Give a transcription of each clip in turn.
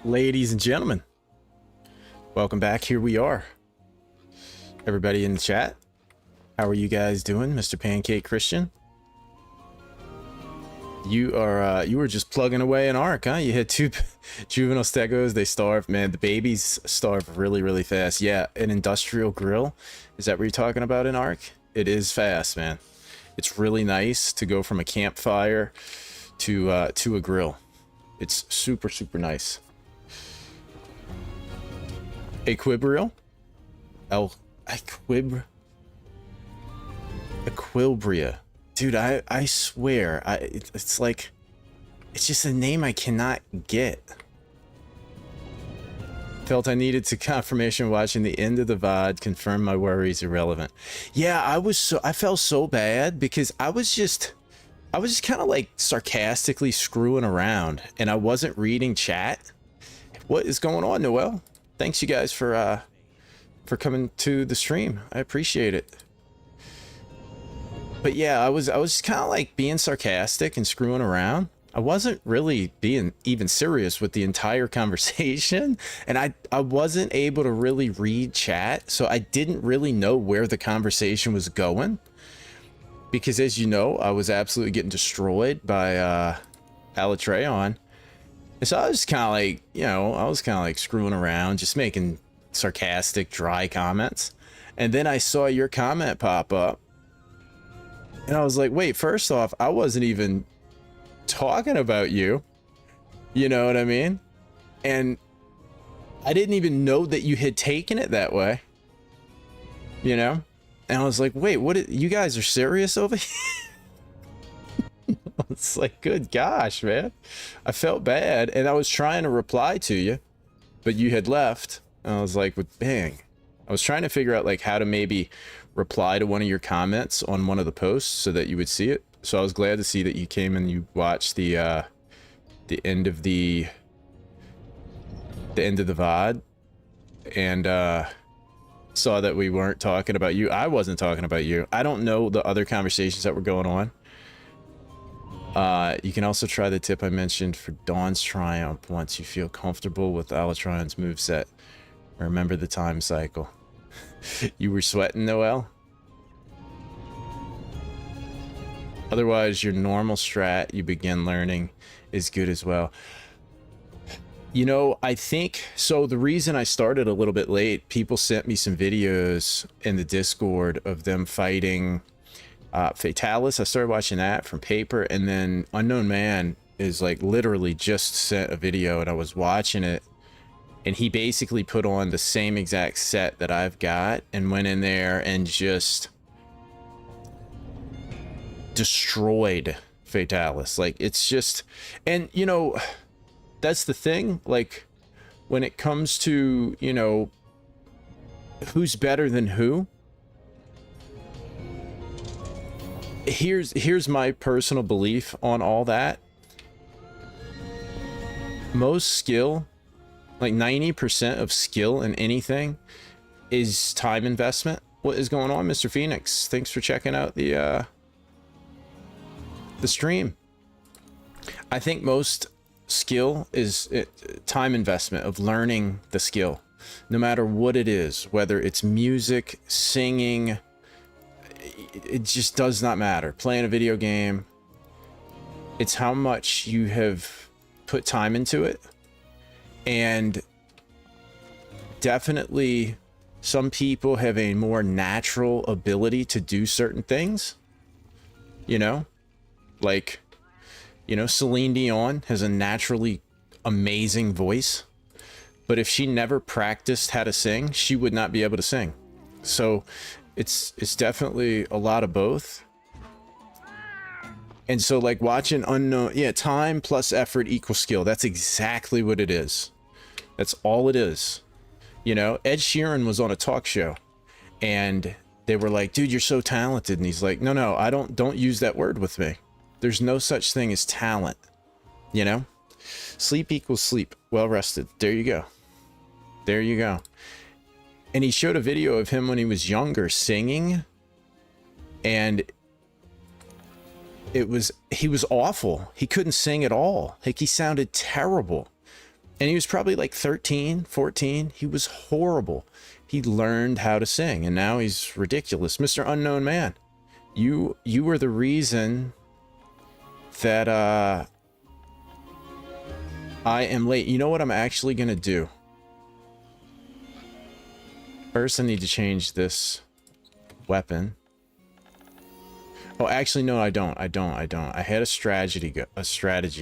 Ladies and gentlemen, welcome back. Here we are. Everybody in the chat, how are you guys doing? Mr. Pancake Christian, you were just plugging away an arc, huh? You had two juvenile stegos. They starve, man. The babies starve really fast. Yeah, an industrial grill, is that what you're talking about in arc? It is fast, man. It's really nice to go from a campfire to a grill. It's super nice. Equibria? Equilbria. Dude, I swear, it's like, it's just a name I cannot get. Felt I needed to confirmation watching the end of the VOD, confirm my worries irrelevant. Yeah, I felt so bad because I was just kind of like sarcastically screwing around and I wasn't reading chat. What is going on, Noel? Thanks you guys for coming to the stream. I appreciate it. But yeah, I was kind of like being sarcastic and screwing around. I wasn't really being even serious with the entire conversation, and I wasn't able to really read chat, so I didn't really know where the conversation was going. Because as you know, I was absolutely getting destroyed by Alatreon. And so I was kind of like, you know, I was kind of like screwing around, just making sarcastic, dry comments. And then I saw your comment pop up. And I was like, wait, first off, I wasn't even talking about you. You know what I mean? And I didn't even know that you had taken it that way. You know? And I was like, wait, you guys are serious over here? It's like, good gosh, man. I felt bad, and I was trying to reply to you, but you had left. And I was like, bang. I was trying to figure out like how to maybe reply to one of your comments on one of the posts so that you would see it. So I was glad to see that you came and you watched the end of the VOD, and saw that we weren't talking about you. I wasn't talking about you. I don't know the other conversations that were going on. You can also try the tip I mentioned for Dawn's Triumph once you feel comfortable with Alatreon's moveset. Remember the time cycle. You were sweating, Noel? Otherwise, your normal strat you begin learning is good as well. You know, I think, so the reason I started a little bit late, people sent me some videos in the Discord of them fighting Fatalis. I started watching that from Paper, and then Unknown Man is like literally just sent a video and I was watching it, and he basically put on the same exact set that I've got and went in there and just destroyed Fatalis. Like, it's just, and you know, that's the thing, like when it comes to, you know, who's better than who, here's my personal belief on all that. Most skill, like 90% of skill in anything, is time investment. What is going on, Mr. Phoenix? Thanks for checking out the stream. I think most skill is time investment of learning the skill, no matter what it is, whether it's music, singing, it just does not matter. Playing a video game, it's how much you have put time into it. And definitely some people have a more natural ability to do certain things, you know, like, you know, Celine Dion has a naturally amazing voice, but if she never practiced how to sing, she would not be able to sing. So it's definitely a lot of both. And so like watching Unknown, yeah, time plus effort equals skill. That's exactly what it is. That's all it is. You know, Ed Sheeran was on a talk show and they were like, dude, you're so talented. And he's like, no, I don't use that word with me. There's no such thing as talent, you know? Sleep equals sleep. Well rested. There you go. There you go. And he showed a video of him when he was younger singing, and he was awful. He couldn't sing at all. Like, he sounded terrible. And he was probably like 13, 14. He was horrible. He learned how to sing, and now he's ridiculous. Mr. Unknown Man, you were the reason that I am late. You know what I'm actually gonna do? First, I need to change this weapon. Oh, actually, no, I don't. I had a strategy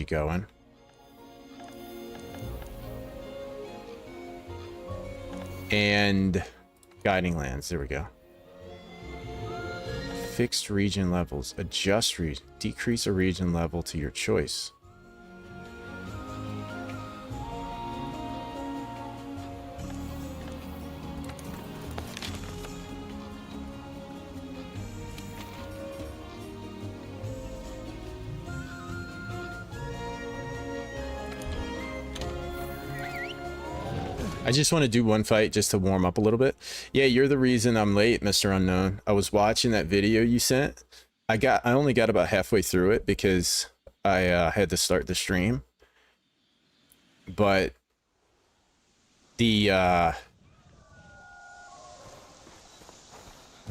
going. And guiding lands. There we go. Fixed region levels. Adjust region. Decrease a region level to your choice. I just want to do one fight just to warm up a little bit. Yeah, you're the reason I'm late, Mr. Unknown. I was watching that video you sent. I only got about halfway through it because I had to start the stream. But the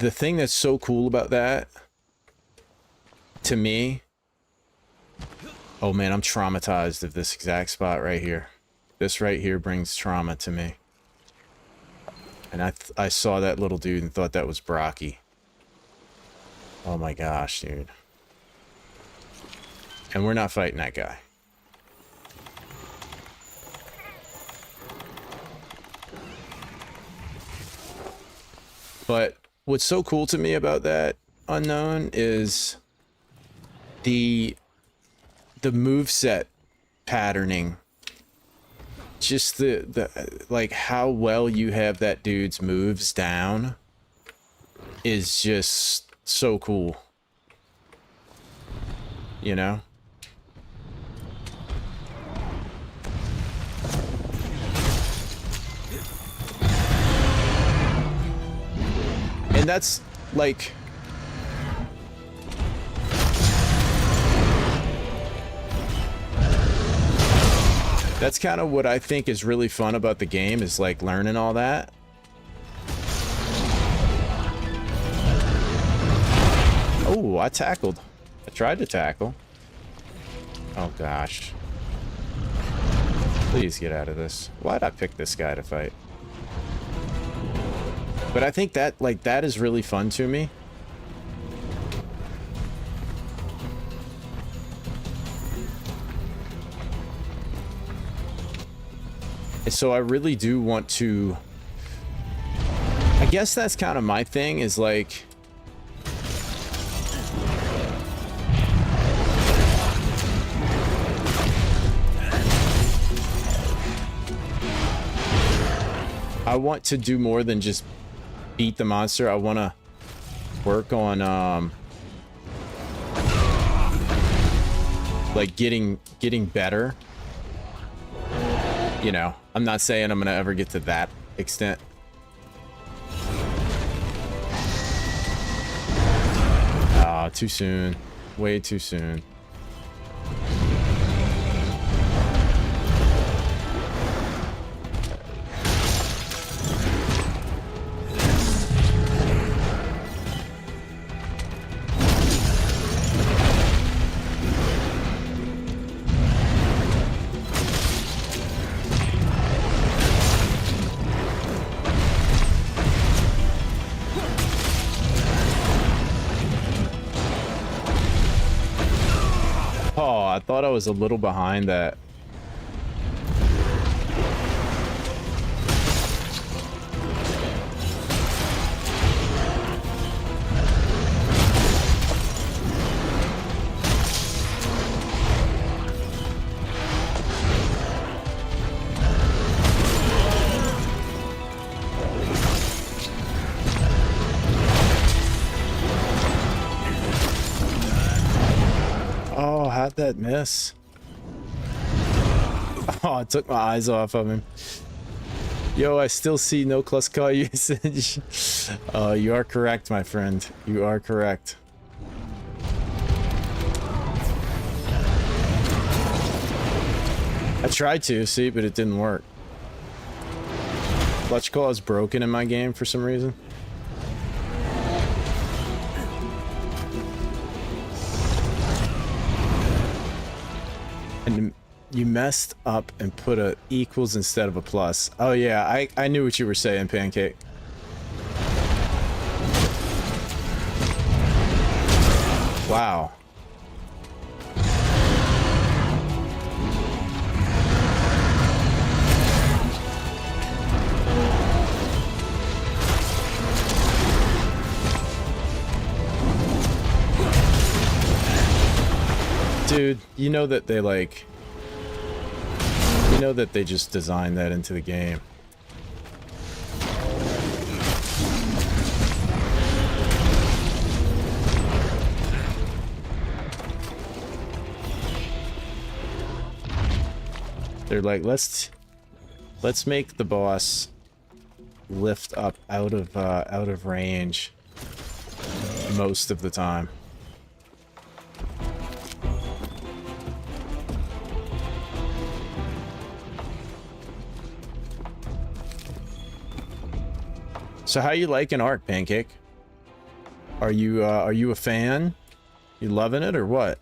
thing that's so cool about that, to me, oh man, I'm traumatized of this exact spot right here. This right here brings trauma to me. And I saw that little dude and thought that was Brocky. Oh my gosh, dude. And we're not fighting that guy. But what's so cool to me about that Unknown is the moveset patterning. Just the like how well you have that dude's moves down is just so cool, you know. And that's like that's kind of what I think is really fun about the game, is like learning all that. Oh, I tackled. I tried to tackle. Oh gosh. Please get out of this. Why'd I pick this guy to fight? But I think that, like, that is really fun to me. So I really do want to, I guess that's kind of my thing, is like, I want to do more than just beat the monster. I want to work on like getting better. You know, I'm not saying I'm gonna ever get to that extent. Ah, too soon. Way too soon. I thought I was a little behind that. Oh, how'd that miss? Oh, I took my eyes off of him. Yo, I still see no Cluster usage. You are correct, my friend. You are correct. I tried to, see, but it didn't work. Clutch Claw is broken in my game for some reason. And you messed up and put a equals instead of a plus. Oh yeah, I knew what you were saying, Pancake. Wow. Dude, you know that they like... You know that they just designed that into the game. They're like, let's make the boss lift up out of range most of the time. So how you liking art, Pancake? Are you a fan? You loving it or what?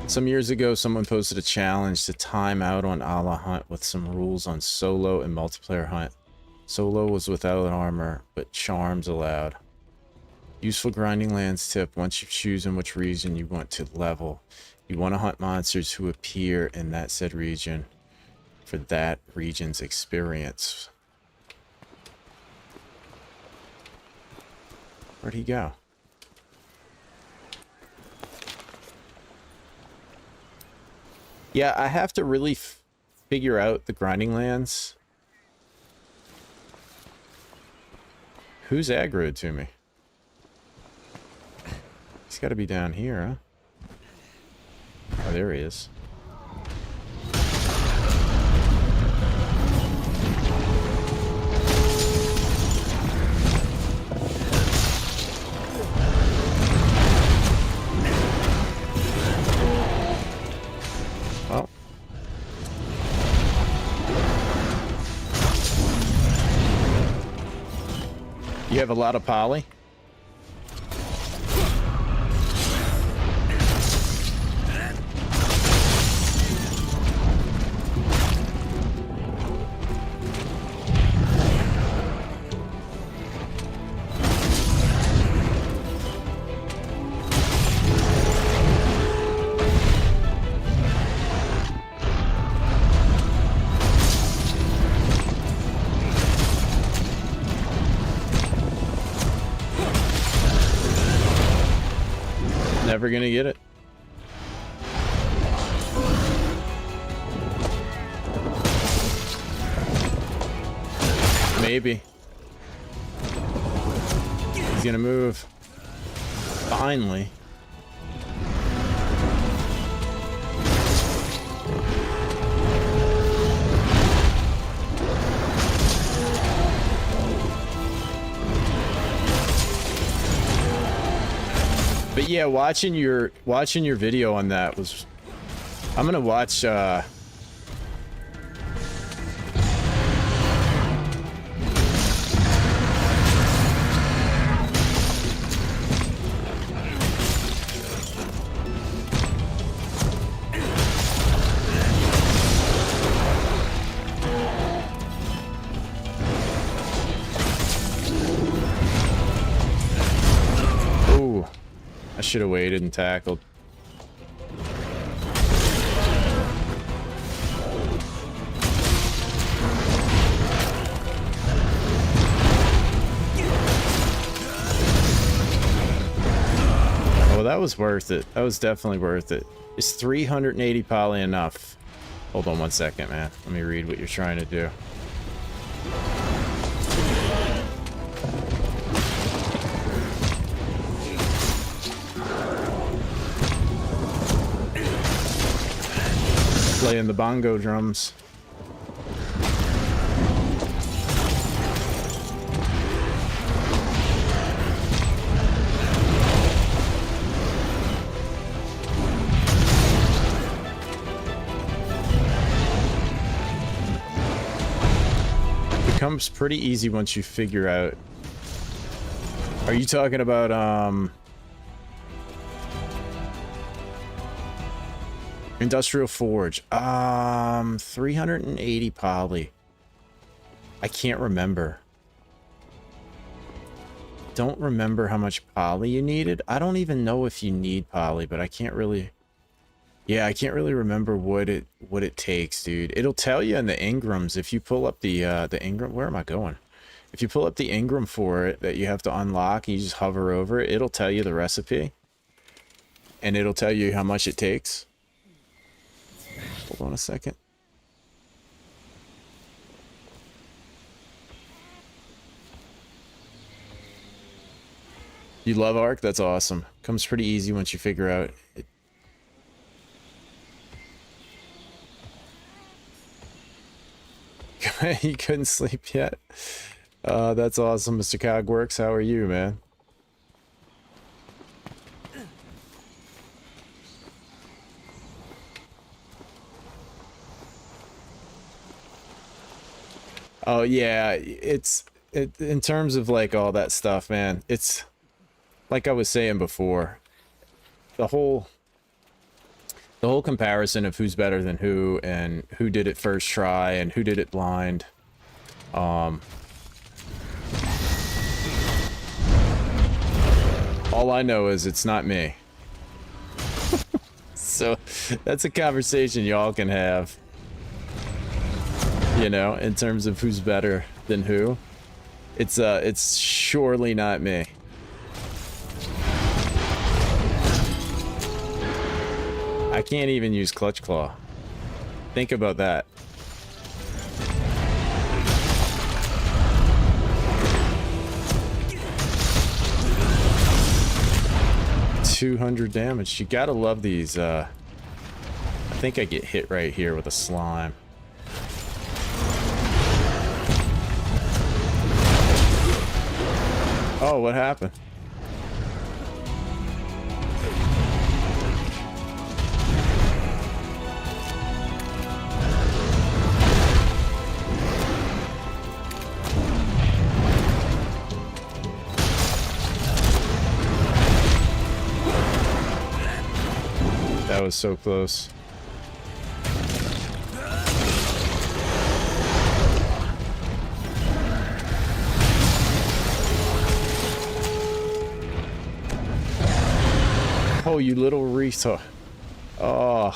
Some years ago, someone posted a challenge to time out on Ala Hunt with some rules on solo and multiplayer hunt. Solo was without armor, but charms allowed. Useful grinding lands tip: once you've chosen which region you want to level, you want to hunt monsters who appear in that said region for that region's experience. Where'd he go? Yeah, I have to really figure out the grinding lands. Who's aggroed to me? He's got to be down here, huh? Oh, there he is. Oh. You have a lot of poly? Never gonna get it. Maybe. He's gonna move. Finally. But yeah, watching your video on that was... I'm gonna watch should have waited and tackled. Oh, that was worth it. That was definitely worth it. Is 380 poly enough? Hold on one second, man. Let me read what you're trying to do. Playing the bongo drums. comes pretty easy once you figure out. Are you talking about Industrial Forge? 380 poly. I can't remember. Don't remember how much poly you needed. I don't even know if you need poly, but I can't really. Yeah, I can't really remember what it takes, dude. It'll tell you in the engrams if you pull up the engram. Where am I going? If you pull up the engram for it that you have to unlock, and you just hover over it, it'll tell you the recipe, and it'll tell you how much it takes. Hold on a second. You love Arc? That's awesome. Comes pretty easy once you figure out it. You couldn't sleep yet? That's awesome, Mr. Cogworks. How are you, man? Oh yeah, in terms of like all that stuff, man. It's like I was saying before, the whole comparison of who's better than who and who did it first try and who did it blind. All I know is it's not me. So that's a conversation y'all can have, you know, in terms of who's better than who. It's surely not me. I can't even use Clutch Claw. Think about that. $200 damage. You gotta love these. I think I get hit right here with a slime. Oh, what happened? That was so close. Oh, you little retard. Oh.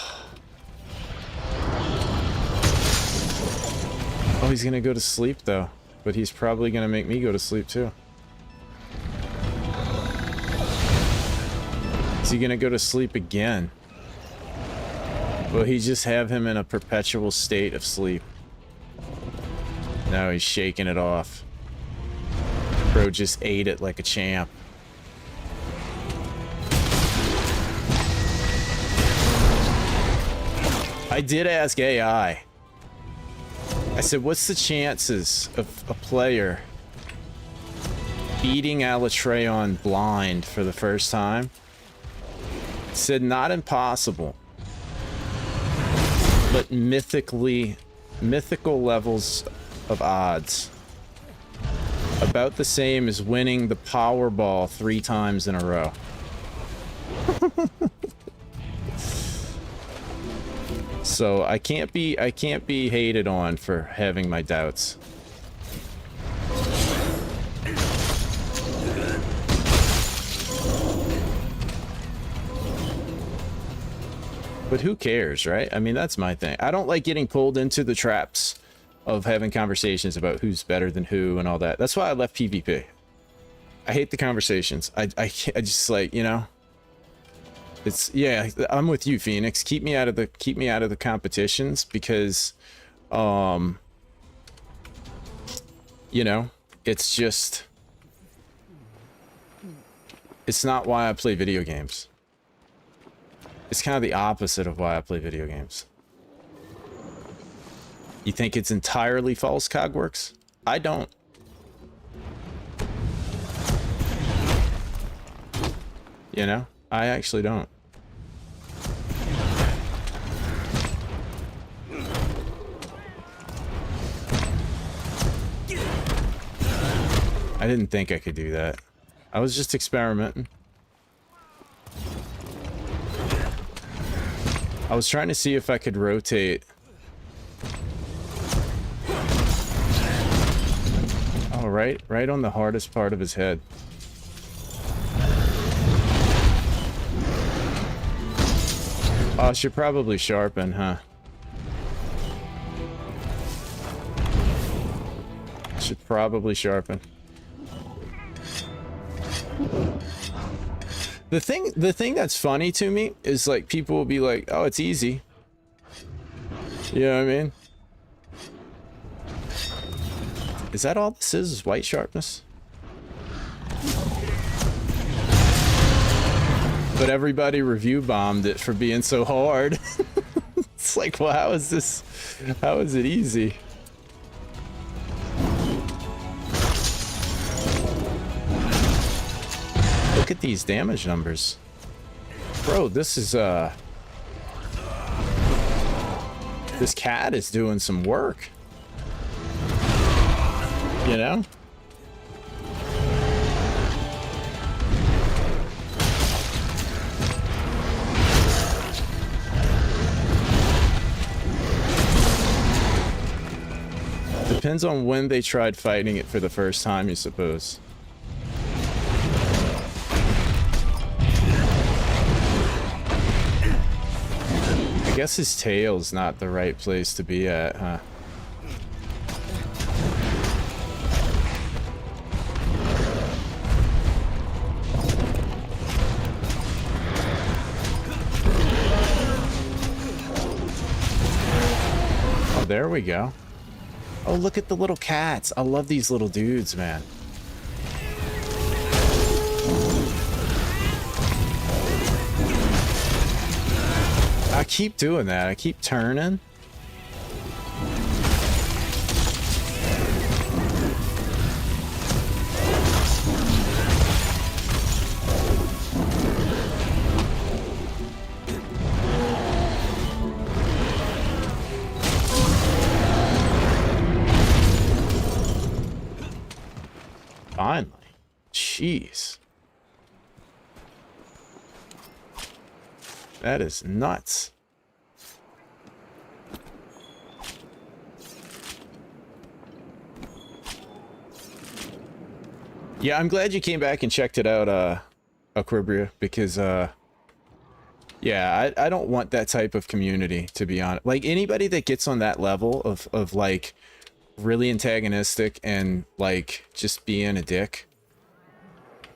Oh, he's gonna go to sleep though. But he's probably gonna make me go to sleep too. Is he gonna go to sleep again? Will he just have him in a perpetual state of sleep? No, he's shaking it off. Bro just ate it like a champ. I did ask AI. I said, what's the chances of a player beating Alatreon blind for the first time? It said not impossible, but mythical levels of odds. About the same as winning the Powerball 3 times in a row. So I can't be hated on for having my doubts. But who cares, right? I mean, that's my thing. I don't like getting pulled into the traps of having conversations about who's better than who and all that. That's why I left PvP. I hate the conversations. I just like, you know. It's, yeah, I'm with you, Phoenix. Keep me out of the competitions because you know, it's just, it's not why I play video games. It's kind of the opposite of why I play video games. You think it's entirely false, Cogworks? I don't. You know? I actually don't. didn't think I could do that. I was just experimenting. I was trying to see if I could rotate. Oh, right on the hardest part of his head. Oh, I should probably sharpen, huh? Should probably sharpen. The thing that's funny to me is like people will be like, "Oh, it's easy." You know what I mean? Is that all this is white sharpness? But everybody review bombed it for being so hard. It's like, well, how is it easy? Look at these damage numbers. Bro, this cat is doing some work. You know? Depends on when they tried fighting it for the first time, you suppose. I guess his tail's not the right place to be at, huh? Oh, there we go. Oh, look at the little cats. I love these little dudes, man. I keep doing that. I keep turning. Finally. Jeez. That is nuts. Yeah, I'm glad you came back and checked it out, Aquibria, because, yeah, I don't want that type of community, to be honest. Like, anybody that gets on that level of like, really antagonistic and, like, just being a dick,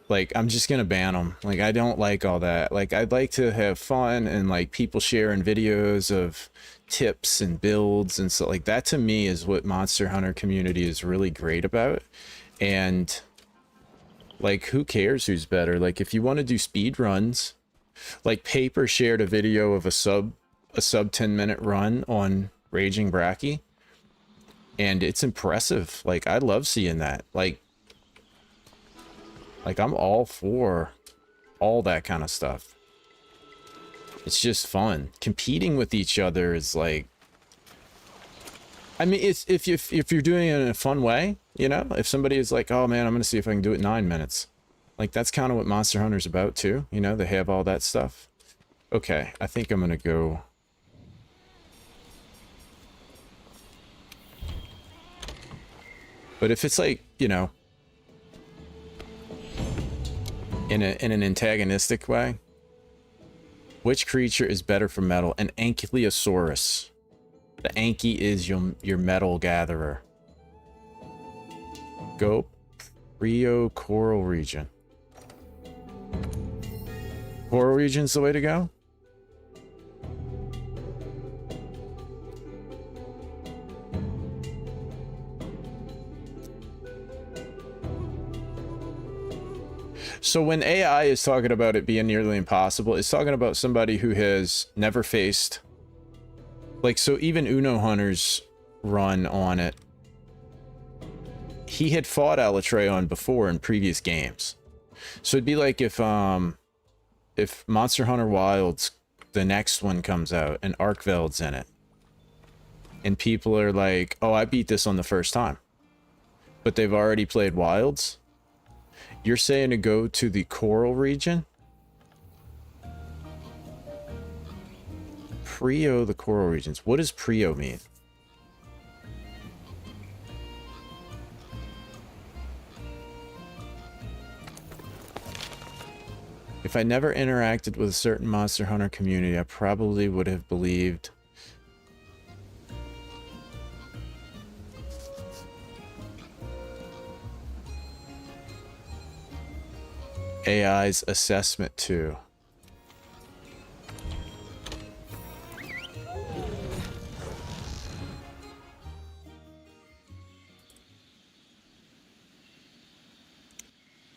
like, I'm just gonna ban them. Like, I don't like all that. Like, I'd like to have fun and, like, people sharing videos of tips and builds and so, like, that to me is what Monster Hunter community is really great about. And, like, who cares who's better? Like, if you want to do speed runs, like, Paper shared a video of a sub 10-minute run on Raging Bracky, and it's impressive. Like, I love seeing that. Like I'm all for all that kind of stuff. It's just fun. Competing with each other is like, I mean, it's if you're doing it in a fun way, you know, if somebody is like, oh man, I'm gonna see if I can do it in 9 minutes. Like, that's kind of what Monster Hunter's about too. You know, they have all that stuff. Okay, I think I'm gonna go. But if it's like, you know, in an antagonistic way, which creature is better for metal? An Ankylosaurus. The Anky is your metal gatherer. Go Rio Coral Region. Coral Region's the way to go? So when AI is talking about it being nearly impossible, it's talking about somebody who has never faced, like, so even Uno Hunter's run on it, he had fought Alatreon before in previous games. So it'd be like if Monster Hunter Wilds, the next one comes out and Arkveld's in it, and people are like, oh, I beat this on the first time, but they've already played Wilds. You're saying to go to the coral region? Prio the coral regions. What does Prio mean? If I never interacted with a certain Monster Hunter community, I probably would have believed AI's assessment too.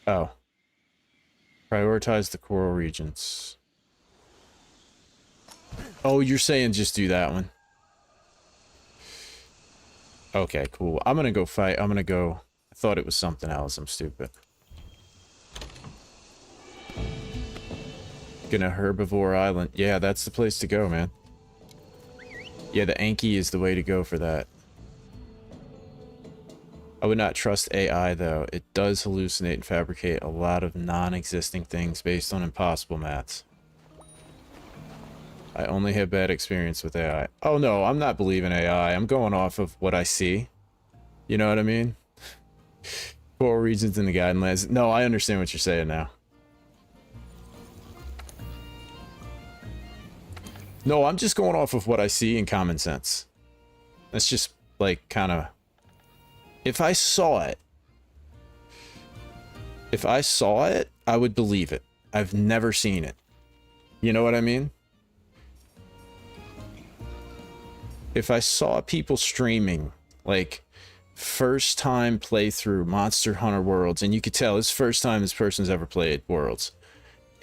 Oh. Prioritize the coral regions. Oh, you're saying just do that one. Okay, cool. I'm gonna go fight. I'm gonna go. I thought it was something else. I'm stupid. Gonna Herbivore Island. Yeah, that's the place to go, man. Yeah, the Anki is the way to go for that. I would not trust AI, though. It does hallucinate and fabricate a lot of non-existing things based on impossible maths. I only have bad experience with AI. Oh, no, I'm not believing AI. I'm going off of what I see. You know what I mean? Coral regions in the guidelines. No, I understand what you're saying now. No, I'm just going off of what I see in common sense. That's just, like, kind of... If I saw it, I would believe it. I've never seen it. You know what I mean? If I saw people streaming, like, first time playthrough Monster Hunter Worlds, and you could tell it's first time this person's ever played Worlds,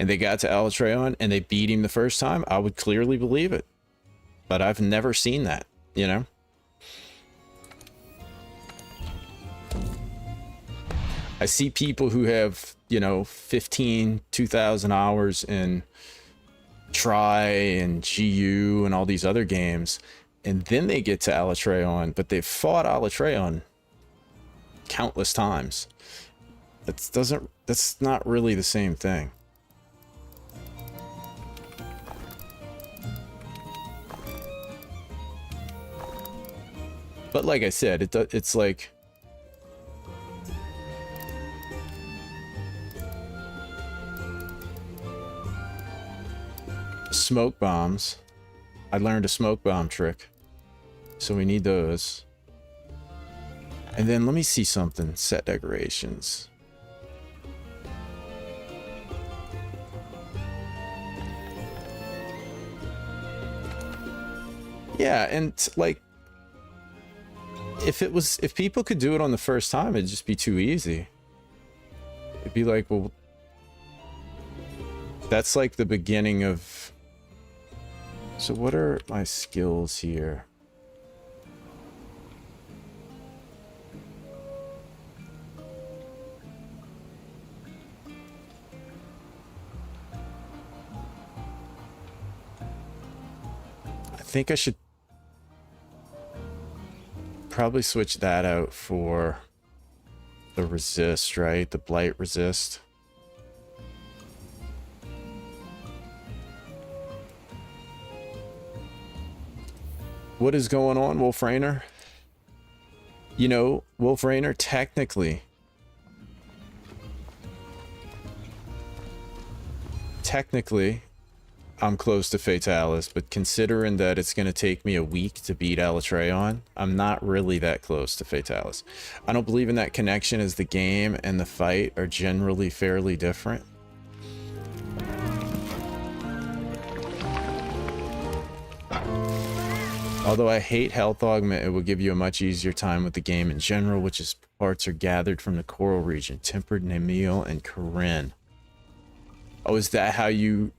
and they got to Alatreon and they beat him the first time, I would clearly believe it. But I've never seen that, you know? I see people who have, you know, 2,000 hours in Try and GU and all these other games, and then they get to Alatreon, but they've fought Alatreon countless times. That's not really the same thing. But like I said, it's like... Smoke bombs. I learned a smoke bomb trick. So we need those. And then let me see something. Set decorations. Yeah, and like... If people could do it on the first time, it'd just be too easy. It'd be like, well... That's like the beginning of... So what are my skills here? I think I should probably switch that out for the resist, right? The blight resist. What is going on, Wolf Rainer? You know, Wolf Rainer, technically, I'm close to Fatalis, but considering that it's going to take me a week to beat Alatreon, I'm not really that close to Fatalis. I don't believe in that connection, as the game and the fight are generally fairly different. Although I hate health augment, it will give you a much easier time with the game in general, which is parts are gathered from the coral region. Tempered Nemil and Corinne. Oh, is that how you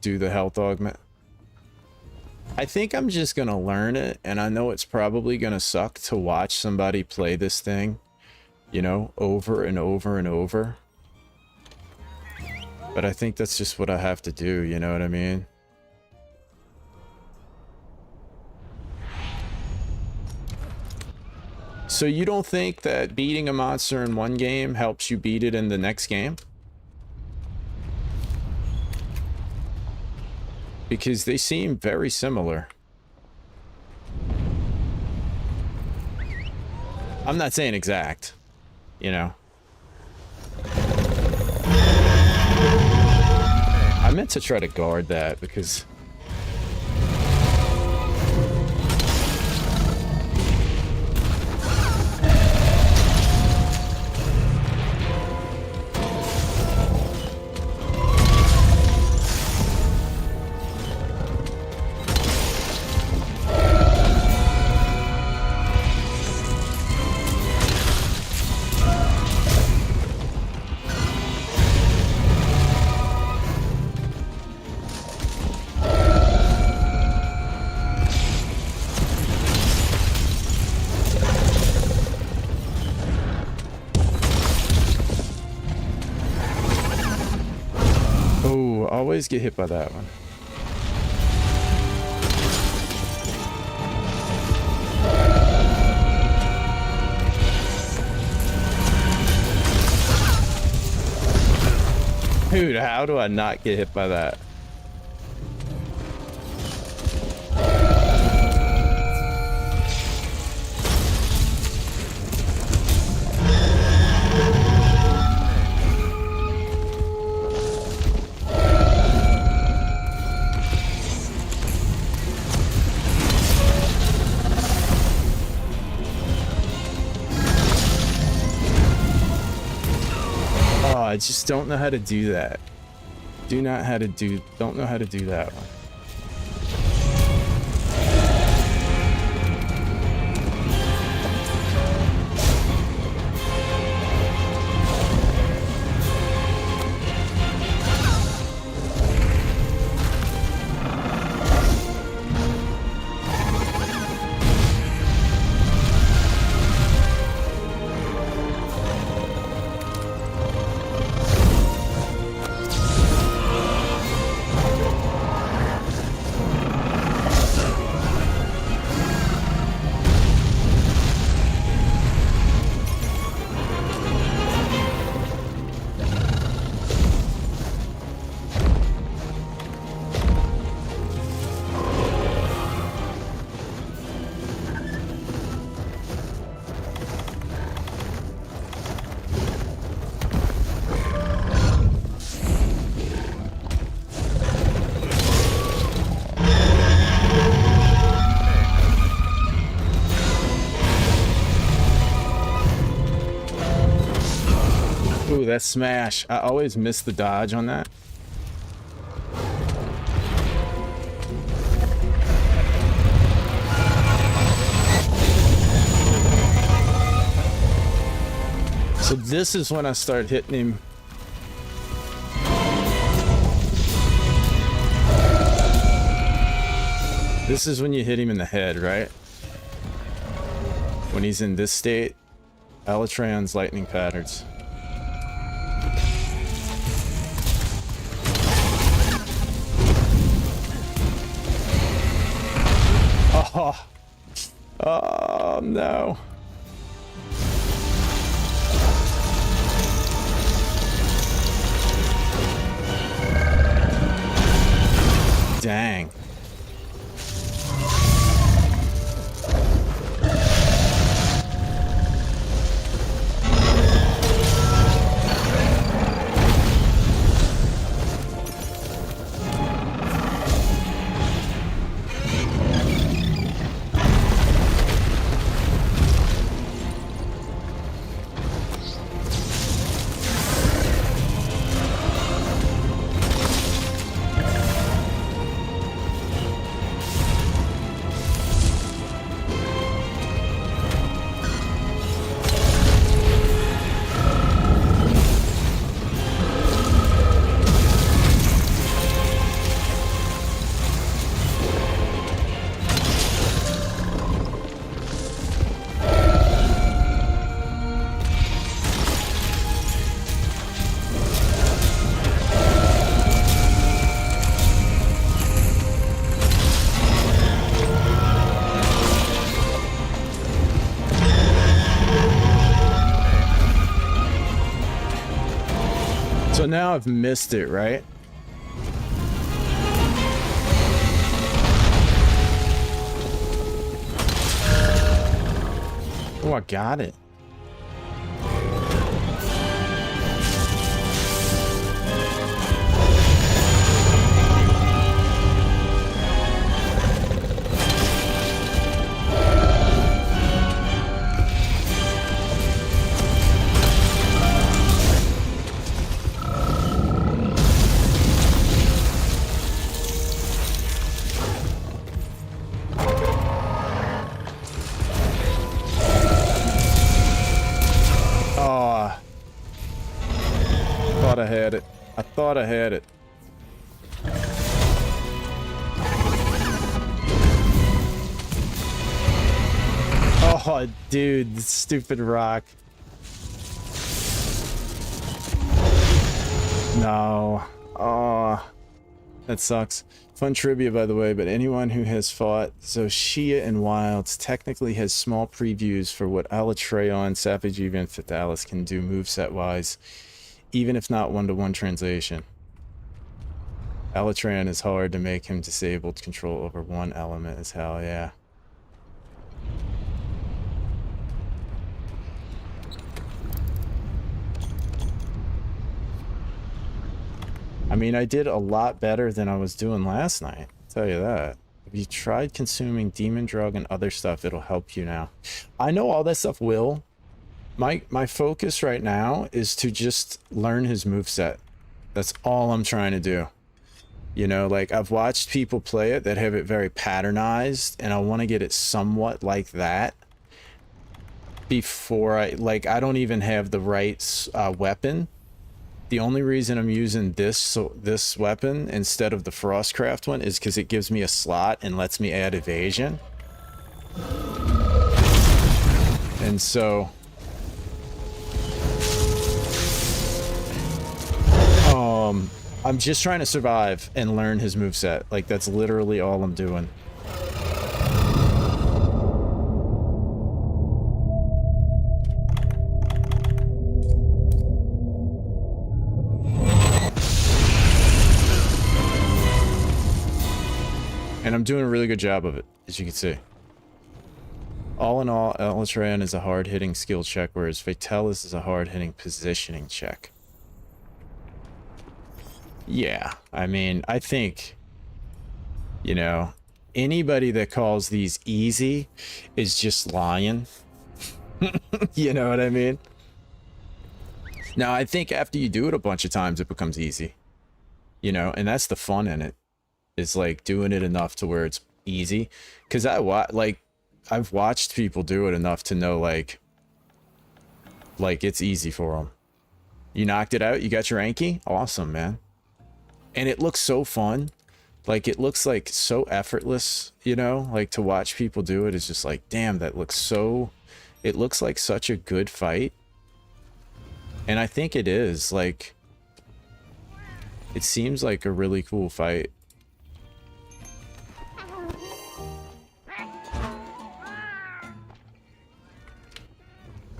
do the health augment? I think I'm just gonna learn it, and I know it's probably gonna suck to watch somebody play this thing, you know, over and over and over. But I think that's just what I have to do, you know what I mean? So you don't think that beating a monster in one game helps you beat it in the next game? Because they seem very similar. I'm not saying exact, you know. I meant to try to guard that because... Always get hit by that one. Dude, how do I not get hit by that? I just don't know how to do that. Don't know how to do that one. Ooh, that smash. I always miss the dodge on that. So this is when I start hitting him. This is when you hit him in the head, right? When he's in this state. Alatreon's lightning patterns. Oh, oh no. Dang. So now I've missed it, right? Oh, I got it. I had it. I thought I had it. Oh, dude, this stupid rock. No. Oh, that sucks. Fun trivia, by the way, but anyone who has fought Zoshia in Wilds technically has small previews for what Alatreon, Savage Eve, and Fatalis can do moveset-wise, even if not one-to-one translation. Alatreon is hard to make him disabled. Control over one element as hell, yeah. I mean, I did a lot better than I was doing last night, I'll tell you that. If you tried consuming demon drug and other stuff, it'll help you now. I know all that stuff will. My focus right now is to just learn his moveset. That's all I'm trying to do. You know, like, I've watched people play it that have it very patternized, and I want to get it somewhat like that before I don't even have the right weapon. The only reason I'm using this weapon instead of the Frostcraft one is because it gives me a slot and lets me add evasion. And so I'm just trying to survive and learn his moveset. Like, that's literally all I'm doing. And I'm doing a really good job of it, as you can see. All in all, Alatreon is a hard-hitting skill check, whereas Fatalis is a hard-hitting positioning check. Yeah, I mean, I think, you know, anybody that calls these easy is just lying. You know what I mean? Now, I think after you do it a bunch of times, it becomes easy. You know, and that's the fun in it. Is like doing it enough to where it's easy. Because I've watched people do it enough to know, like it's easy for them. You knocked it out, you got your Anki? Awesome, man. And it looks so fun. Like, it looks like so effortless, you know? Like, to watch people do it is just like, damn, that looks so... It looks like such a good fight. And I think it is. Like, it seems like a really cool fight.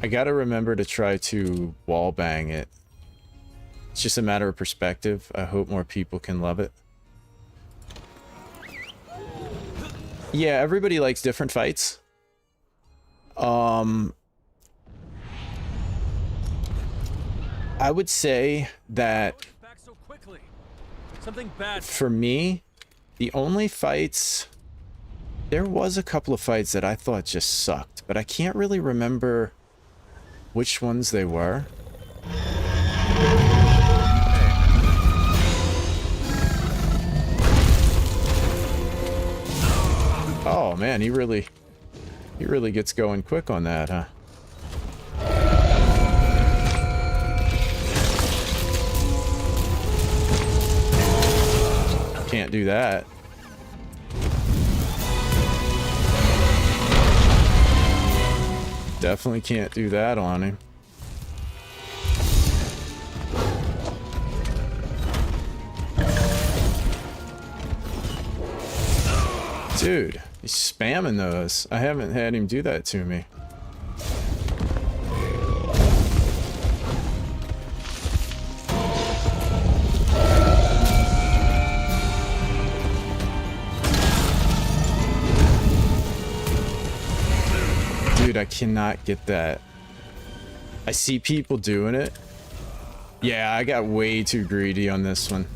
I gotta remember to try to wall bang it. It's just a matter of perspective. I hope more people can love it. Yeah, everybody likes different fights. I would say that for me, the only fights... There was a couple of fights that I thought just sucked, but I can't really remember which ones they were. Oh man, he really gets going quick on that, huh? Can't do that. Definitely can't do that on him. Dude, he's spamming those. I haven't had him do that to me. Dude, I cannot get that. I see people doing it. Yeah, I got way too greedy on this one.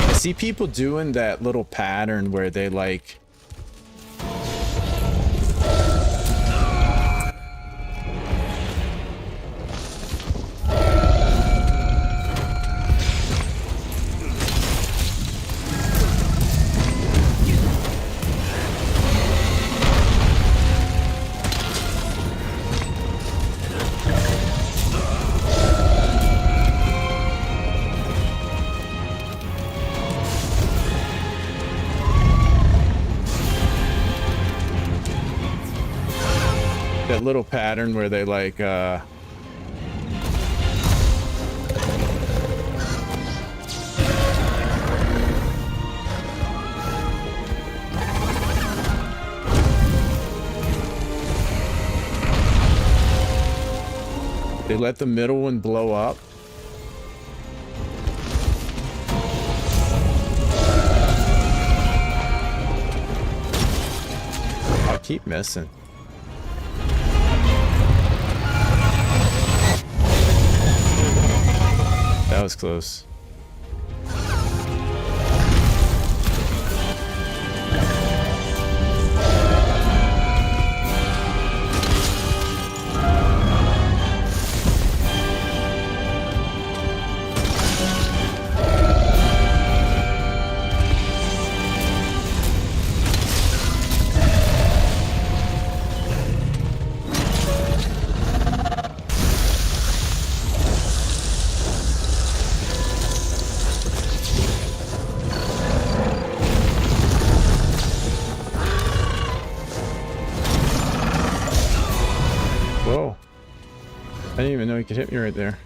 I see people doing that little pattern where they like... that little pattern where they like they let the middle one blow up. I keep missing. That was close. Whoa. I didn't even know he could hit me right there.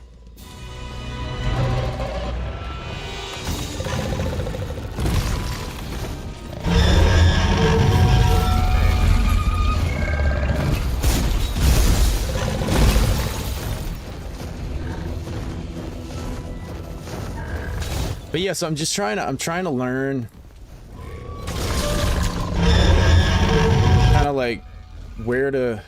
But yeah, so I'm trying to learn kind of like where to...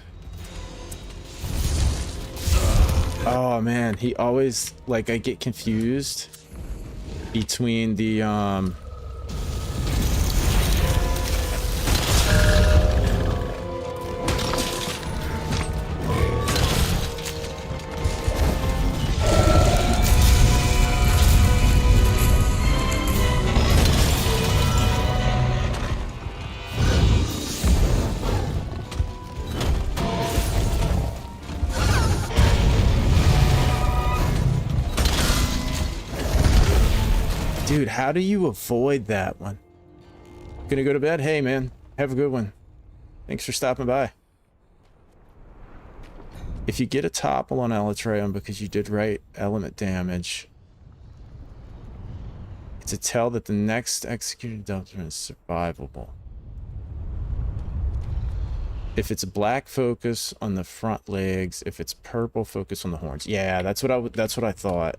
Oh man, he always, like, I get confused between the Dude, how do you avoid that one? Gonna go to bed? Hey, man. Have a good one. Thanks for stopping by. If you get a topple on Alatreon because you did right element damage, it's a tell that the next executed doctrine is survivable. If it's black, focus on the front legs. If it's purple, focus on the horns. Yeah, that's what I thought.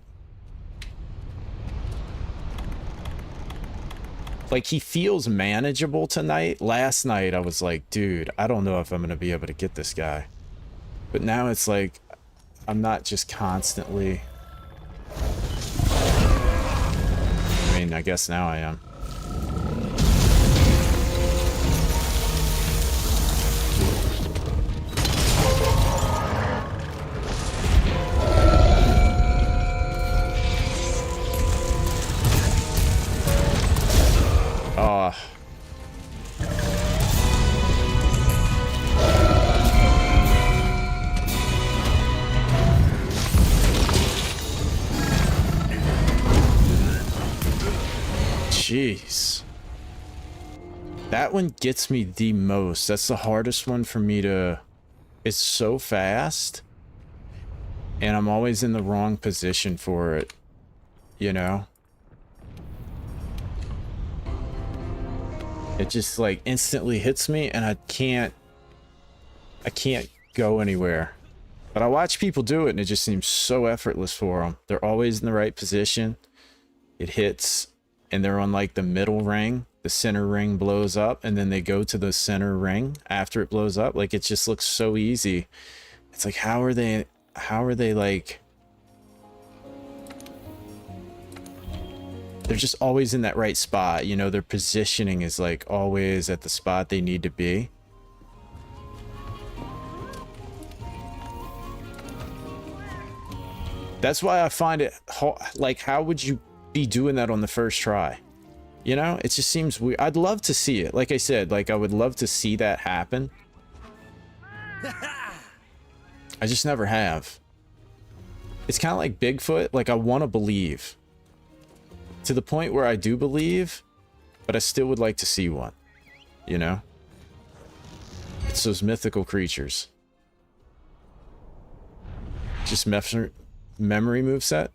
Like, he feels manageable tonight. Last night, I was like, dude, I don't know if I'm going to be able to get this guy. But now it's like, I'm not just constantly... I mean, I guess now I am. Jeez. That one gets me the most. That's the hardest one for me to... It's so fast. And I'm always in the wrong position for it. You know? It just like instantly hits me and I can't go anywhere. But I watch people do it and it just seems so effortless for them. They're always in the right position. It hits and they're on like the middle ring the center ring blows up and then they go to the center ring after it blows up. Like, it just looks so easy. It's like, how are they like, they're just always in that right spot, you know? Their positioning is like always at the spot they need to be. That's why I find it like, how would you be doing that on the first try? You know, it just seems weird. I'd love to see it. Like I said, like, I would love to see that happen. I just never have. It's kind of like Bigfoot. Like, I want to believe to the point where I do believe, but I still would like to see one, you know? It's those mythical creatures. Just memory moveset.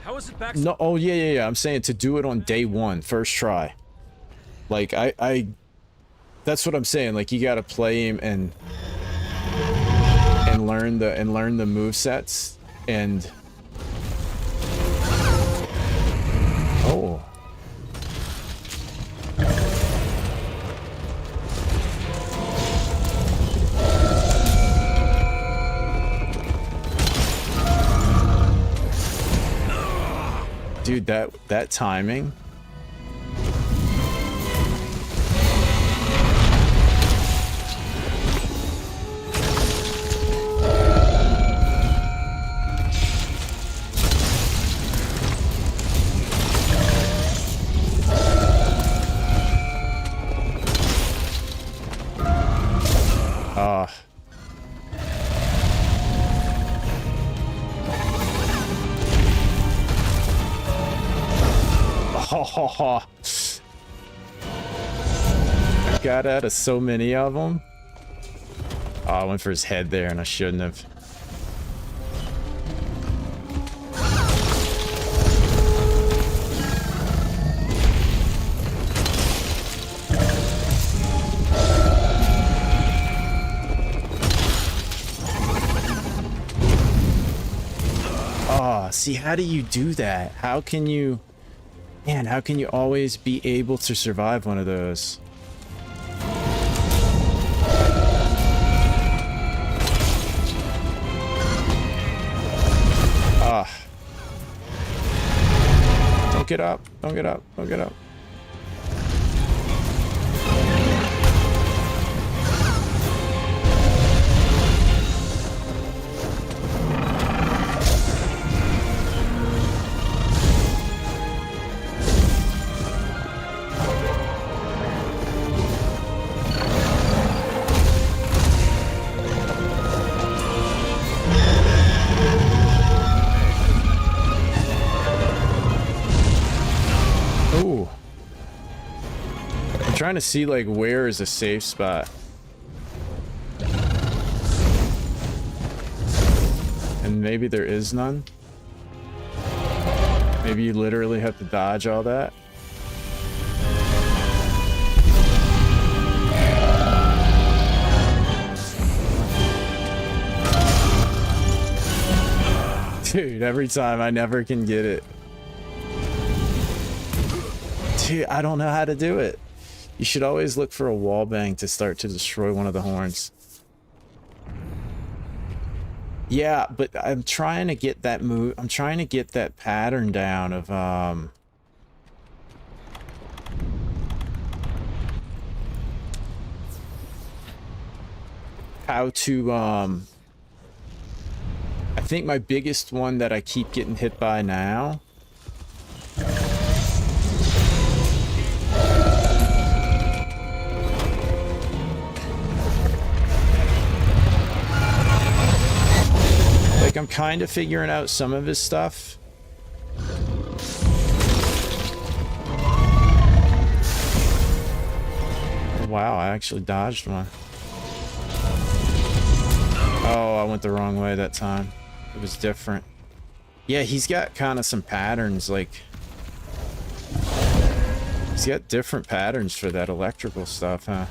How is it back? No, oh yeah. I'm saying to do it on day one, first try. Like, I that's what I'm saying. Like, you gotta play him and learn the movesets and oh. Dude, that timing. I got out of so many of them. Oh, I went for his head there and I shouldn't have. Oh, see, how do you do that? How can you... Man, how can you always be able to survive one of those? Ah. Don't get up. Don't get up. Don't get up. Trying to see like where is a safe spot, and maybe there is none. Maybe you literally have to dodge all that. Dude, every time I never can get it. Dude, I don't know how to do it. You should always look for a wall bang to start to destroy one of the horns. Yeah, but I'm trying to get that move. I'm trying to get that pattern down of how to I think my biggest one that I keep getting hit by now like, I'm kind of figuring out some of his stuff. Wow, I actually dodged one. Oh, I went the wrong way that time. It was different. Yeah, he's got kind of some patterns, like... He's got different patterns for that electrical stuff, huh?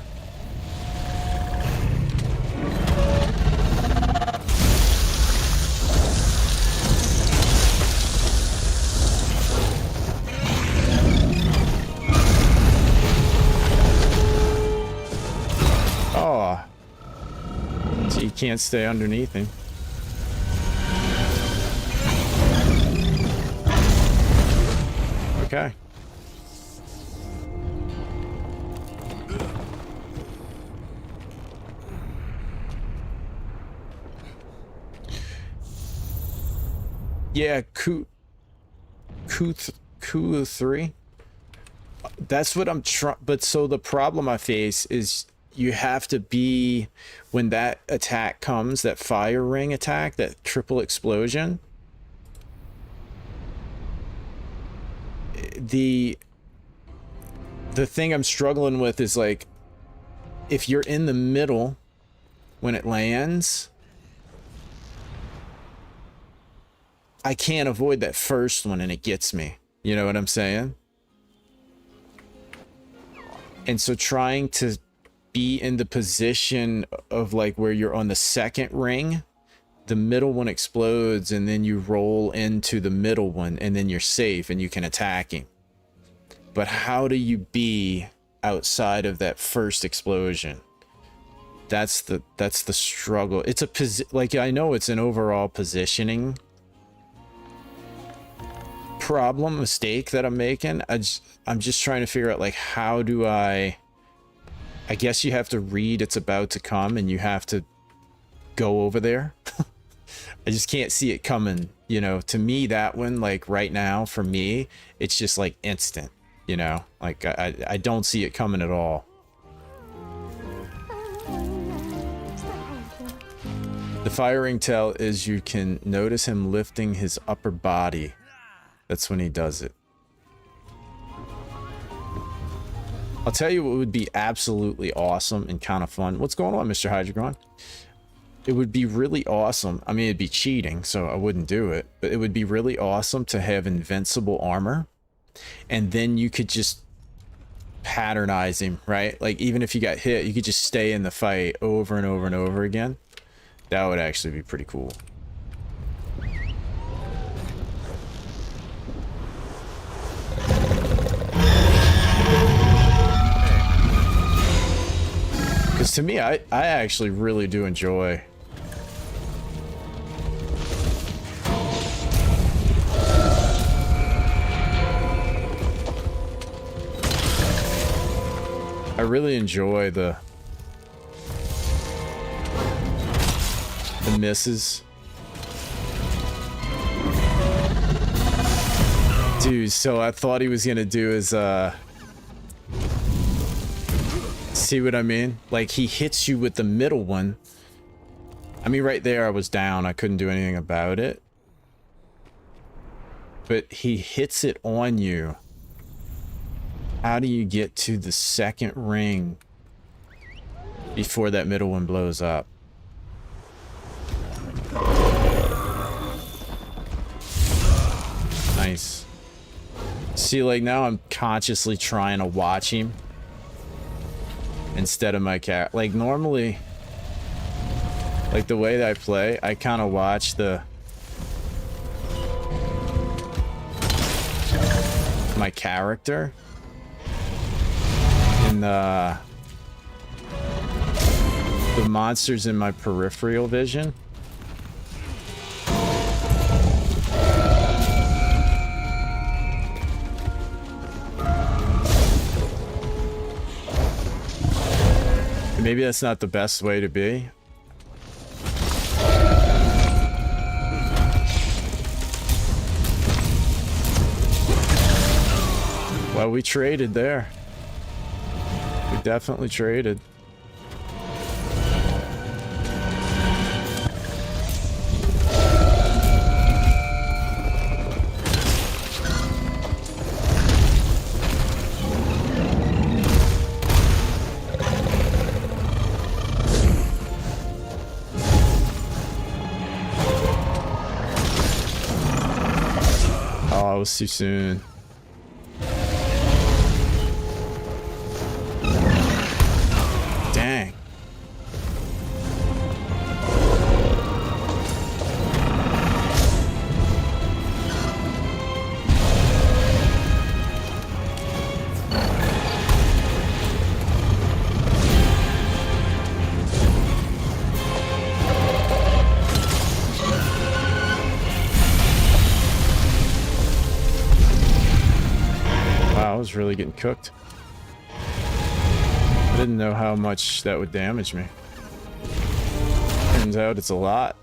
you can't stay underneath him. Okay. Yeah, Ku 3. That's what I'm trying. But so the problem I face is you have to be, when that attack comes, that fire ring attack, that triple explosion. The thing I'm struggling with is like, if you're in the middle when it lands, I can't avoid that first one and it gets me. You know what I'm saying? And so trying to be in the position of like where you're on the second ring, the middle one explodes and then you roll into the middle one and then you're safe and you can attack him. But how do you be outside of that first explosion? That's the struggle. It's a like, I know it's an overall positioning mistake that I'm making. I'm just trying to figure out like, how do I guess you have to read it's about to come and you have to go over there. I just can't see it coming, you know. To me, that one, like right now for me, it's just like instant, you know, like I don't see it coming at all. The firing tell is you can notice him lifting his upper body. That's when he does it. I'll tell you what would be absolutely awesome and kind of fun. What's going on, Mr. Hydrogron? It would be really awesome. I mean, it'd be cheating, so I wouldn't do it. But it would be really awesome to have invincible armor. And then you could just patternize him, right? Like, even if you got hit, you could just stay in the fight over and over and over again. That would actually be pretty cool. Because to me, I actually really do enjoy the misses. Dude, so I thought he was gonna do his see what I mean? Like, he hits you with the middle one. I mean, right there I was down. I couldn't do anything about it. But he hits it on you. How do you get to the second ring before that middle one blows up? Nice. See, like, now I'm consciously trying to watch him instead of my cat. Like, normally, like, the way that I play, I kind of watch my character and the monsters in my peripheral vision. Maybe that's not the best way to be. Well, we traded there. We definitely traded. Oh, it was too soon. Dang. was really getting cooked. I didn't know how much that would damage me. Turns out it's a lot.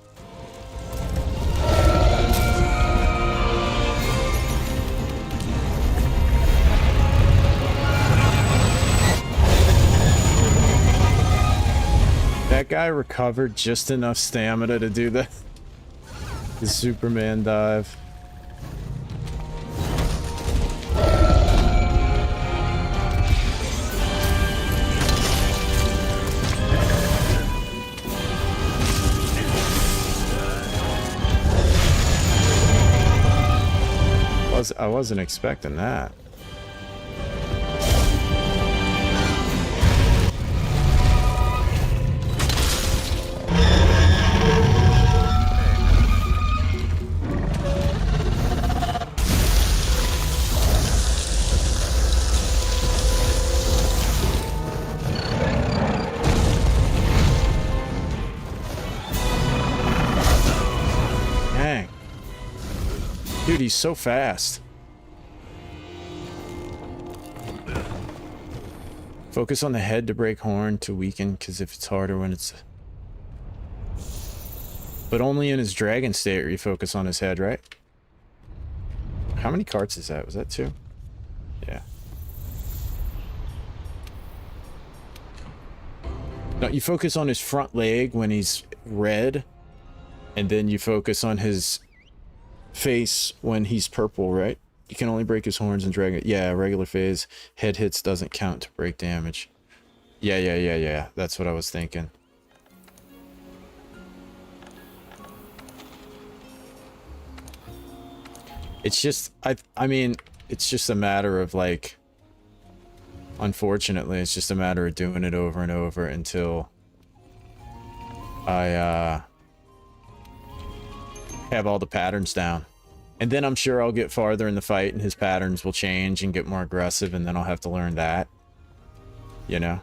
That guy recovered just enough stamina to do the Superman dive. I wasn't expecting that. Dang. Dude, he's so fast. Focus on the head to break horn to weaken, because if it's harder when it's... But only in his dragon state where you focus on his head, right? How many carts is that? Was that 2? Yeah. No, you focus on his front leg when he's red, and then you focus on his face when he's purple, right? You can only break his horns and dragon. Yeah, regular phase. Head hits doesn't count to break damage. Yeah. That's what I was thinking. It's just, I mean, it's just a matter of like, unfortunately, it's just a matter of doing it over and over until I have all the patterns down. And then I'm sure I'll get farther in the fight and his patterns will change and get more aggressive, and then I'll have to learn that. You know?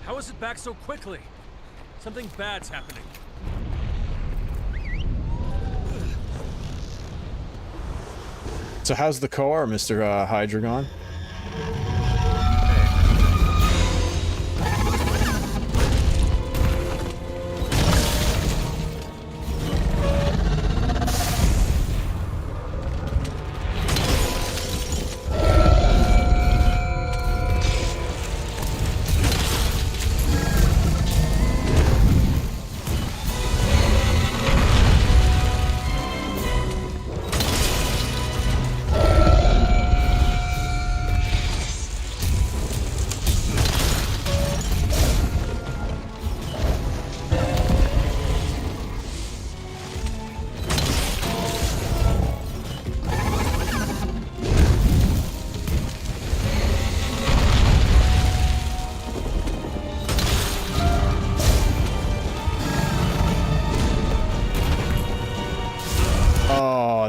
How is it back so quickly? Something bad's happening. So how's the car, Mr. Hydreigon?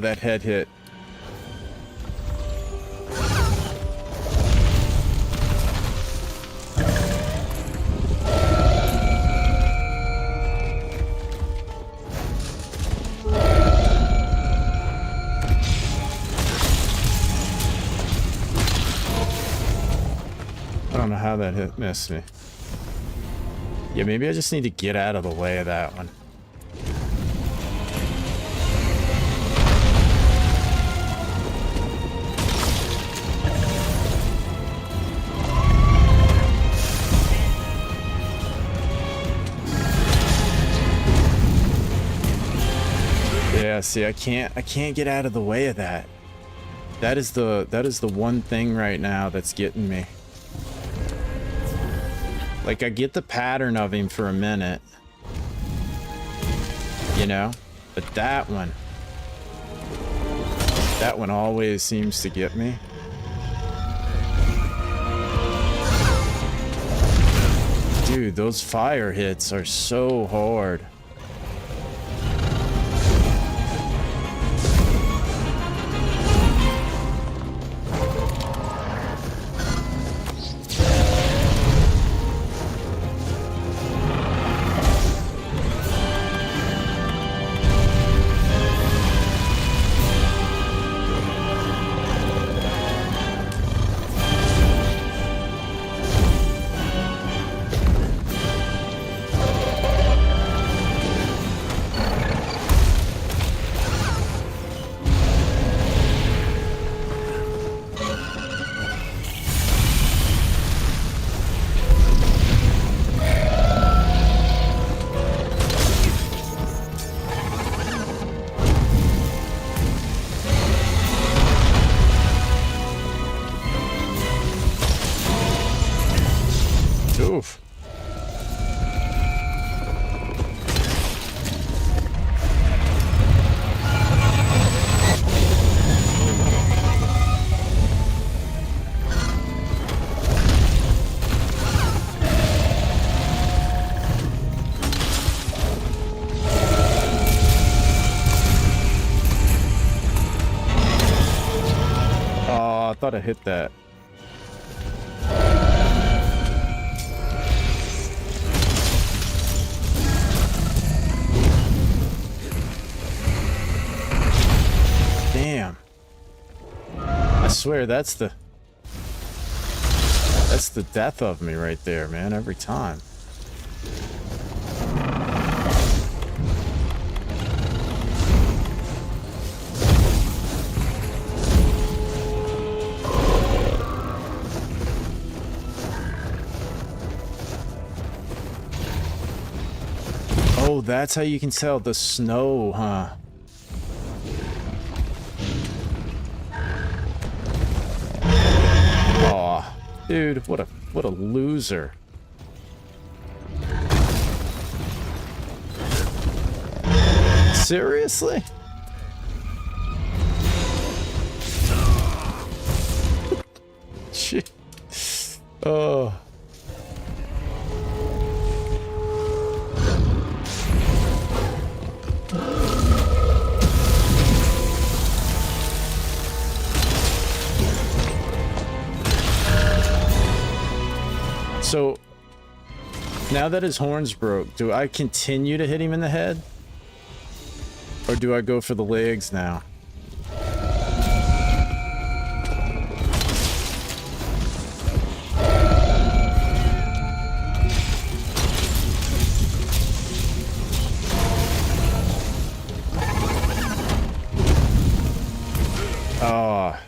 That head hit. I don't know how that hit missed me. Yeah, maybe I just need to get out of the way of that one. Yeah, see, I can't get out of the way of that. That is the one thing right now that's getting me. Like, I get the pattern of him for a minute. You know? But that one always seems to get me. Dude, those fire hits are so hard. Oof. Oh, I thought I hit that. Damn. I swear that's the death of me right there, man, every time. Oh, that's how you can tell the snow, huh? Aw, dude, what a loser. Seriously? Shit. Oh. So, now that his horns broke, do I continue to hit him in the head? Or do I go for the legs now? Oh,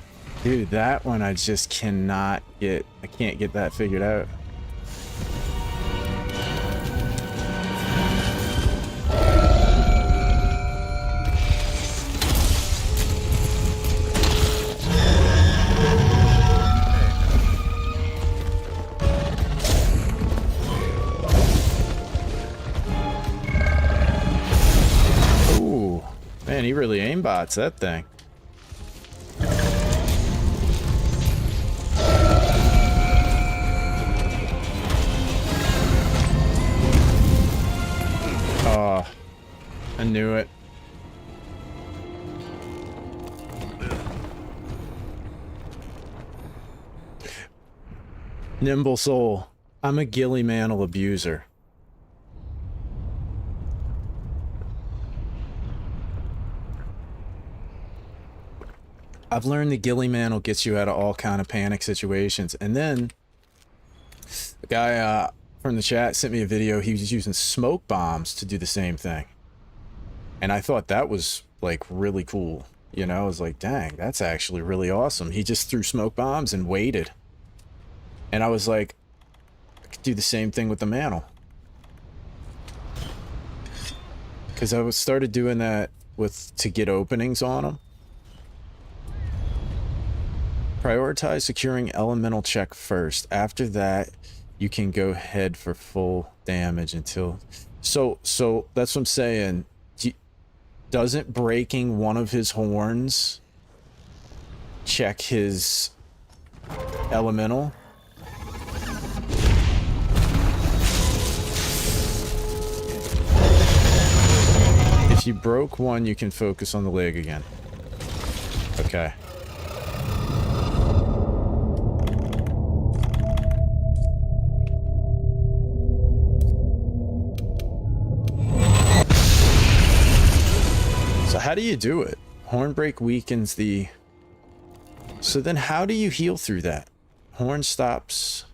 dude, that one I just cannot get. I can't get that figured out. Man, he really aimbots that thing. Oh, I knew it. Nimble soul. I'm a Gilly Mantle abuser. I've learned the Gilly Mantle gets you out of all kind of panic situations. And then the guy from the chat sent me a video. He was using smoke bombs to do the same thing. And I thought that was like really cool. You know, I was like, dang, that's actually really awesome. He just threw smoke bombs and waited. And I was like, I could do the same thing with the mantle. Because I started doing that to get openings on them. Prioritize securing elemental check first. After that, you can go ahead for full damage until... So that's what I'm saying. Doesn't breaking one of his horns check his elemental? If you broke one, you can focus on the leg again. Okay. So how do you do it? Hornbreak weakens the... So then how do you heal through that? Horn stops...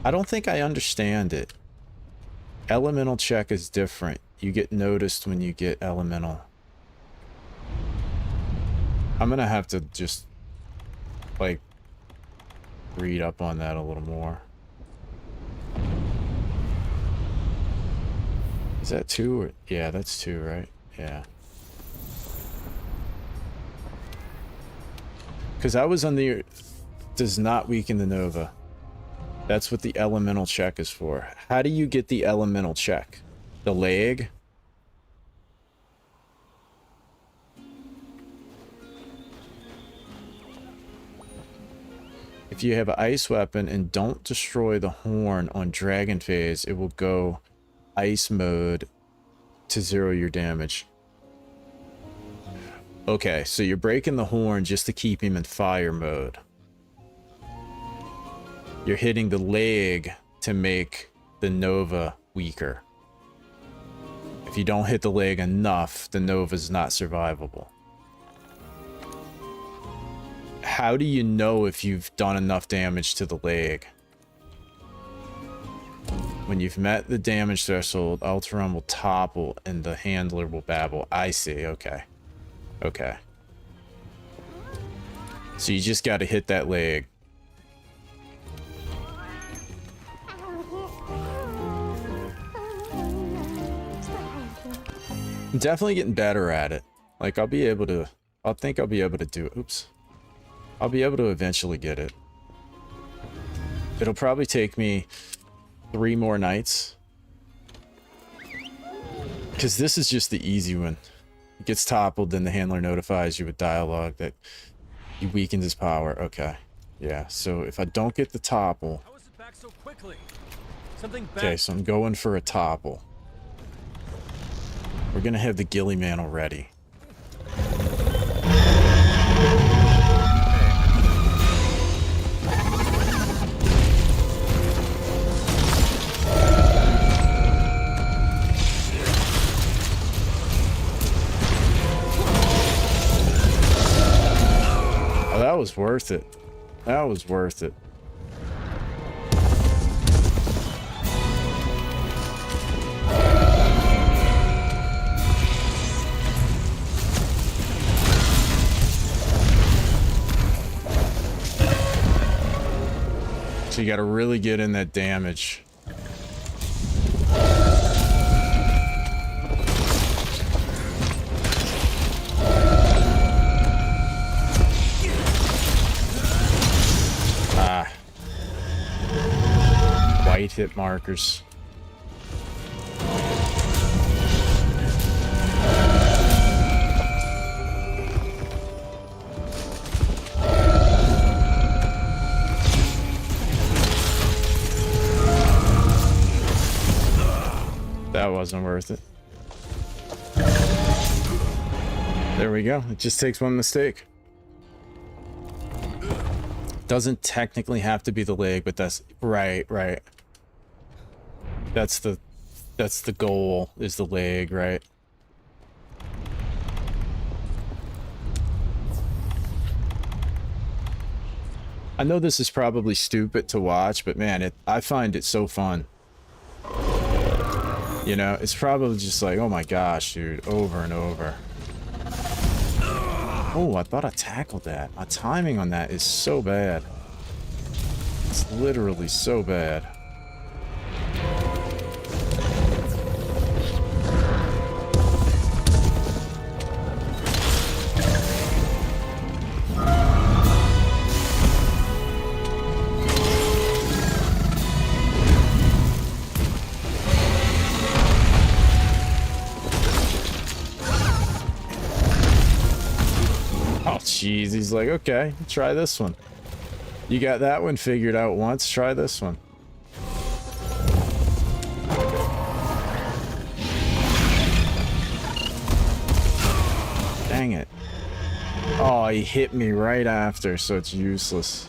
I don't think I understand it. Elemental check is different. You get noticed when you get elemental. I'm gonna have to just, like, read up on that a little more. Is that 2 or... Yeah, that's 2, right? Yeah. Because I was on the... Does not weaken the Nova. That's what the elemental check is for. How do you get the elemental check? The leg? If you have an ice weapon and don't destroy the horn on dragon phase, it will go ice mode to 0 your damage. Okay, so you're breaking the horn just to keep him in fire mode. You're hitting the leg to make the Nova weaker. If you don't hit the leg enough, the Nova's not survivable. How do you know if you've done enough damage to the leg? When you've met the damage threshold, Alatreon will topple and the handler will babble. I see, okay. Okay. So you just gotta hit that leg. I'm definitely getting better at it. Like, I'll be able to... I think I'll be able to do it. Oops. I'll be able to eventually get it. It'll probably take me 3 more nights. Because this is just the easy one. It gets toppled, then the handler notifies you with dialogue that he weakened his power. Okay. Yeah, so if I don't get the topple... How is it back so quickly? Something bad. Okay, so I'm going for a topple. We're gonna have the Gilly Mantle ready. Oh, that was worth it. That was worth it. So you got to really get in that damage. Ah. White hit markers. That wasn't worth it. There we go. It just takes one mistake. Doesn't technically have to be the leg, but that's right. That's the goal, is the leg, right? I know this is probably stupid to watch, but man, I find it so fun. You know, it's probably just like, oh my gosh, dude, over and over. Oh, I thought I tackled that. My timing on that is so bad. It's literally so bad. Jeez, he's like, okay, try this one. You got that one figured out once, try this one. Dang it. Oh, he hit me right after, so it's useless.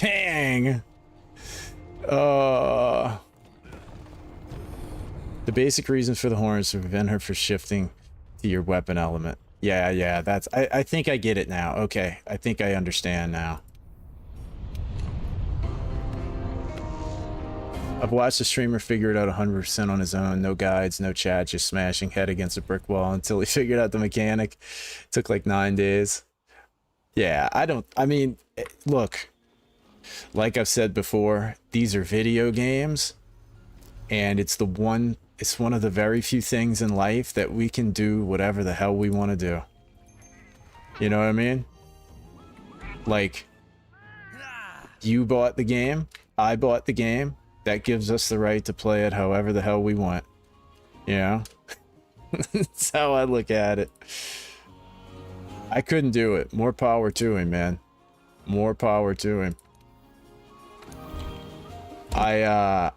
Dang! The basic reason for the horn is to prevent her from shifting to your weapon element. Yeah, that's... I think I get it now. Okay, I think I understand now. I've watched a streamer figure it out 100% on his own. No guides, no chat, just smashing head against a brick wall until he figured out the mechanic. It took like 9 days. Yeah, I mean, look. Like I've said before, these are video games. And it's the one it's one of the very few things in life that we can do whatever the hell we want to do. You know what I mean? Like, you bought the game, I bought the game. That gives us the right to play it however the hell we want. You know? That's how I look at it. I couldn't do it. More power to him, man. More power to him. I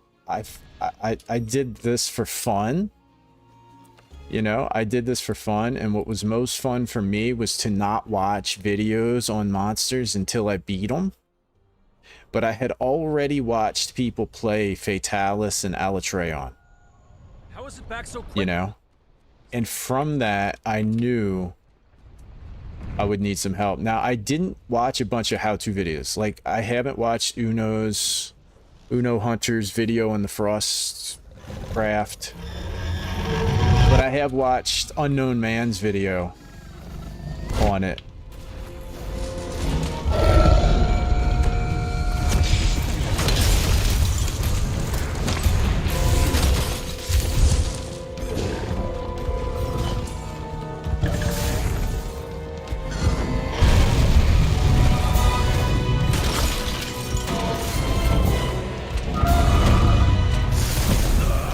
did this for fun. You know, I did this for fun, and what was most fun for me was to not watch videos on monsters until I beat them. But I had already watched people play Fatalis and Alatreon. How is it back so quick? You know? And from that, I knew I would need some help. Now, I didn't watch a bunch of how-to videos. Like, I haven't watched Uno Hunter's video on the Frost Craft. But I have watched Unknown Man's video on it.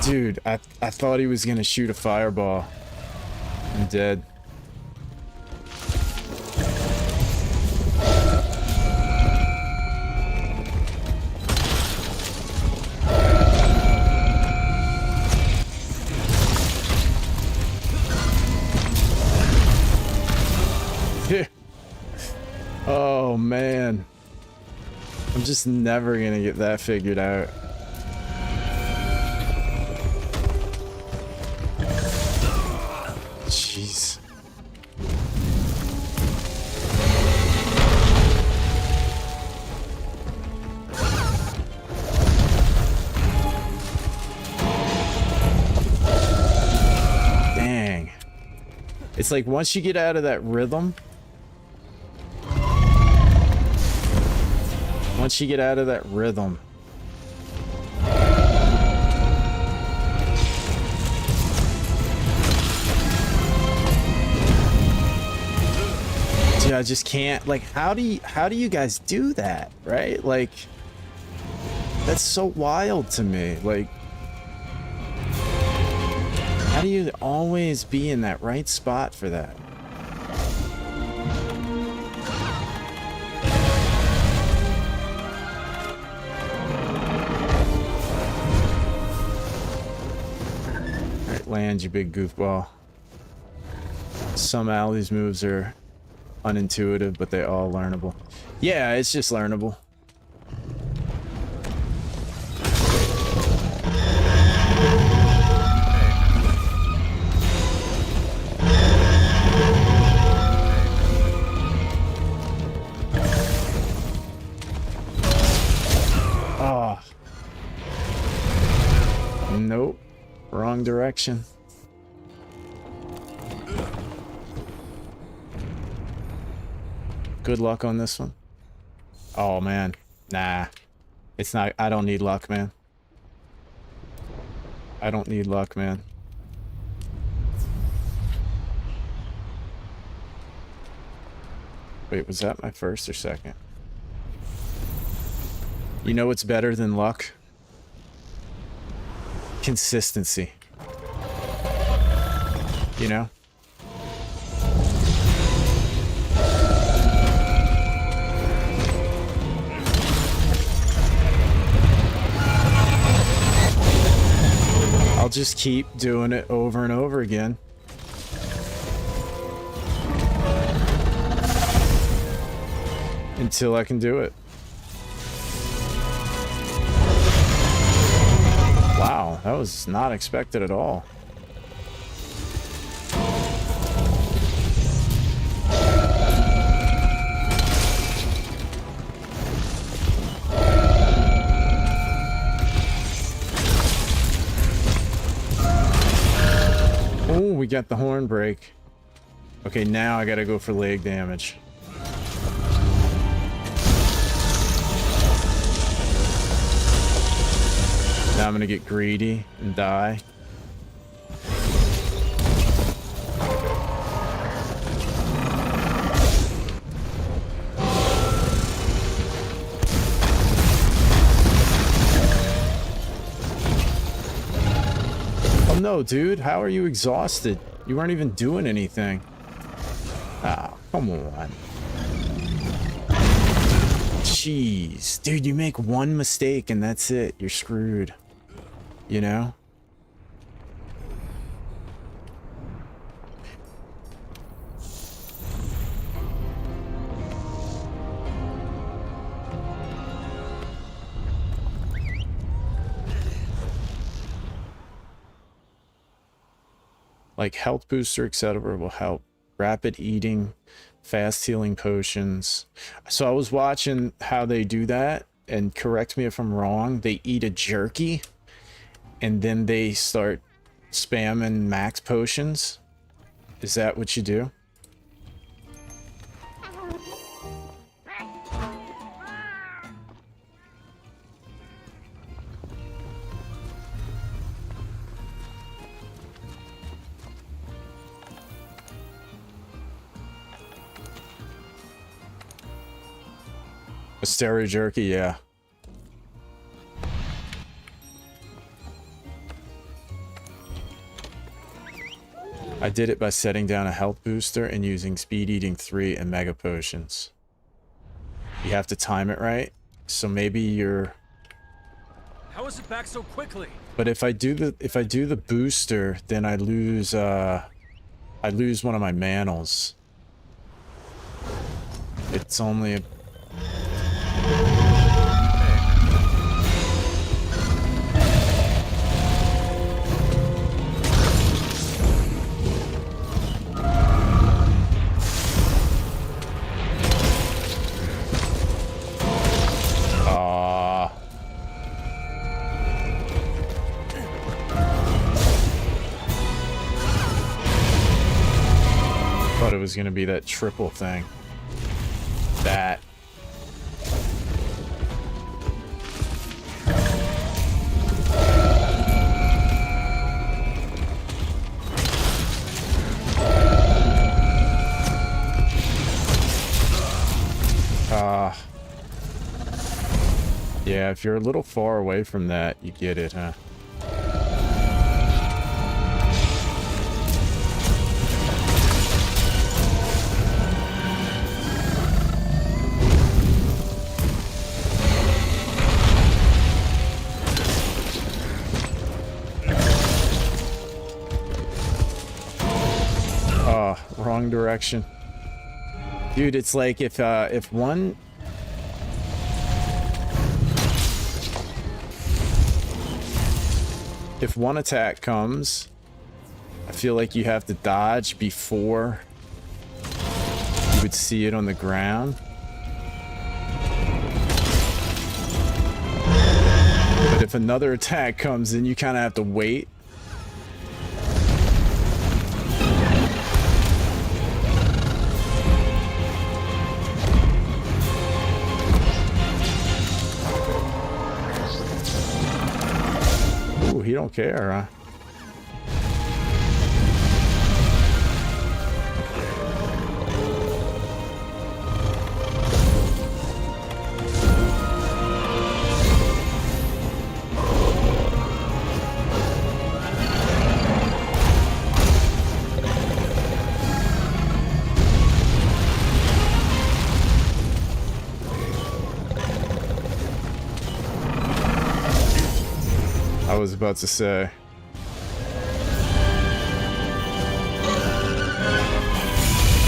Dude, I thought he was gonna shoot a fireball. I'm dead. Oh man. I'm just never gonna get that figured out. Jeez. Dang. It's like once you get out of that rhythm, dude, I just can't, like, how do you guys do that, right? Like, that's so wild to me. Like, how do you always be in that right spot for that? Alright, land, you big goofball. Somehow these moves are unintuitive, but they all learnable. Yeah, it's just learnable. Oh. Nope. Wrong direction. Good luck on this one. Oh man, nah, it's not. I don't need luck, man. I don't need luck, man. Wait, was that my first or second? You know what's better than luck? Consistency. You know? I'll just keep doing it over and over again. Until I can do it. Wow, that was not expected at all. Oh, we got the horn break. Okay, now I gotta go for leg damage. Now I'm gonna get greedy and die. go, dude. How are you exhausted? You weren't even doing anything. Ah, come on. Jeez. Dude, you make one mistake and that's it. You're screwed. You know? Like health booster, etc. will help. Rapid eating, fast healing potions. So I was watching how they do that, and correct me if I'm wrong, they eat a jerky and then they start spamming max potions. Is that what you do? A stereo jerky, yeah. I did it by setting down a health booster and using speed eating 3 and mega potions. You have to time it right, so maybe you're... How is it back so quickly? But if I do the booster, then I lose one of my manals. It's only a... Thought it was gonna be that triple thing. That. Yeah, if you're a little far away from that, you get it, huh? Wrong direction. Dude, it's like if one attack comes, I feel like you have to dodge before you would see it on the ground. But if another attack comes, then you kind of have to wait. He don't care, huh? I was about to say.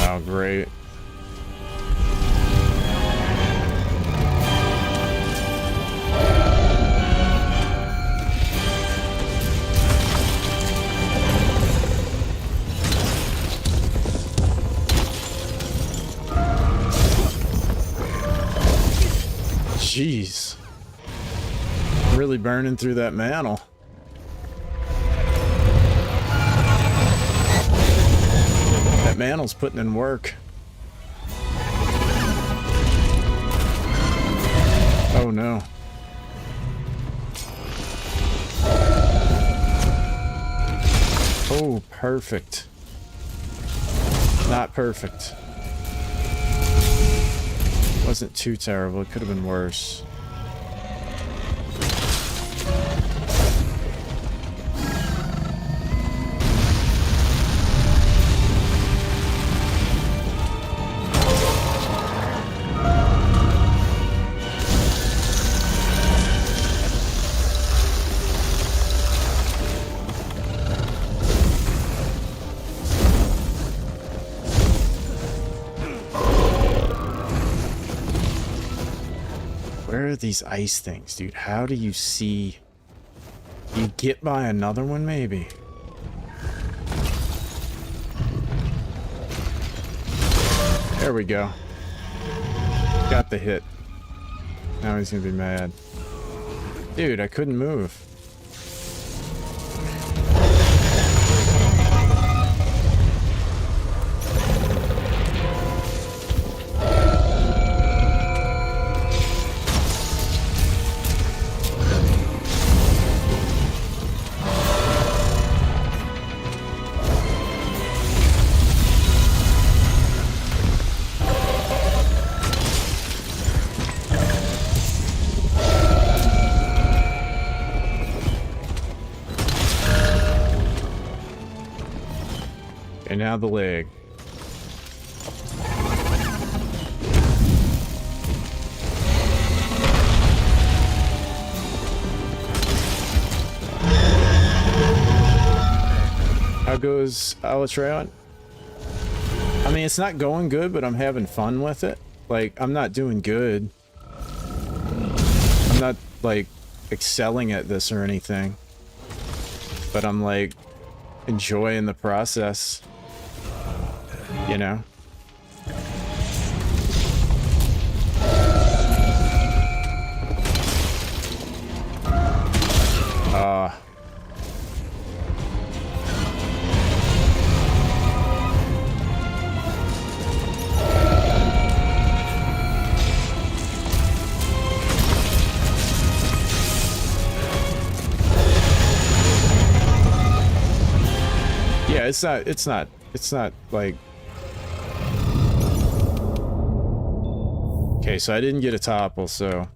Oh, great. Jeez. Really burning through that mantle. That mantle's putting in work. Oh no. Oh, perfect. Not perfect. Wasn't too terrible. It could have been worse. Where are these ice things, dude? How do you see? You get by another one, maybe? There we go. Got the hit. Now he's gonna be mad. Dude, I couldn't move. And now the leg. How goes Alatreon? I mean, it's not going good, but I'm having fun with it. Like, I'm not doing good. I'm not, like, excelling at this or anything. But I'm, like, enjoying the process. You know? Yeah, it's not like... Okay, so I didn't get a topple, so...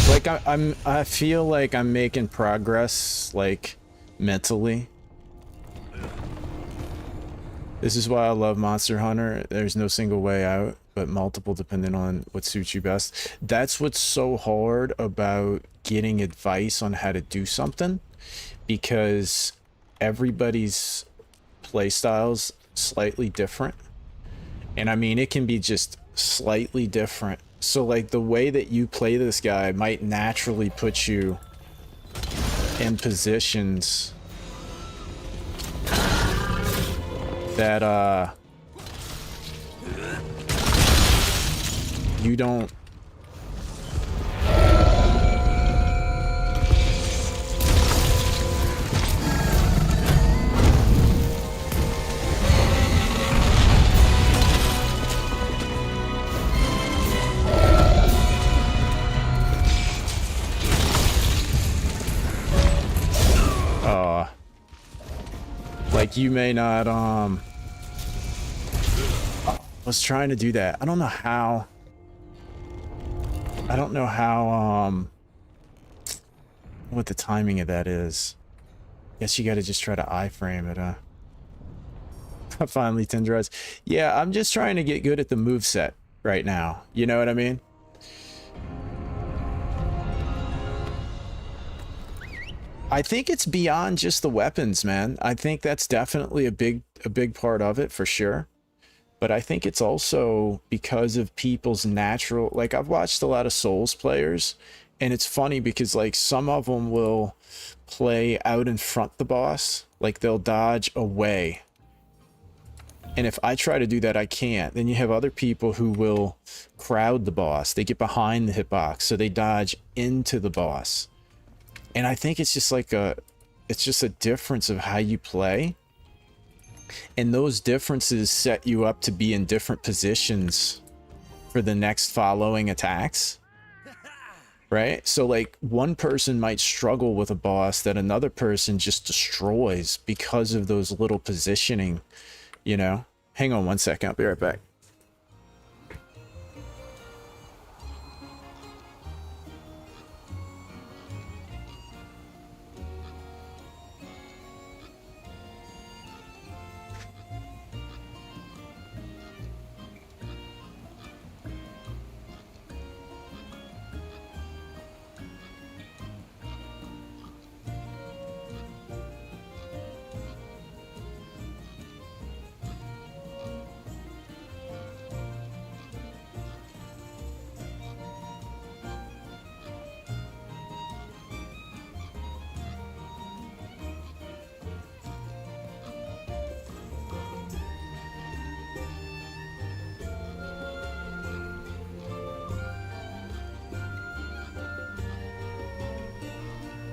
Like, I feel like I'm making progress, like, mentally. This is why I love Monster Hunter. There's no single way out, but multiple depending on what suits you best. That's what's so hard about getting advice on how to do something, because everybody's playstyle's slightly different. And I mean, it can be just slightly different. So like the way that you play this guy might naturally put you in positions that you don't like you may not I was trying to do that. I don't know how what the timing of that is. Guess you gotta just try to iframe it, huh? Finally tenderized. Yeah, I'm just trying to get good at the moveset right now. You know what I mean? I think it's beyond just the weapons, man. I think that's definitely a big part of it for sure. But I think it's also because of people's natural, like I've watched a lot of Souls players, and it's funny because like some of them will play out in front the boss, like they'll dodge away. And if I try to do that, I can't. Then you have other people who will crowd the boss. They get behind the hitbox, so they dodge into the boss. And I think it's just like it's just a difference of how you play. And those differences set you up to be in different positions for the next following attacks. Right? So like one person might struggle with a boss that another person just destroys because of those little positioning, you know? Hang on one second, I'll be right back.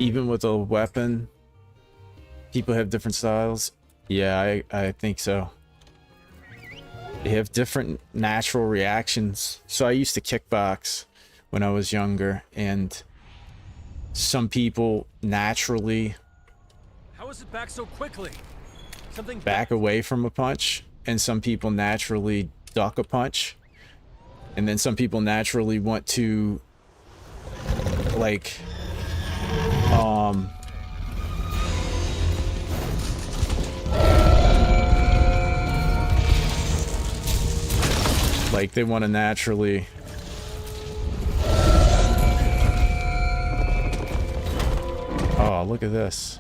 Even with a weapon, people have different styles. Yeah, I think so. They have different natural reactions. So I used to kickbox when I was younger, and some people naturally How is it back so quickly? Something back away from a punch, and some people naturally duck a punch, and then some people naturally want to like like they want to naturally oh, look at this.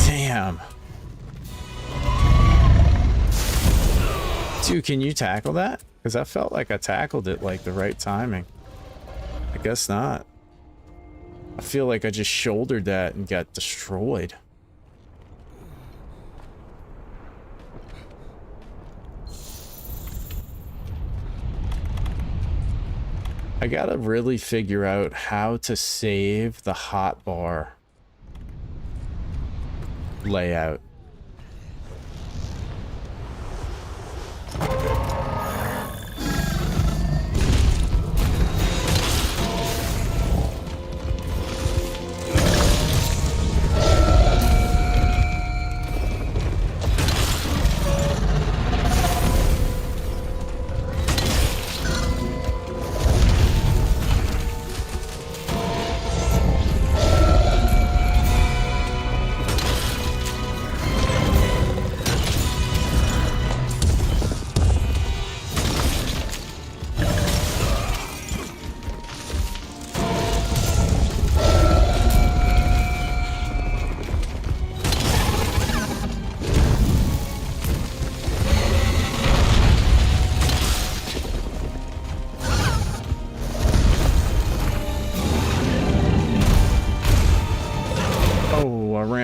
Damn. Dude, can you tackle that? Because I felt like I tackled it like the right timing. I guess not. I feel like I just shouldered that and got destroyed. I gotta really figure out how to save the hotbar layout.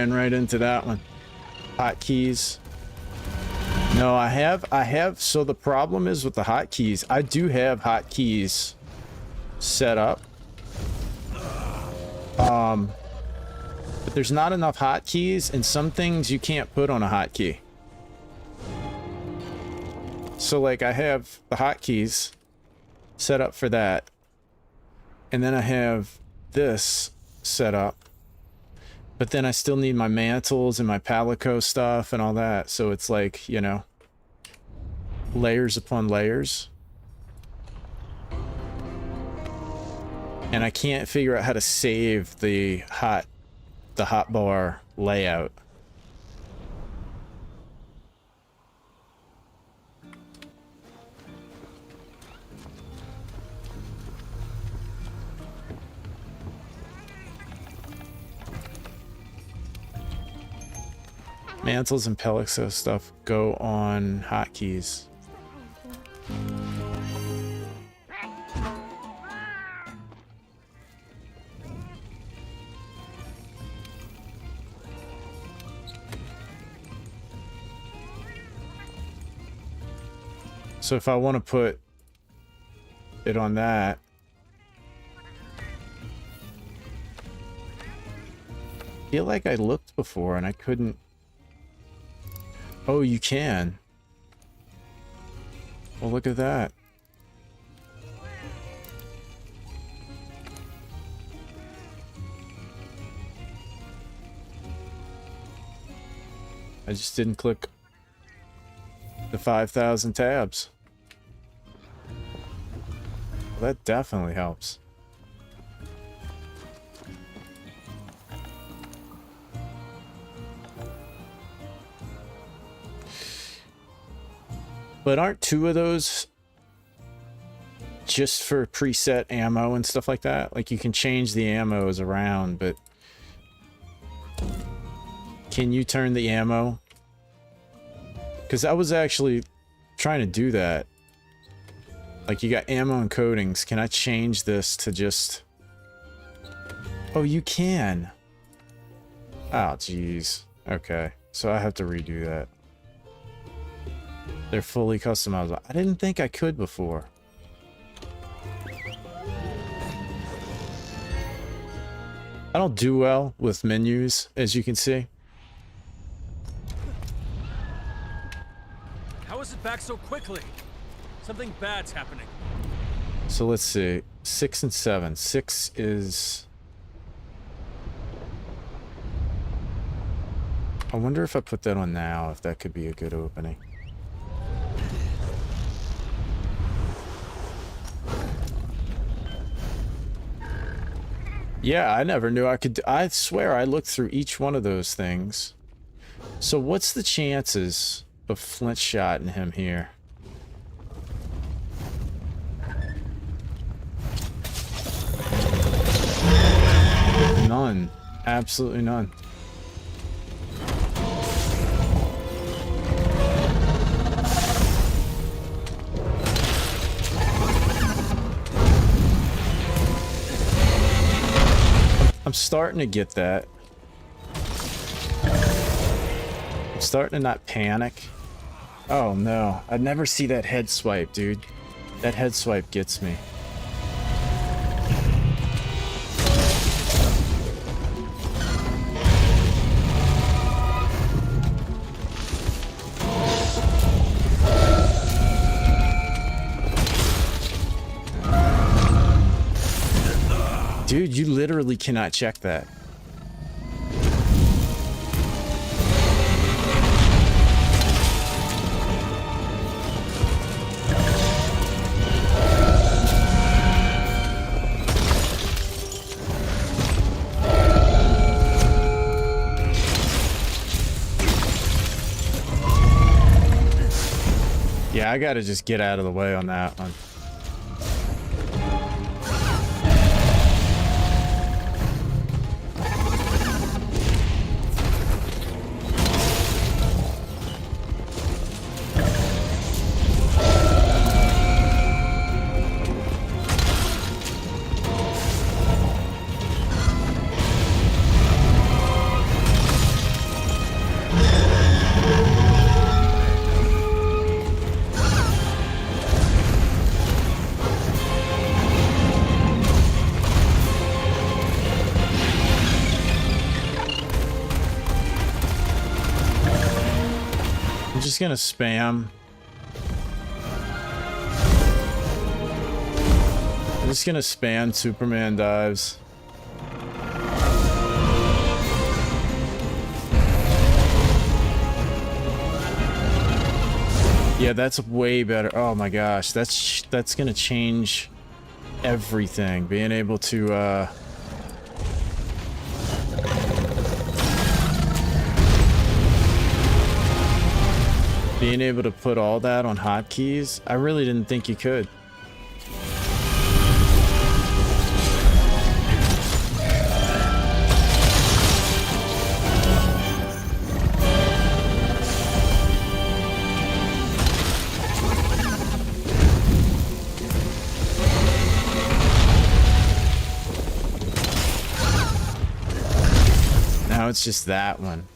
Right into that one. Hotkeys. No, I have. So the problem is with the hotkeys, I do have hotkeys set up. But there's not enough hotkeys, and some things you can't put on a hotkey. So like I have the hotkeys set up for that, and then I have this set up. But then I still need my mantles and my palico stuff and all that. So it's like, you know, layers upon layers. And I can't figure out how to save the hotbar layout. Mantles and Pelixo stuff go on hotkeys. So if I want to put it on that, I feel like I looked before and I couldn't. Oh, you can. Well, look at that. I just didn't click the 5,000 tabs. Well, that definitely helps. But aren't two of those just for preset ammo and stuff like that? Like you can change the ammos around, but can you turn the ammo? Because I was actually trying to do that. Like you got ammo and coatings. Can I change this to just... Oh, you can. Oh, jeez. Okay. So I have to redo that. They're fully customizable. I didn't think I could before. I don't do well with menus, as you can see. How is it back so quickly? Something bad's happening. So let's see. 6 and 7. 6 is... I wonder if I put that on now, if that could be a good opening. Yeah, I never knew I could... I swear I looked through each one of those things. So what's the chances of Flint shotting him here? None. Absolutely none. I'm starting to get that. I'm starting to not panic. Oh no, I'd never see that head swipe, dude. That head swipe gets me. Dude, you literally cannot check that. Yeah, I gotta just get out of the way on that one. Just gonna spam. I'm just gonna spam Superman dives. Yeah, that's way better. Oh my gosh, that's gonna change everything. Being able to being able to put all that on hotkeys, I really didn't think you could. Now it's just that one.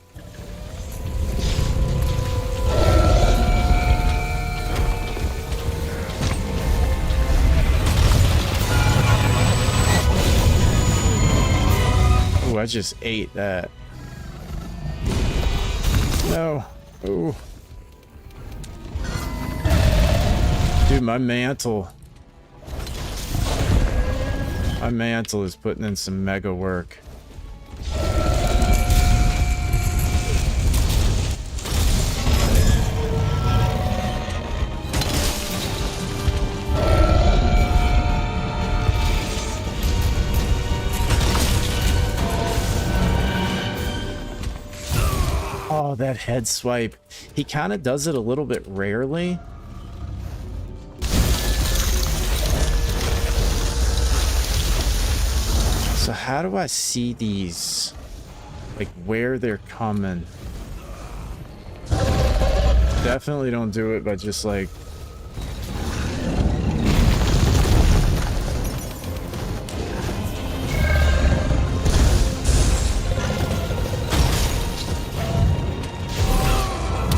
I just ate that. No. Ooh. Dude, my mantle. My mantle is putting in some mega work. Oh, that head swipe. He kind of does it a little bit rarely. So how do I see these? Like where they're coming? Definitely don't do it by just like...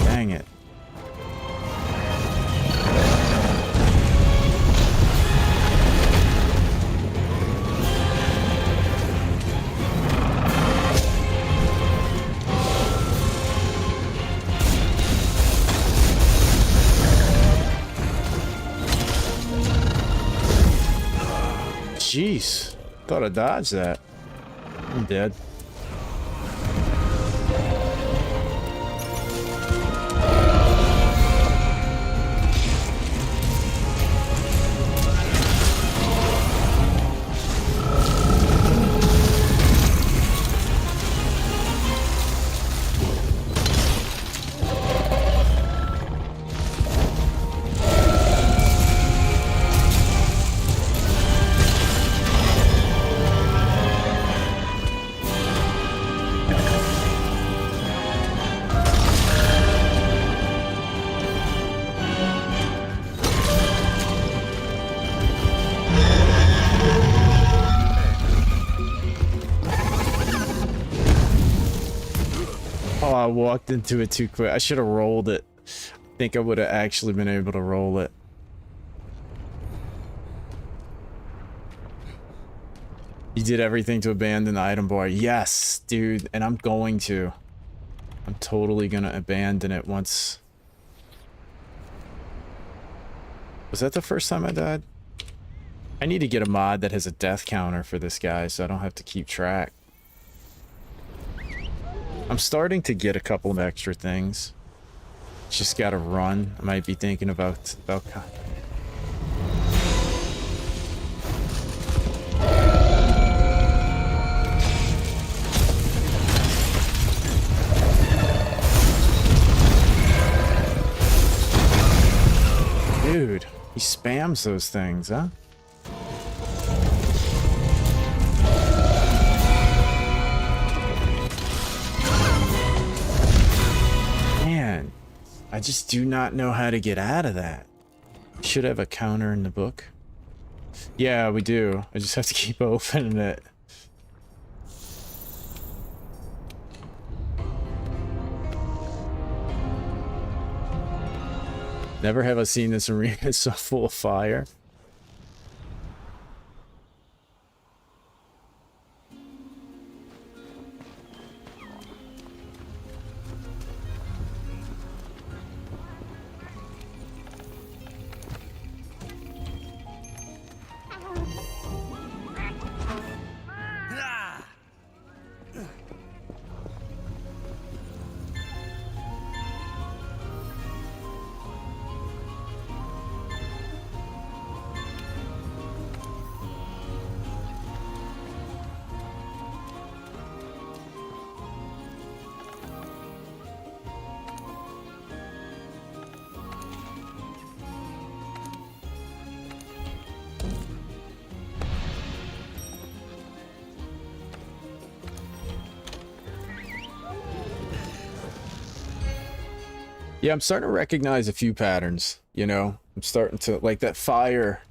Dang it. jeez. Thought I dodged that. I'm dead. Oh, I walked into it too quick. I should have rolled it. I think I would have actually been able to roll it. You did everything to abandon the item bar. Yes, dude. And I'm going to. I'm totally going to abandon it once. Was that the first time I died? I need to get a mod that has a death counter for this guy so I don't have to keep track. I'm starting to get a couple of extra things. Just gotta run. I might be thinking about Dude, he spams those things, huh? Man, I just do not know how to get out of that. Should have a counter in the book. Yeah, we do. I just have to keep opening it. Never have I seen this arena so full of fire. Yeah, I'm starting to recognize a few patterns, you know? I'm starting to, like that fire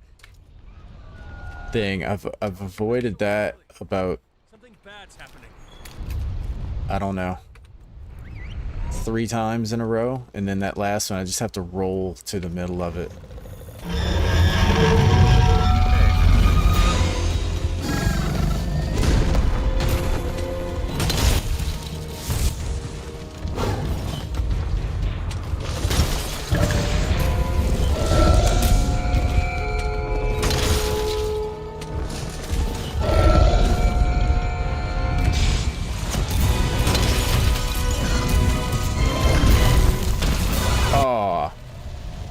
thing, I've avoided that about, Something bad's happening. I don't know, 3 times in a row, and then that last one I just have to roll to the middle of it.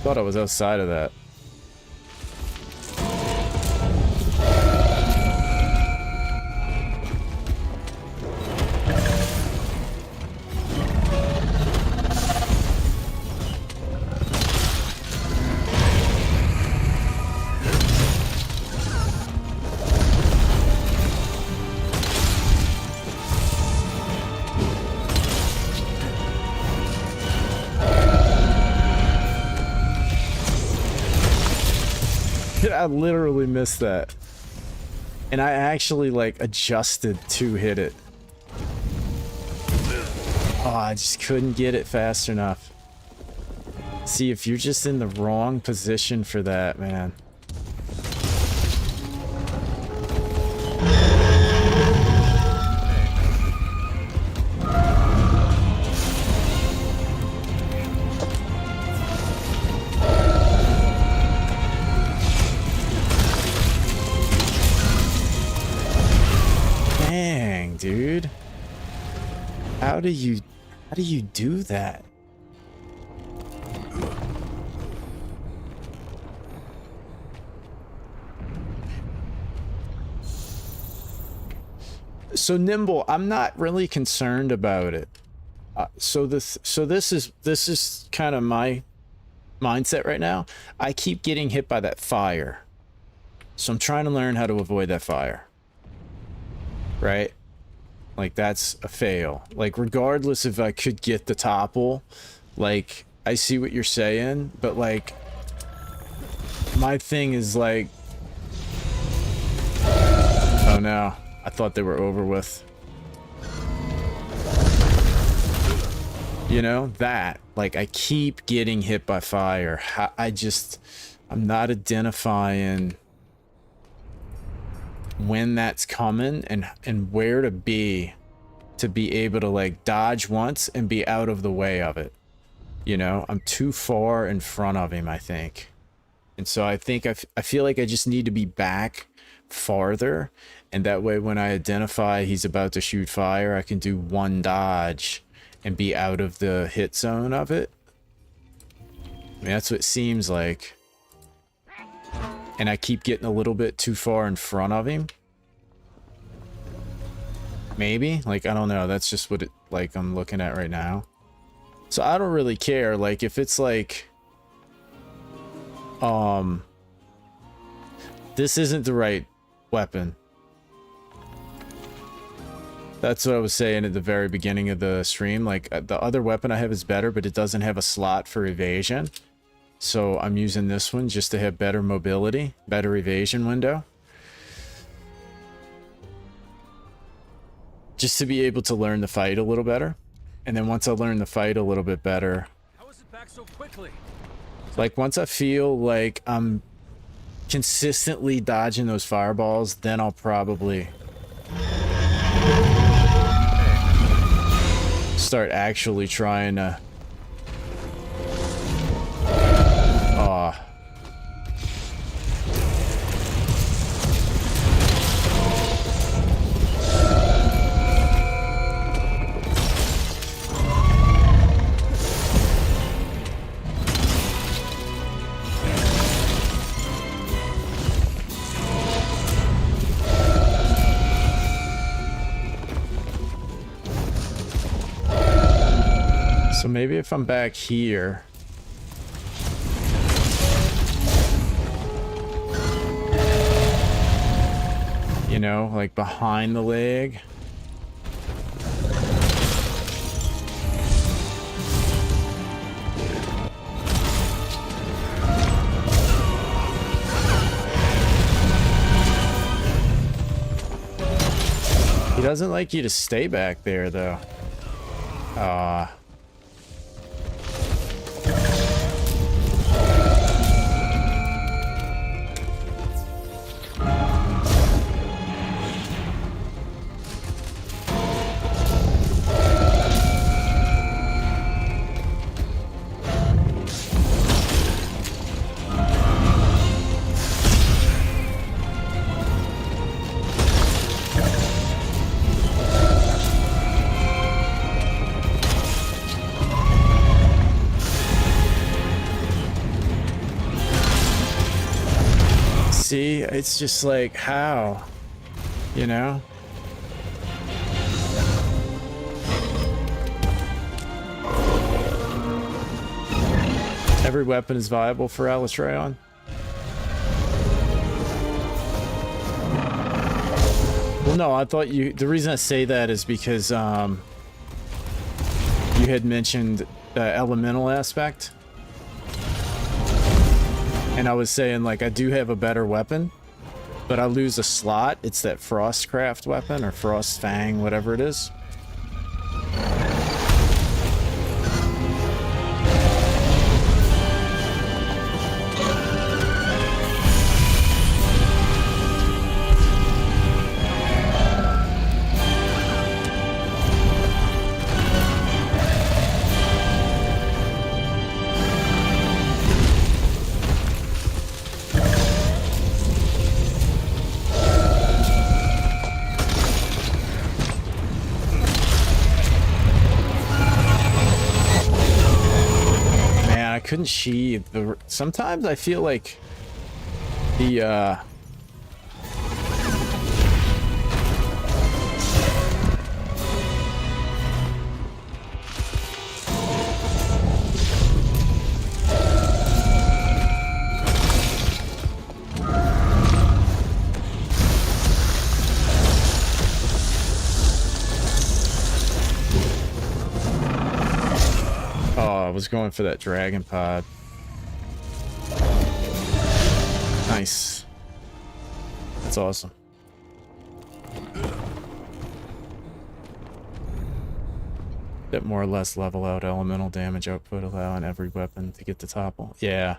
Thought I was outside of that. I literally missed that. And I actually like adjusted to hit it. Oh, I just couldn't get it fast enough. See, if you're just in the wrong position for that, man. dude. How do you do that? So Nimble, I'm not really concerned about it. So this is kind of my mindset right now. I keep getting hit by that fire. So I'm trying to learn how to avoid that fire. Right? Like, that's a fail. Like, regardless if I could get the topple, like, I see what you're saying, but like, my thing is like, oh no, I thought they were over with. You know, that, like, I keep getting hit by fire. I'm not identifying when that's coming and where to be able to like dodge once and be out of the way of it. You know, I'm too far in front of him, I think. And so I think I feel like I just need to be back farther, and that way when I identify he's about to shoot fire, I can do one dodge and be out of the hit zone of it. I mean, that's what it seems like. And I keep getting a little bit too far in front of him. Maybe, like, I don't know, that's just what it, like, I'm looking at right now. So I don't really care, like, if it's like this isn't the right weapon. That's what I was saying at the very beginning of the stream. Like, the other weapon I have is better, but it doesn't have a slot for evasion. So I'm using this one just to have better mobility, better evasion window. Just to be able to learn the fight a little better. And then once I learn the fight a little bit better, How is it back so quickly? like once I feel like I'm consistently dodging those fireballs, then I'll probably start actually trying to so maybe if I'm back here, you know, like behind the leg. He doesn't like you to stay back there, though. See, it's just like, how? You know? Every weapon is viable for Alatreon. Well, no, I thought you... The reason I say that is because you had mentioned the elemental aspect. And I was saying, like, I do have a better weapon, but I lose a slot. It's that Frostcraft weapon, or Frost Fang, whatever it is. couldn't sheathe the... Sometimes I feel like the I was going for that dragon pod. Nice. That's awesome. That more or less level out elemental damage output, allowing every weapon to get to topple. Yeah.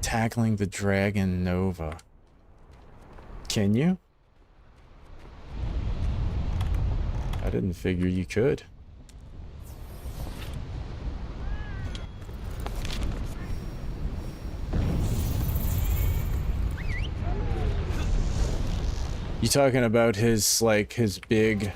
Tackling the Dragon Nova. Can you? I didn't figure you could. You talking about his, like, his big...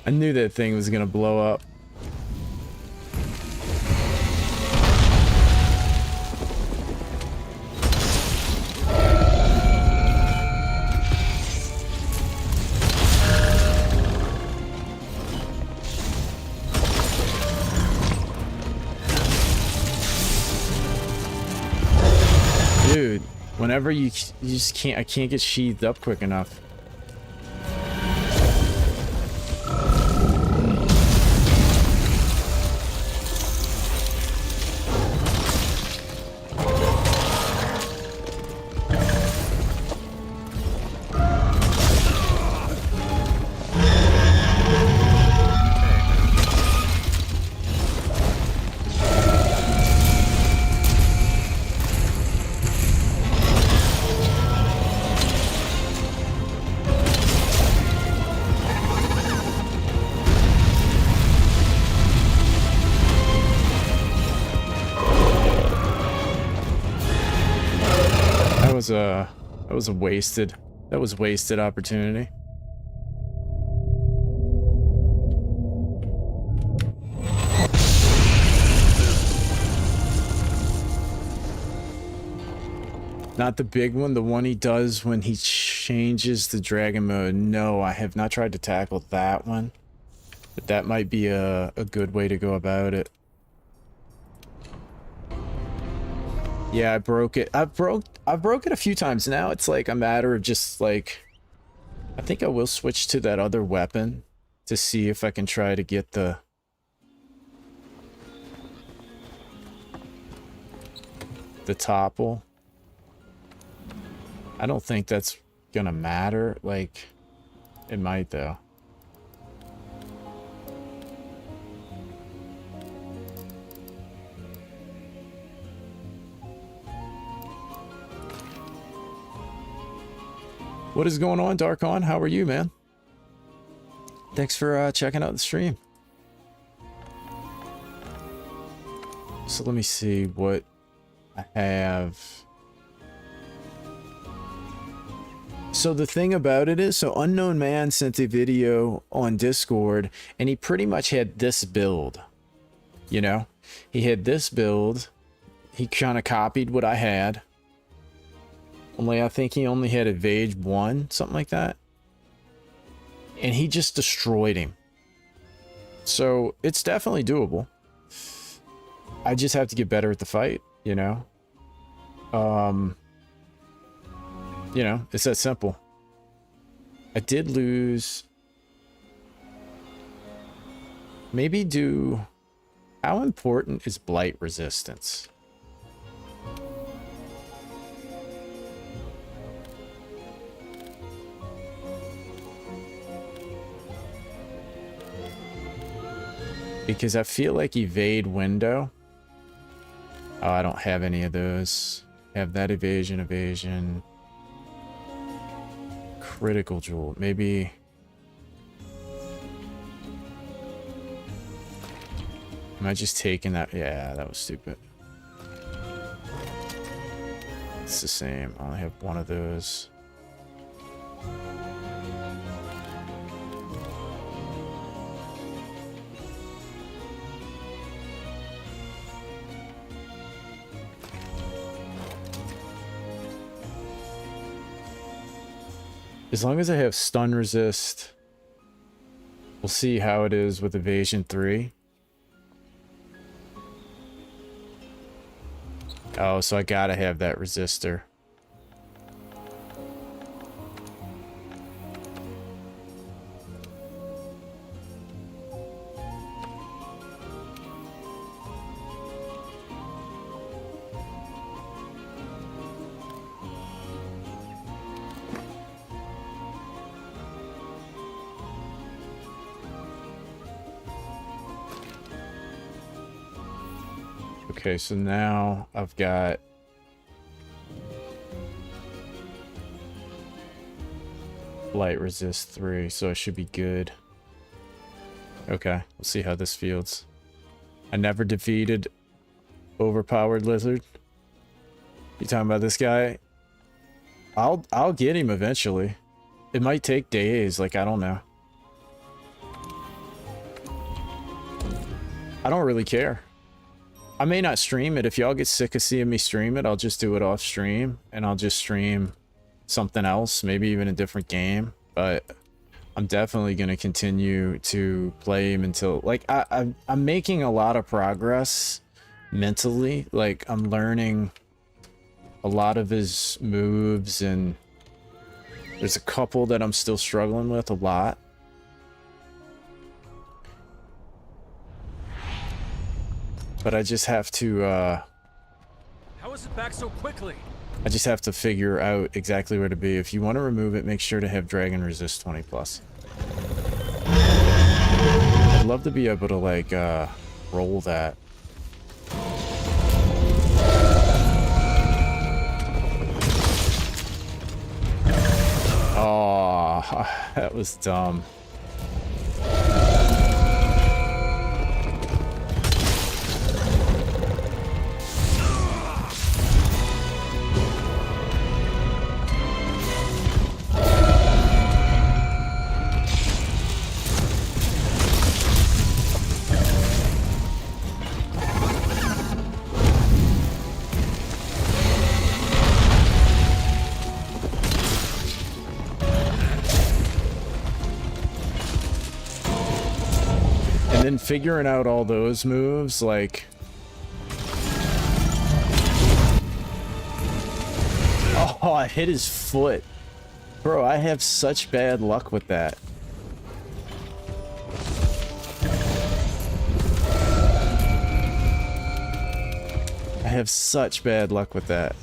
I knew that thing was gonna blow up. Dude, whenever you just can't, I can't get sheathed up quick enough. That was a wasted opportunity. Not the big one, the one he does when he changes the dragon mode. No, I have not tried to tackle that one, but that might be a good way to go about it. Yeah, I broke it. I've broke it a few times now. It's like a matter of just like, I think I will switch to that other weapon to see if I can try to get the topple. I don't think that's gonna matter. Like, it might though. What is going on, Darkon? How are you, man? Thanks for checking out the stream. So let me see what I have. So the thing about it is, so Unknown Man sent a video on Discord, and he pretty much had this build. You know? He had this build. He kind of copied what I had. Only I think he only had Evade 1, something like that. And he just destroyed him. So it's definitely doable. I just have to get better at the fight, you know? You know, it's that simple. I did lose. Maybe do... How important is blight resistance? Because I feel like evade window. Oh, I don't have any of those. I have that evasion. Critical jewel. Maybe. Am I just taking that? Yeah, that was stupid. It's the same. I only have one of those. As long as I have stun resist, we'll see how it is with evasion 3. Oh, so I gotta have that resistor. Okay, so now I've got light resist 3, so I should be good. Okay, we'll see how this feels. I never defeated overpowered lizard. You talking about this guy? I'll get him eventually. It might take days, like I don't know. I don't really care. I may not stream it. If y'all get sick of seeing me stream it, I'll just do it off stream, and I'll just stream something else, maybe even a different game. But I'm definitely going to continue to play him until, like, I'm making a lot of progress mentally. Like, I'm learning a lot of his moves, and there's a couple that I'm still struggling with a lot. But I just have to, How is it back so quickly? I just have to figure out exactly where to be. If you want to remove it, make sure to have Dragon Resist 20 plus. I'd love to be able to, like, roll that. Oh, that was dumb. And then figuring out all those moves, like... Oh, I hit his foot. Bro, I have such bad luck with that. I have such bad luck with that.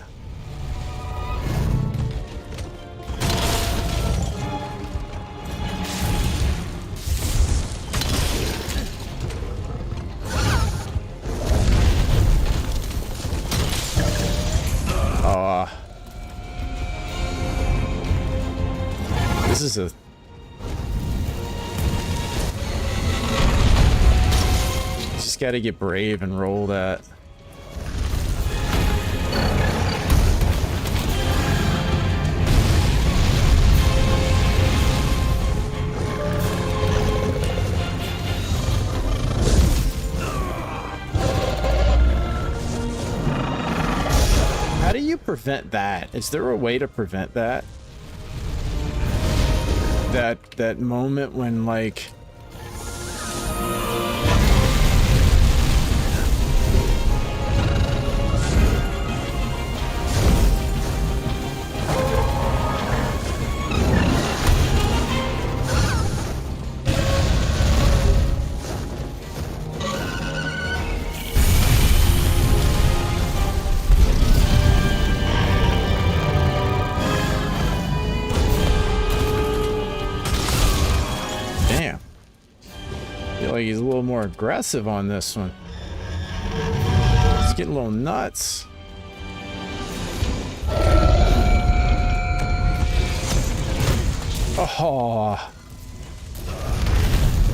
This is a... Just gotta get brave and roll that. How do you prevent that? Is there a way to prevent that? That moment when, like... Damn. like he's a little more aggressive on this one. He's getting a little nuts. Oh,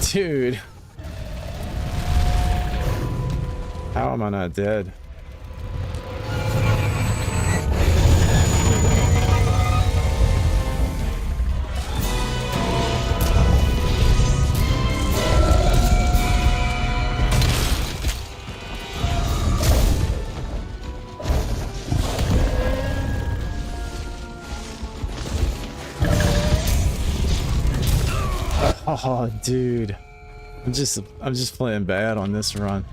dude. How am I not dead? Oh, dude. I'm just playing bad on this run.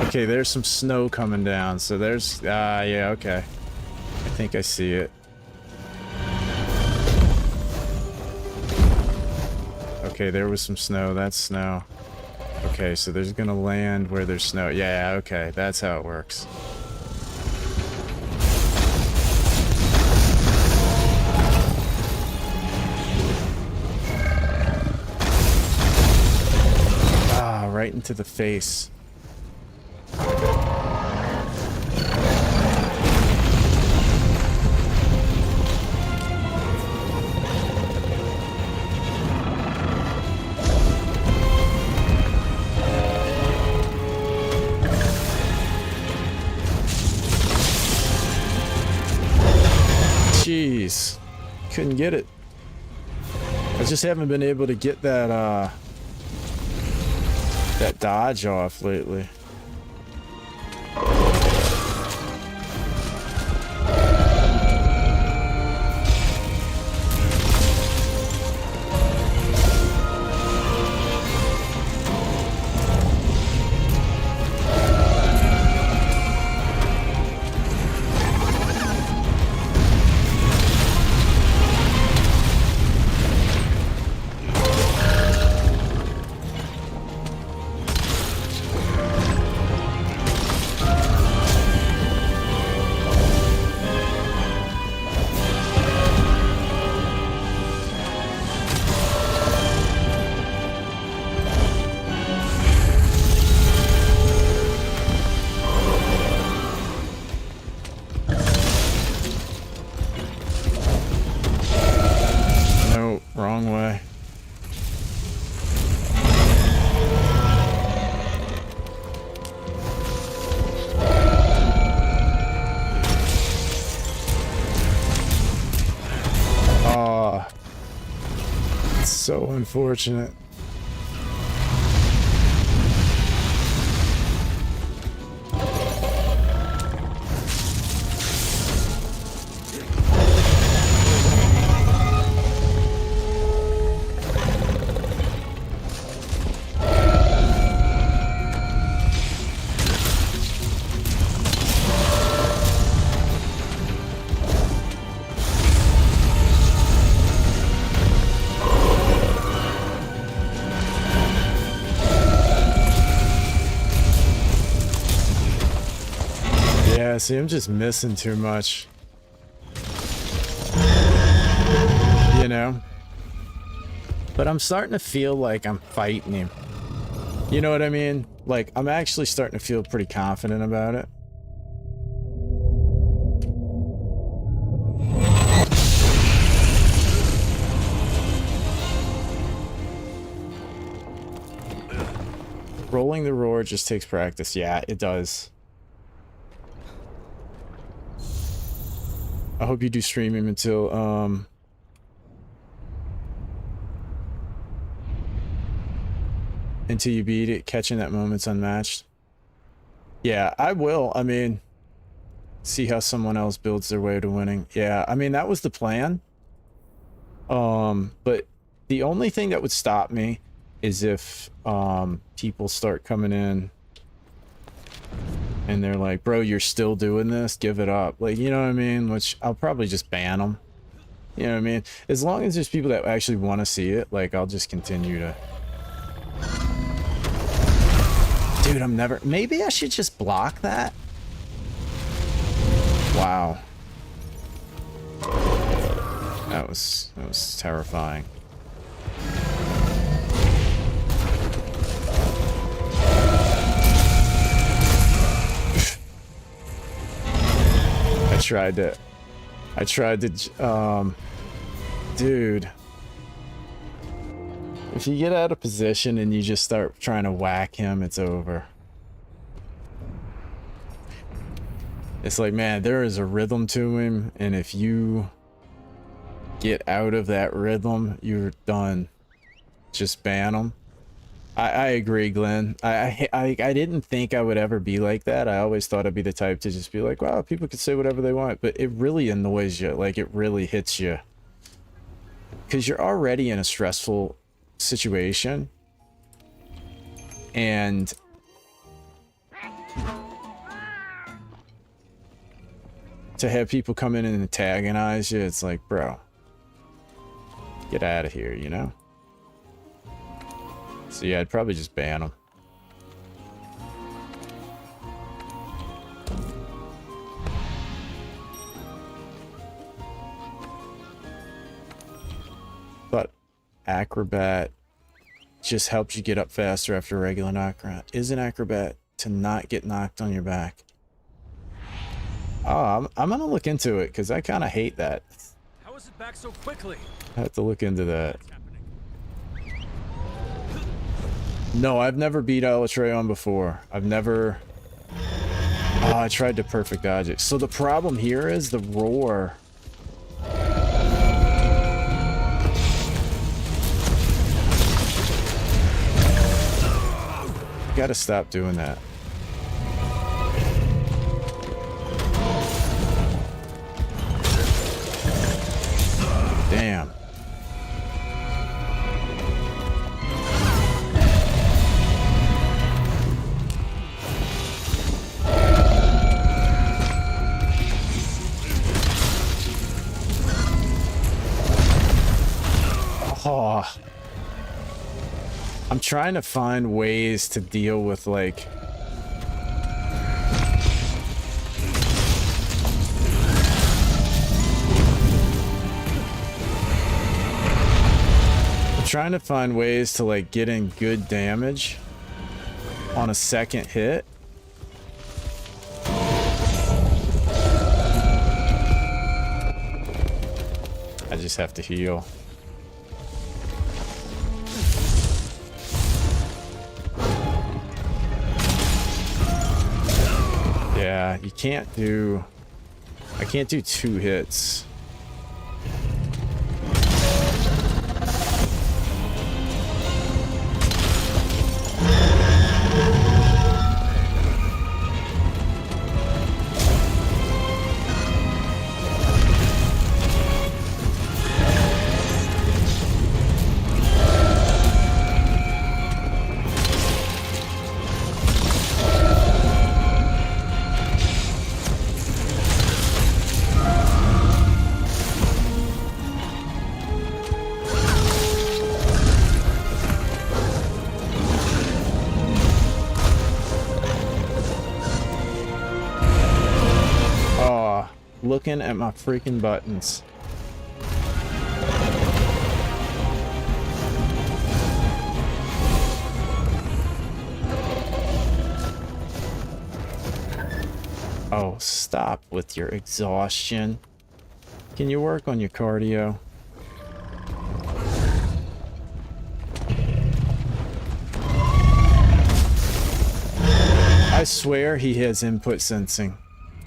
Okay, there's some snow coming down. So there's yeah, okay. I think I see it. Okay, there was some snow. That's snow. Okay, so there's gonna land where there's snow. Yeah, okay. That's how it works. Right into the face. Jeez, couldn't get it. I just haven't been able to get that that dodge off lately. Wrong way. Oh, it's so unfortunate. Yeah, see, I'm just missing too much. You know? But I'm starting to feel like I'm fighting him. You know what I mean? Like, I'm actually starting to feel pretty confident about it. Rolling the roar just takes practice. Yeah, it does. I hope you do streaming until you beat it. Catching that moment's unmatched. Yeah, I will. I mean, see how someone else builds their way to winning. Yeah, I mean, that was the plan. But the only thing that would stop me is if people start coming in and they're like, bro, you're still doing this, give it up. Like, you know what I mean? Which I'll probably just ban them. You know what I mean? As long as there's people that actually want to see it, like, I'll just continue to. Dude, I'm never. Maybe I should just block that. Wow. That was terrifying. I tried to, dude. If you get out of position and you just start trying to whack him, it's over. It's like, man, there is a rhythm to him, and if you get out of that rhythm, you're done. Just ban him. I agree, Glenn. I didn't think I would ever be like that. I always thought I'd be the type to just be like, wow, people can say whatever they want, but it really annoys you. Like, it really hits you. Because you're already in a stressful situation. And to have people come in and antagonize you, it's like, bro, get out of here, you know? So yeah, I'd probably just ban them. But Acrobat just helps you get up faster after a regular knockaround. Is an Acrobat to not get knocked on your back? Oh, I'm gonna look into it because I kind of hate that. How is it back so quickly? I have to look into that. No, I've never beat Alatreon before. I've never... Oh, I tried to perfect dodge it. So the problem here is the roar. You gotta stop doing that. Damn. Oh. I'm trying to find ways to deal with, like... I'm trying to find ways to, like, get in good damage on a second hit. I just have to heal. Yeah, you can't do... I can't do 2 hits. Looking at my freaking buttons. Oh, stop with your exhaustion. Can you work on your cardio? I swear he has input sensing.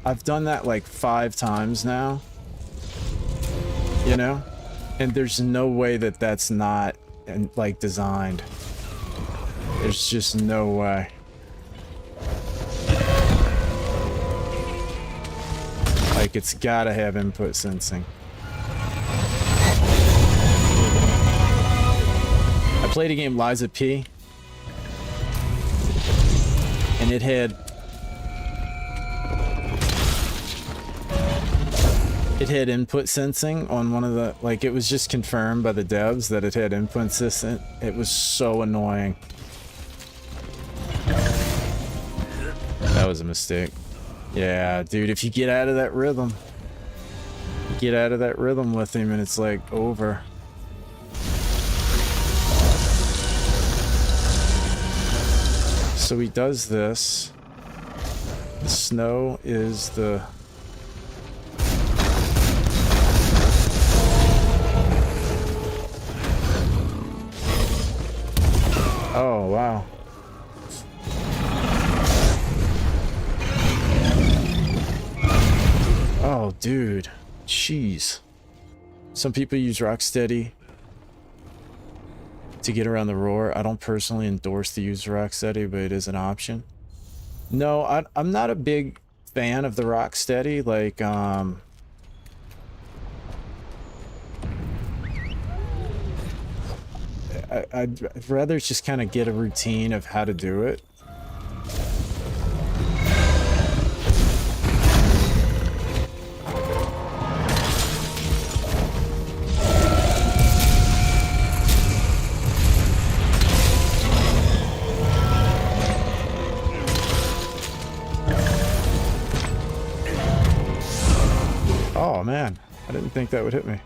I've done that like 5 times now, you know, and there's no way that that's not like designed. There's just no way. Like, it's gotta have input sensing. I played a game, Liza P, and it had input sensing on one of the, like, it was just confirmed by the devs that it had input sensing. It was so annoying. That was a mistake. Yeah, dude, if you get out of that rhythm, get out of that rhythm with him and it's like over. So he does this. The snow is the... Oh, wow. Oh, dude. Jeez. Some people use Rocksteady to get around the roar. I don't personally endorse the use of Rocksteady, but it is an option. No, I'm not a big fan of the Rocksteady. Like, I'd rather just kind of get a routine of how to do it. Oh man, I didn't think that would hit me.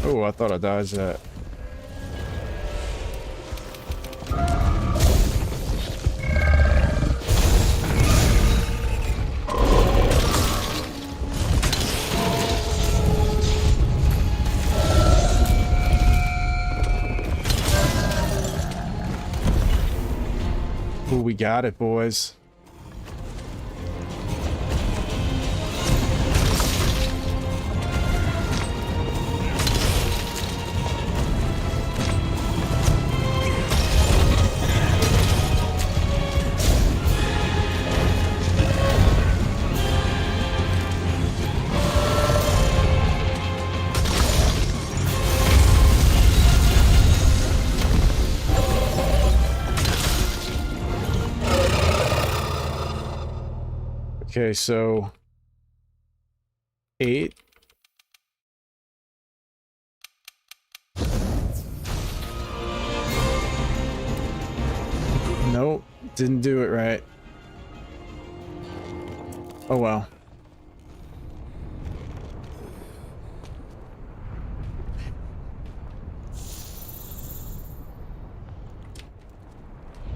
Oh, I thought I dodged that. Ooh, we got it, boys. Okay, so 8. Nope, didn't do it right. Oh well.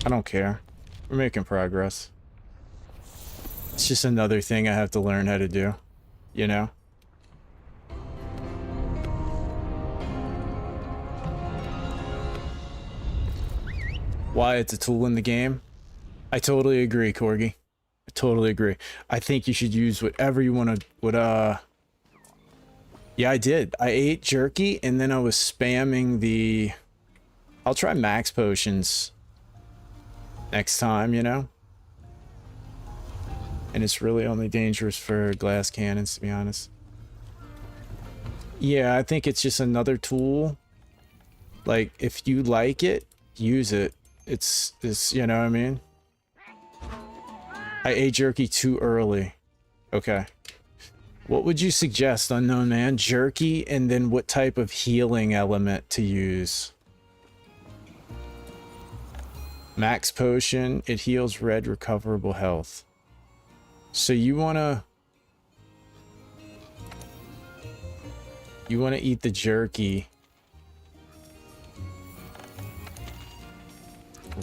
I don't care. We're making progress. It's just another thing I have to learn how to do, you know? Why it's a tool in the game? I totally agree, Corgi. I totally agree. I think you should use whatever you want to, Yeah, I did. I ate jerky and then I was spamming the... I'll try max potions next time, you know? And it's really only dangerous for glass cannons, to be honest. Yeah, I think it's just another tool. Like, if you like it, use it. It's, you know what I mean? I ate jerky too early. Okay. What would you suggest, Unknown Man? Jerky, and then what type of healing element to use? Max potion. It heals red recoverable health. So you wanna eat the jerky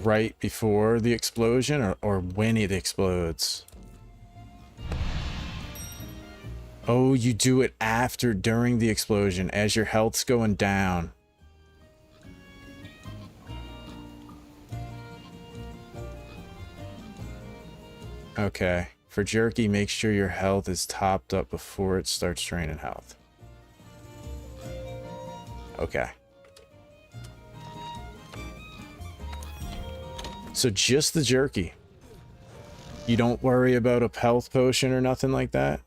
right before the explosion or when it explodes? Oh, you do it after, during the explosion, as your health's going down. Okay. For jerky, make sure your health is topped up before it starts draining health. Okay. So just the jerky. You don't worry about a health potion or nothing like that?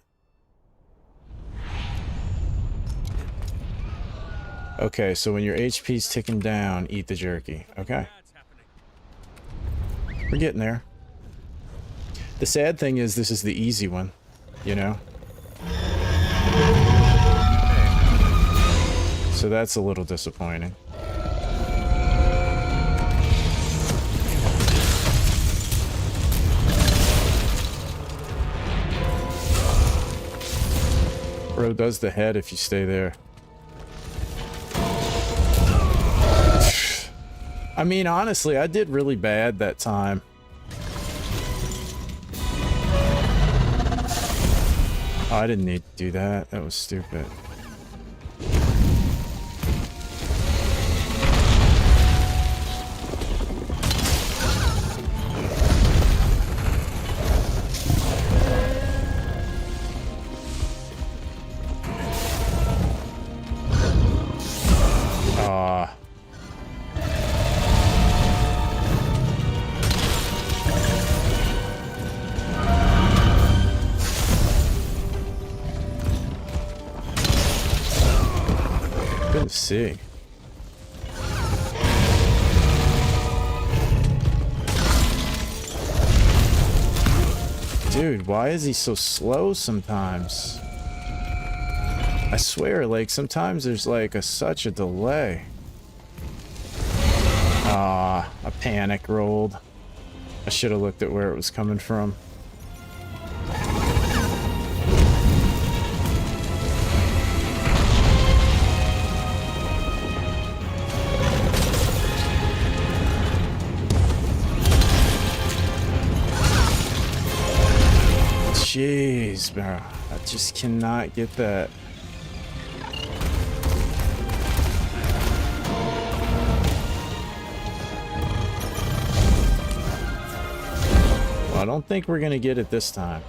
Okay, so when your HP's ticking down, eat the jerky. Okay. We're getting there. The sad thing is this is the easy one, you know? So that's a little disappointing. Bro does the head if you stay there. I mean, honestly, I did really bad that time. Oh, I didn't need to do that. That was stupid. See. Dude, why is he so slow sometimes? I swear, like, sometimes there's like such a delay. I panic rolled. I should have looked at where it was coming from. Jeez, bro. I just cannot get that. Well, I don't think we're gonna get it this time.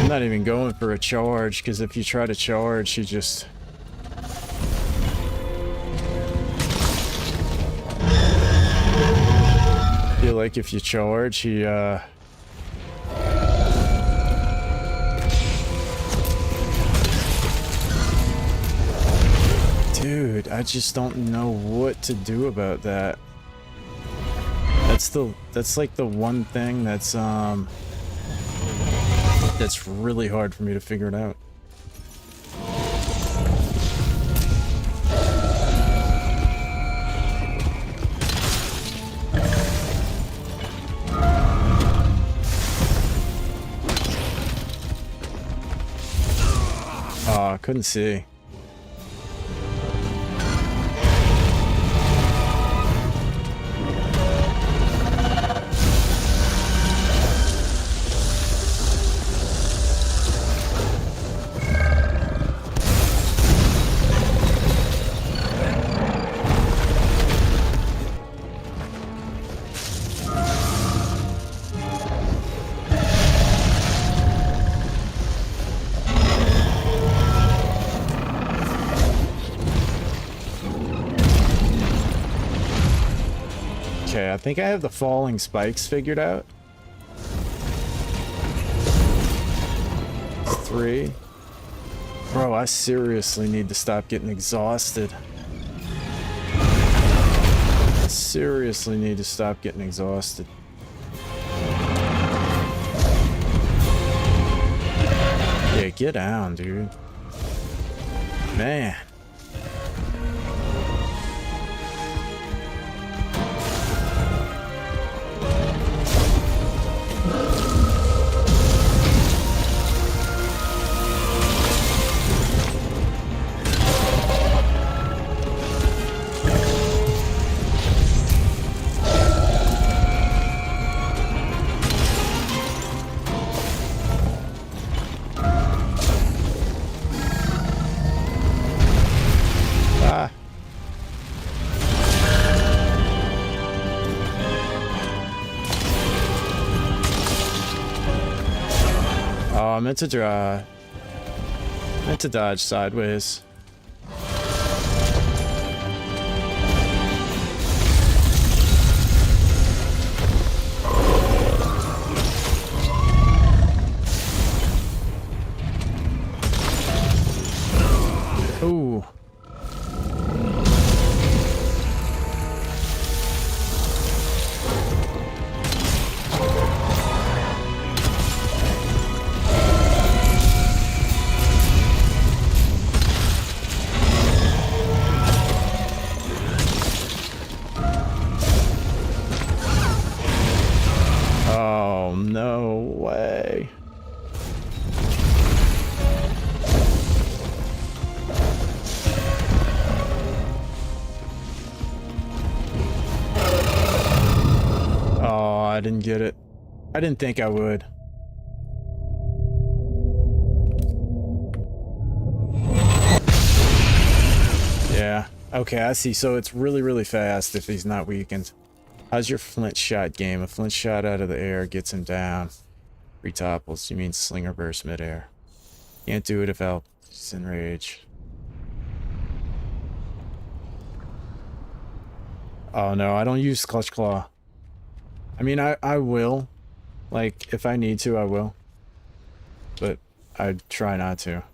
Not even going for a charge, because if you try to charge, he just... I feel like if you charge, he Dude, I just don't know what to do about that. That's like the one thing that's really hard for me to figure it out. Oh, I couldn't see. Okay, I think I have the falling spikes figured out. 3. Bro, I seriously need to stop getting exhausted. I seriously need to stop getting exhausted. Yeah, get down, dude. Man. I meant to dodge sideways. Ooh. Oh, no way. Oh, I didn't get it. I didn't think I would. Yeah. Okay, I see. So it's really, really fast if he's not weakened. How's your flint shot game? A flint shot out of the air gets him down. Retopples. You mean slinger burst midair. Can't do it if Al's in rage. Oh no, I don't use Clutch Claw. I mean, I will. Like, if I need to, I will. But I try not to.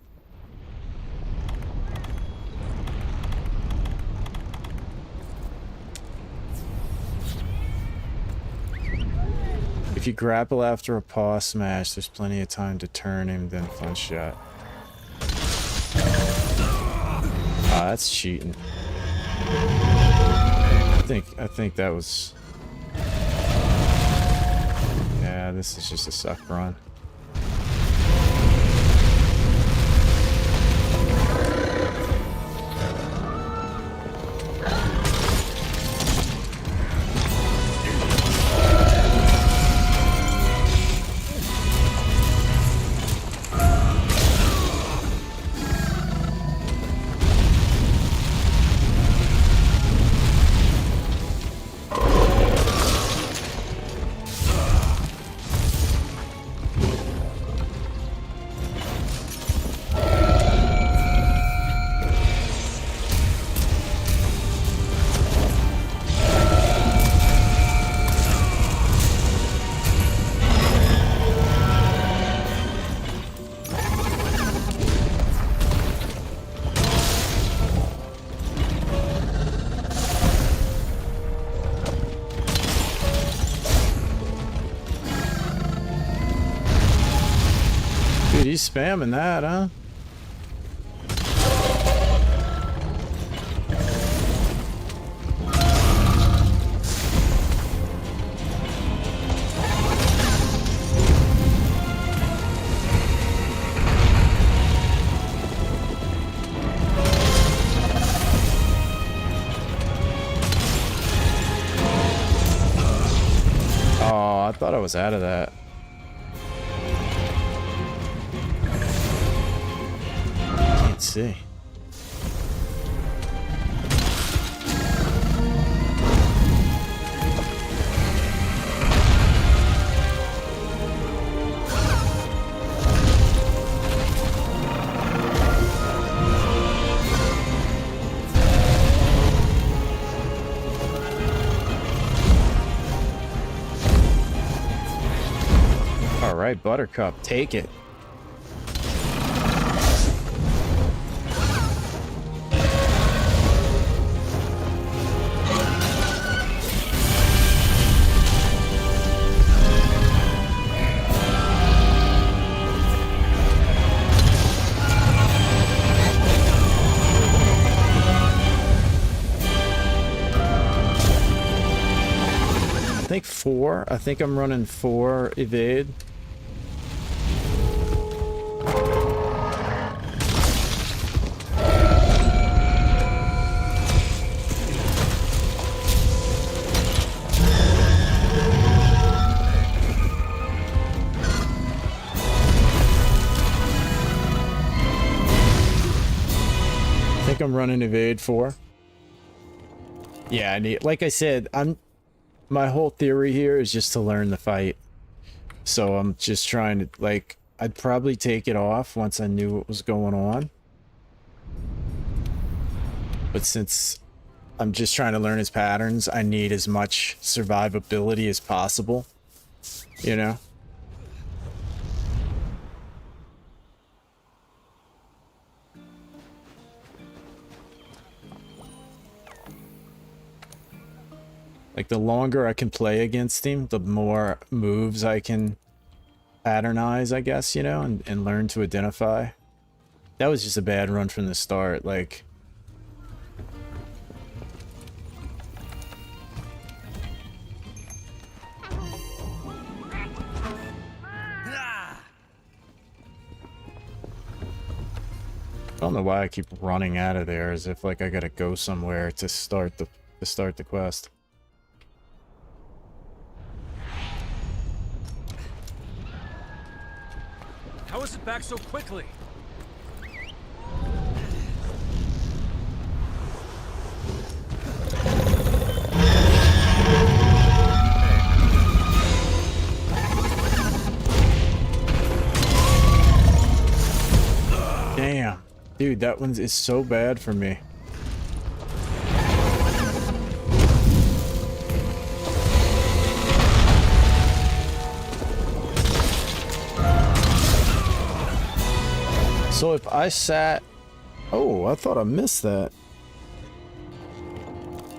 If you grapple after a paw smash, there's plenty of time to turn him, then flint shot. Ah, that's cheating. I think that was... Yeah, this is just a suck run. Dude, he's spamming that, huh? Oh, I thought I was out of that. Can't see. All right, Buttercup, take it. I think 4. I think I'm running 4 evade. I think I'm running evade 4. Yeah, I need, like I said, my whole theory here is just to learn the fight. So I'm just trying to, like, I'd probably take it off once I knew what was going on. But since I'm just trying to learn his patterns, I need as much survivability as possible, you know? Like, the longer I can play against him, the more moves I can patternize, I guess, you know, and learn to identify. That was just a bad run from the start, like... I don't know why I keep running out of there, as if like I gotta go somewhere to start the quest. How is it back so quickly? Damn. Dude, that one is so bad for me. So if I sat... Oh, I thought I missed that.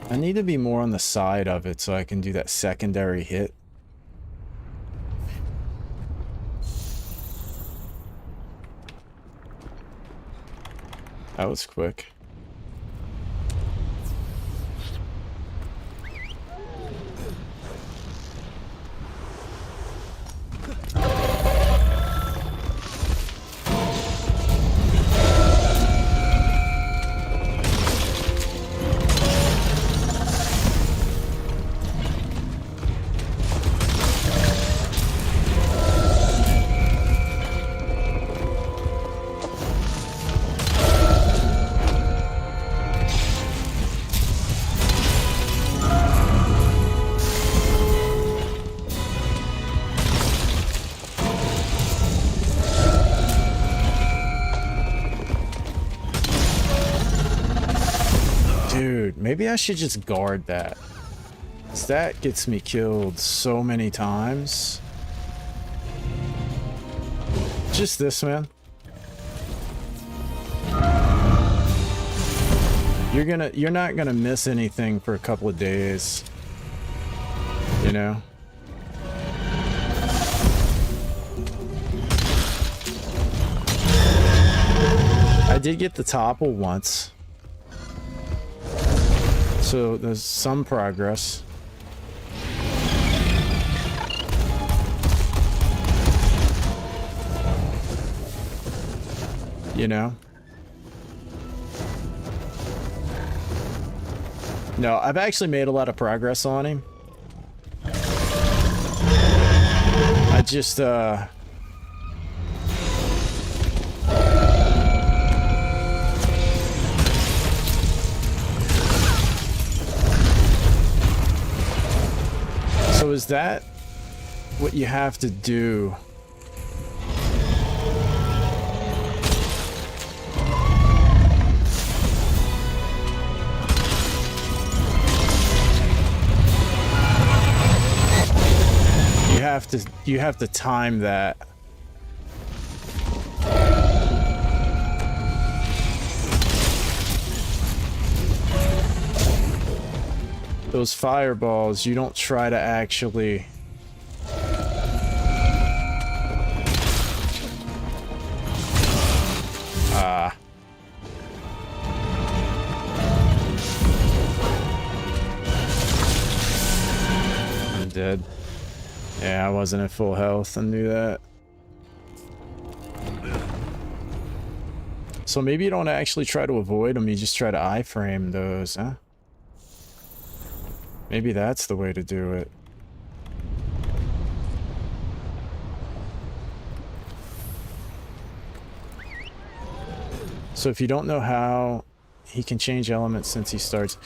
I need to be more on the side of it so I can do that secondary hit. That was quick. Maybe I should just guard that. 'Cause that gets me killed so many times. Just this, man. You're not gonna miss anything for a couple of days. You know? I did get the topple once. So there's some progress. You know? No, I've actually made a lot of progress on him. I just, So is that what you have to do? You have to time that. Those fireballs, you don't try to actually... Ah. I'm dead. Yeah, I wasn't at full health. I knew that. So maybe you don't actually try to avoid them, you just try to iframe those, huh? Maybe that's the way to do it. So if you don't know how he can change elements since he starts...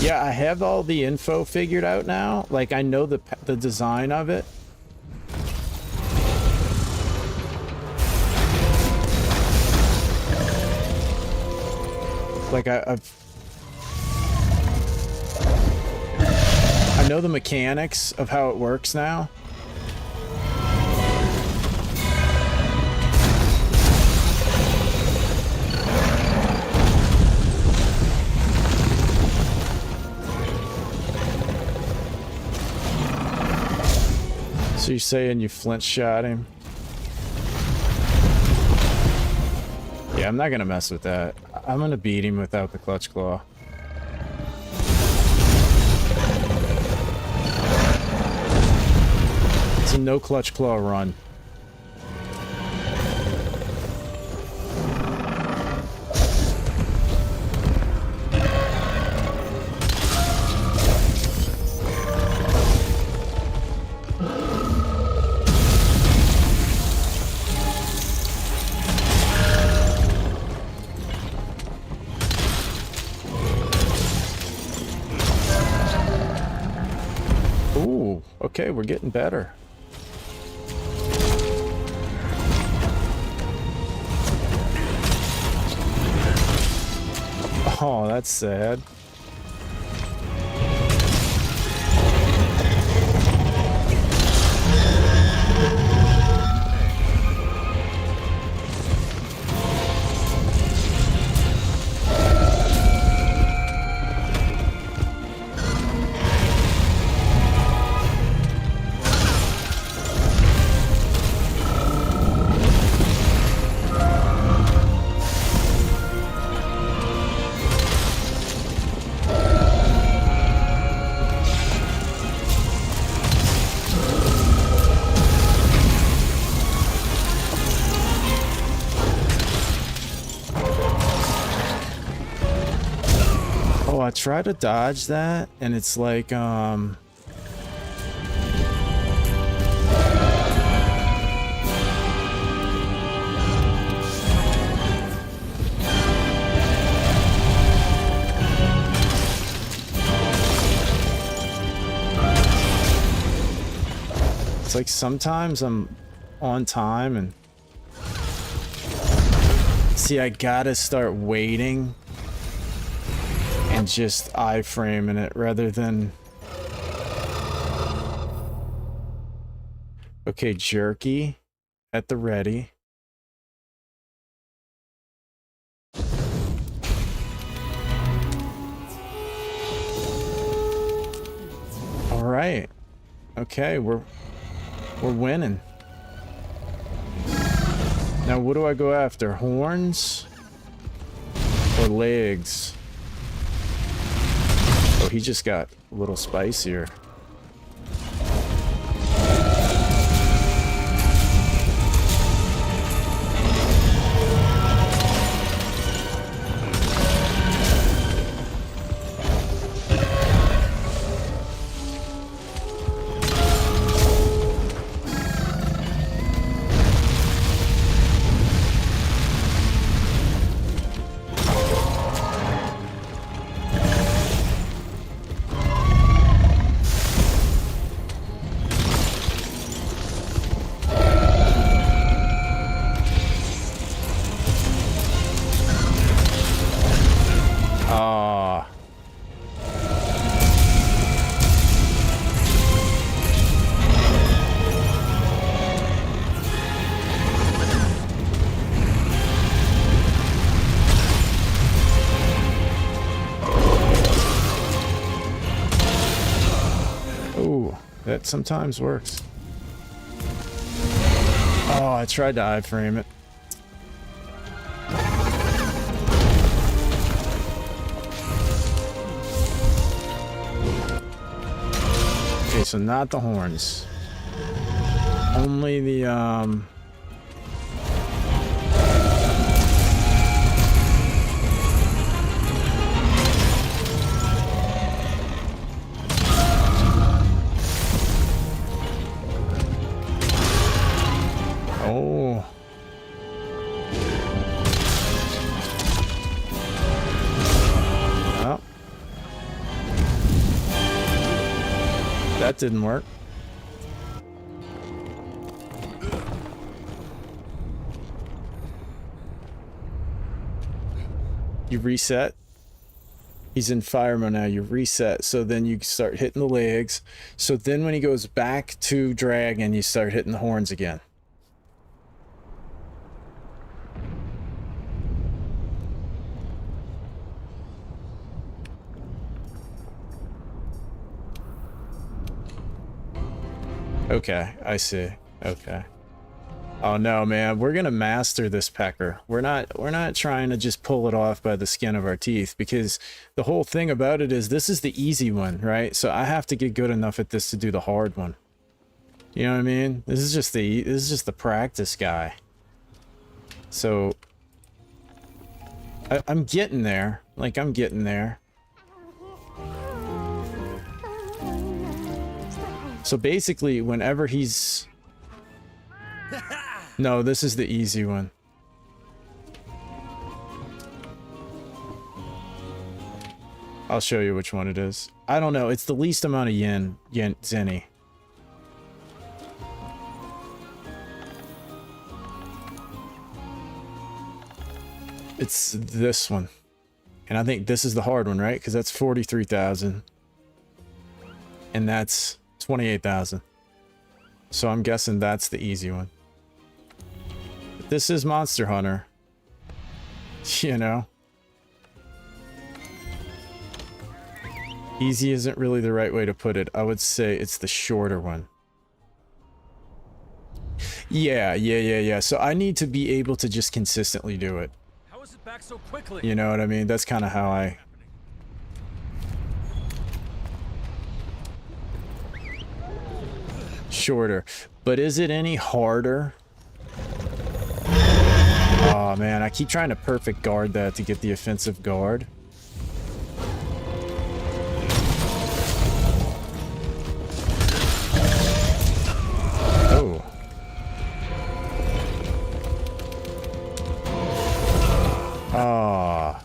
Yeah, I have all the info figured out now. Like, I know the design of it. Like, I know the mechanics of how it works now. So you're saying you flint shot him? Yeah, I'm not gonna mess with that. I'm gonna beat him without the clutch claw. It's a no clutch claw run. Okay, we're getting better. Oh, that's sad. I try to dodge that, and it's like, it's like sometimes I'm on time and see, I gotta start waiting and just iframing it rather than... Okay, jerky at the ready. All right. Okay, we're winning. Now, what do I go after? Horns or legs? Oh, he just got a little spicier. That sometimes works. Oh, I tried to iframe it. Okay, so not the horns. Only the Oh. Oh. that didn't work. You reset. He's in fire mode now. You reset. So then you start hitting the legs. So then when he goes back to dragon, you start hitting the horns again. Okay, I see. Okay. Oh no, man, we're gonna master this pecker. We're not trying to just pull it off by the skin of our teeth, because the whole thing about it is this is the easy one, right? So I have to get good enough at this to do the hard one. You know what I mean? This is just the practice guy. So I'm getting there. Like, I'm getting there. So basically, whenever he's... No, this is the easy one. I'll show you which one it is. I don't know. It's the least amount of yen zenny. It's this one. And I think this is the hard one, right? Because that's 43,000. And that's 28,000. So I'm guessing that's the easy one. But this is Monster Hunter. You know? Easy isn't really the right way to put it. I would say it's the shorter one. Yeah. So I need to be able to just consistently do it. How is it back so quickly? You know what I mean? That's kind of how I... Shorter. But is it any harder? Oh man, I keep trying to perfect guard that to get the offensive guard. Oh. Ah.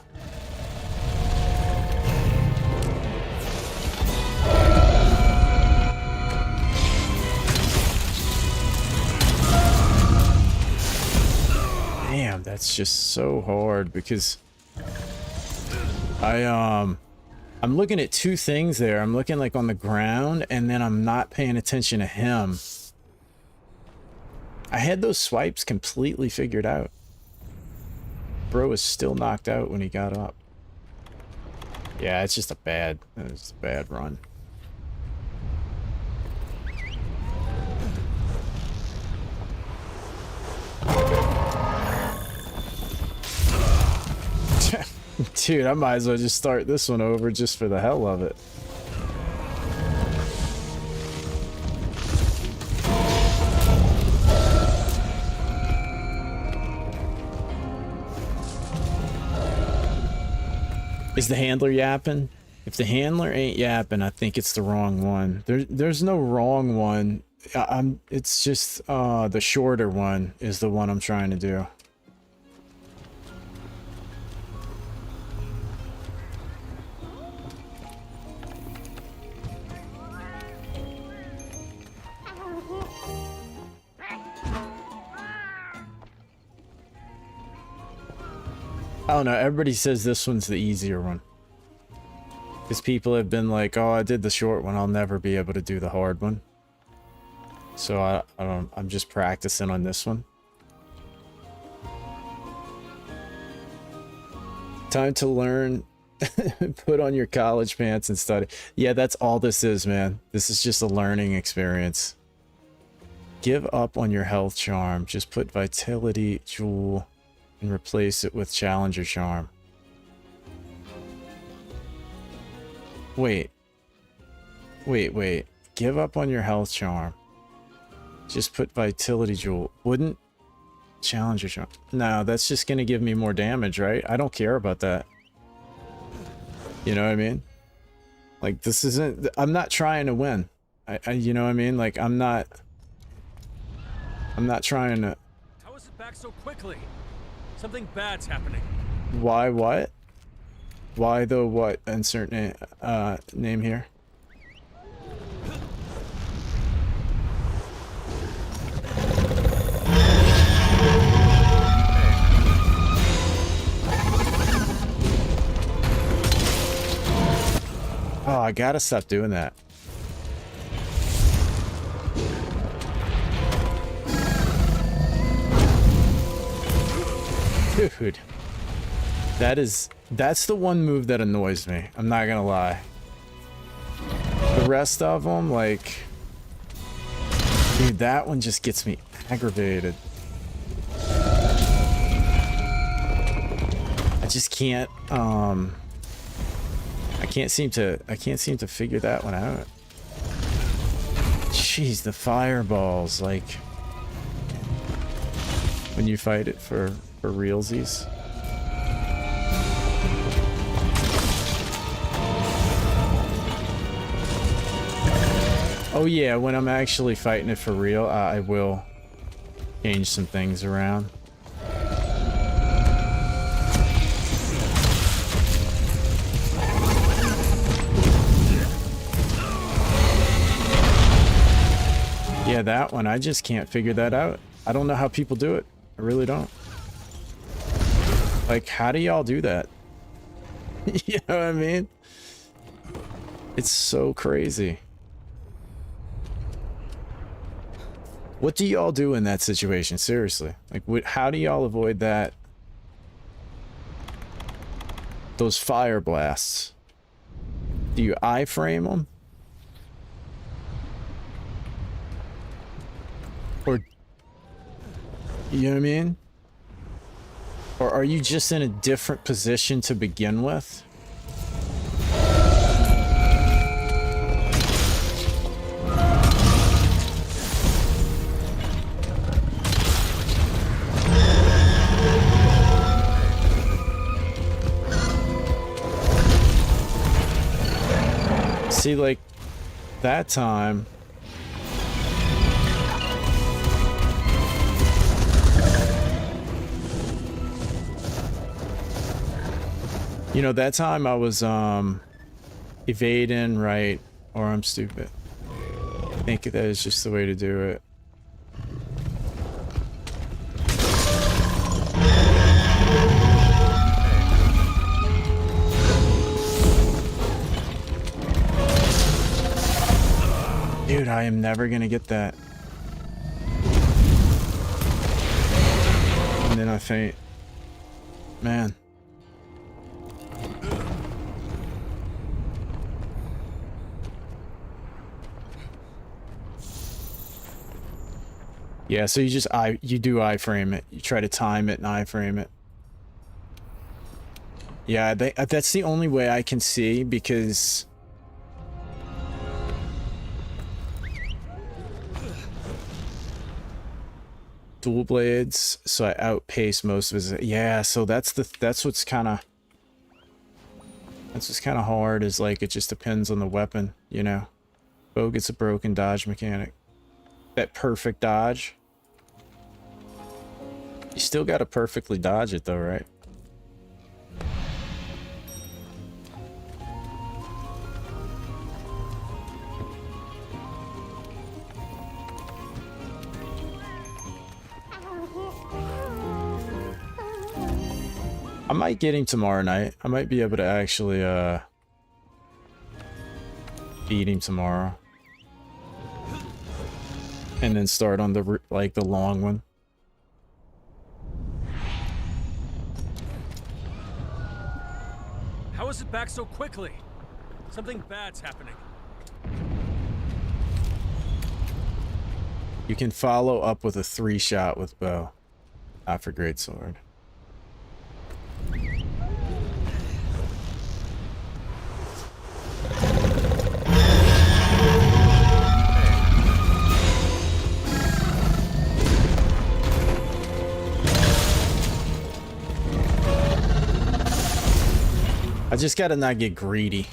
Damn, that's just so hard because I'm looking at two things there. I'm looking like on the ground and then I'm not paying attention to him. I had those swipes completely figured out. Bro was still knocked out when he got up. Yeah, it's just a bad run. Dude, I might as well just start this one over just for the hell of it. Is the handler yapping? If the handler ain't yapping, I think it's the wrong one. There's no wrong one. It's just the shorter one is the one I'm trying to do. I don't know, everybody says this one's the easier one. Because people have been like, oh, I did the short one, I'll never be able to do the hard one. So I'm just practicing on this one. Time to learn. Put on your college pants and study. Yeah, that's all this is, man. This is just a learning experience. Give up on your health charm. Just put vitality jewel and replace it with challenger charm. Wait. Give up on your health charm. Just put vitality jewel. Wouldn't challenger charm? No, that's just gonna give me more damage, right? I don't care about that. You know what I mean? Like, this isn't... I'm not trying to win. You know what I mean? Like, I'm not trying to... How is it back so quickly? Something bad's happening. Why what? Why the what? Insert name here. I gotta stop doing that. Dude. That's the one move that annoys me. I'm not gonna lie. The rest of them, like... Dude, that one just gets me aggravated. I just can't, I can't seem to figure that one out. Jeez, the fireballs, like... When you fight it for realsies. Oh yeah, when I'm actually fighting it for real, I will change some things around. Yeah, that one, I just can't figure that out. I don't know how people do it. I really don't. Like, how do y'all do that? You know what I mean? It's so crazy. What do y'all do in that situation? Seriously. Like, how do y'all avoid that? Those fire blasts. Do you iframe them? Or... You know what I mean? Or are you just in a different position to begin with? See, like, that time... You know, that time I was, evading, right? Or I'm stupid. I think that is just the way to do it. Dude, I am never gonna get that. And then I faint. Man. Yeah, so you just you do iframe it. You try to time it and iframe it. Yeah, that's the only way I can see, because dual blades, so I outpace most of his. Yeah, so that's what's kind of hard, is like it just depends on the weapon, you know. Bow gets a broken dodge mechanic. That perfect dodge. You still got to perfectly dodge it though, right? I might get him tomorrow night. I might be able to actually beat him tomorrow. And then start on the the long one. How is it back so quickly? Something bad's happening. You can follow up with a 3-shot with bow. Not for greatsword. I just gotta not get greedy.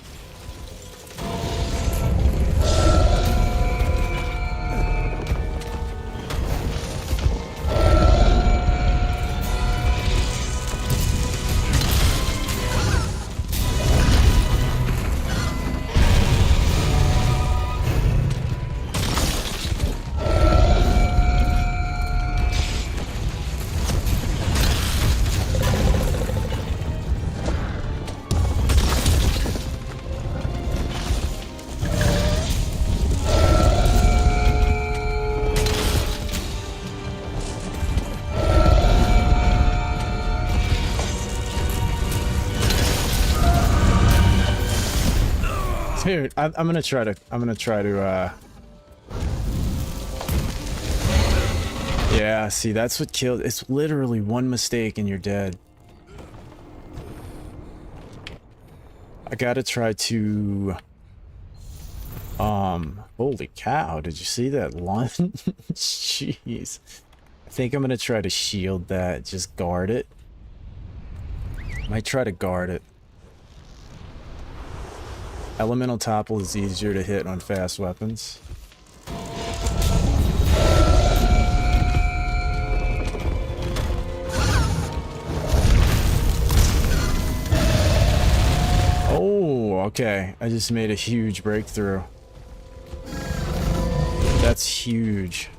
Dude, I'm gonna try to, yeah, see, that's what killed, it's literally one mistake and you're dead. I gotta try to, holy cow, did you see that lunge? Jeez. I think I'm gonna try to shield that, just guard it. Might try to guard it. Elemental topple is easier to hit on fast weapons. Oh, okay. I just made a huge breakthrough. That's huge.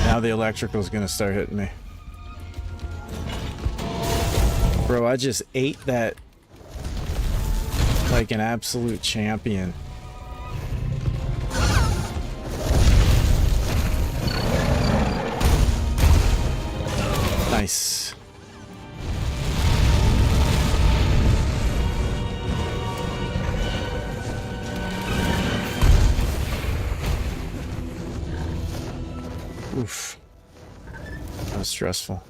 Now the electrical's gonna start hitting me. Bro, I just ate that like an absolute champion. Nice. Oof. That was stressful.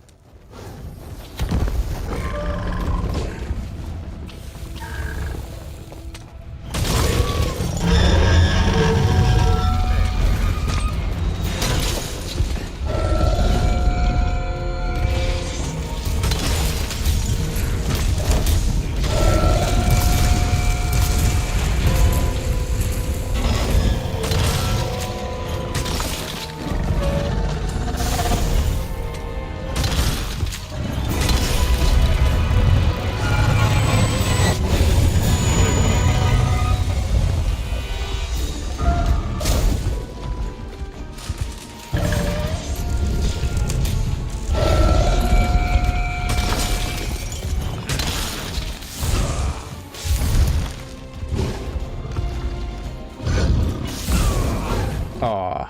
Aw.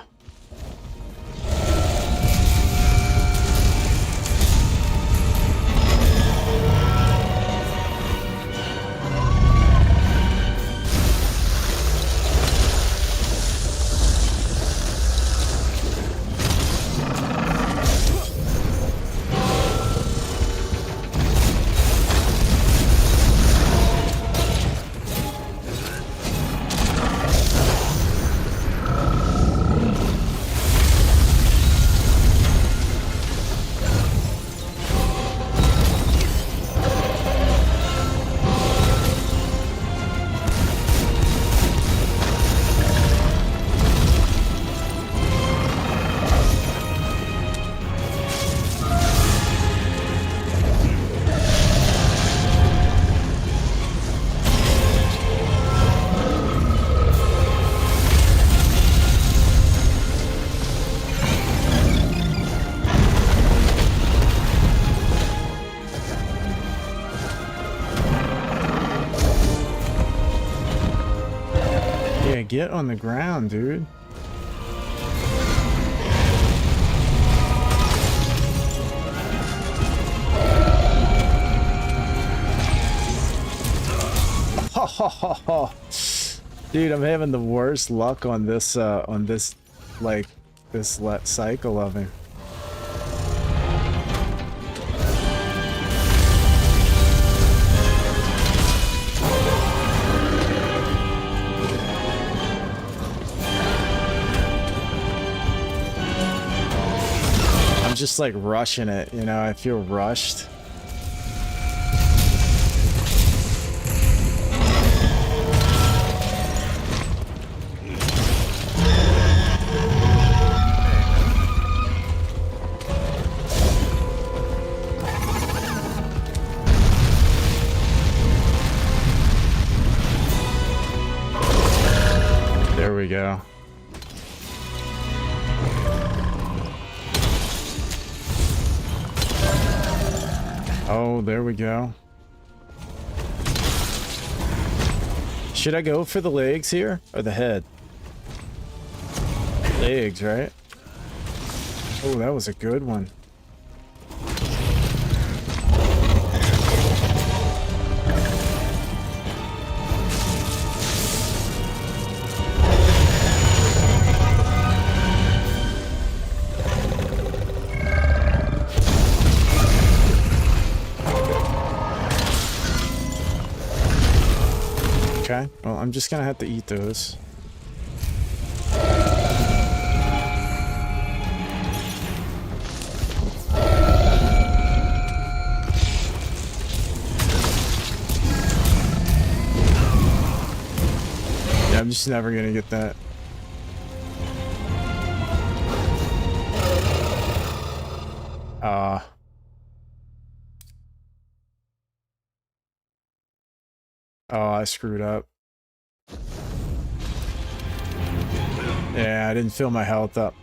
Get on the ground, dude. Dude, I'm having the worst luck on this like this cycle of him. Just like rushing it, you know, I feel rushed. There we go. Oh, there we go. Should I go for the legs here or the head? Eggs, right? Oh, that was a good one. Okay, well, I'm just gonna have to eat those. Yeah, I'm just never gonna get that. Oh, I screwed up. Yeah, I didn't fill my health up.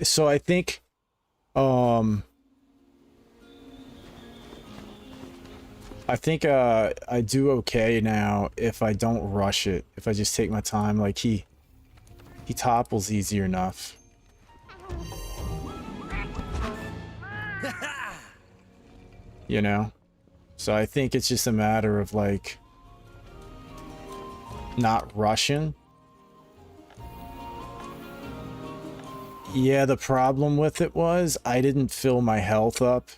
So I think, I do okay now if I don't rush it. If I just take my time, like he topples easy enough. You know? So I think it's just a matter of like not rushing. Yeah, the problem with it was I didn't fill my health up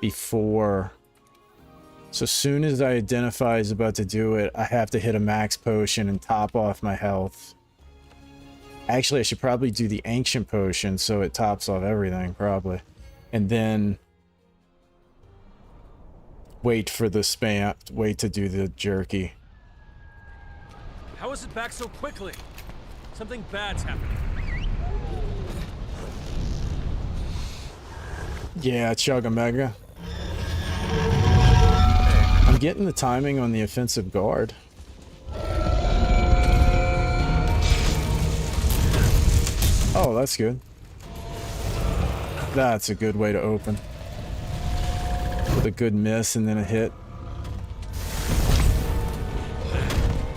before. So as soon as I identify is about to do it, I have to hit a max potion and top off my health. Actually, I should probably do the ancient potion so it tops off everything, probably. And then wait for the spam, wait to do the jerky. How is it back so quickly? Something bad's happening. Yeah, chug a mega. I'm getting the timing on the offensive guard. Oh, that's good. That's a good way to open. With a good miss and then a hit.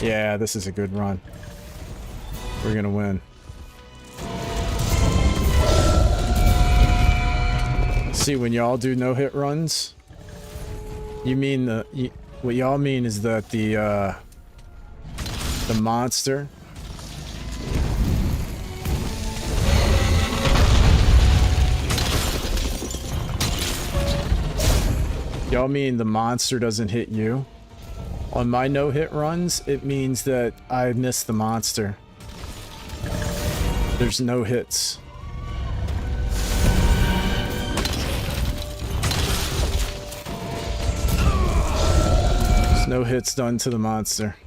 Yeah, this is a good run. We're gonna win. See, when y'all do no-hit runs, you mean what y'all mean is that the monster y'all mean the monster doesn't hit you. On my no-hit runs, it means that I miss the monster. There's no hits. No hits done to the monster.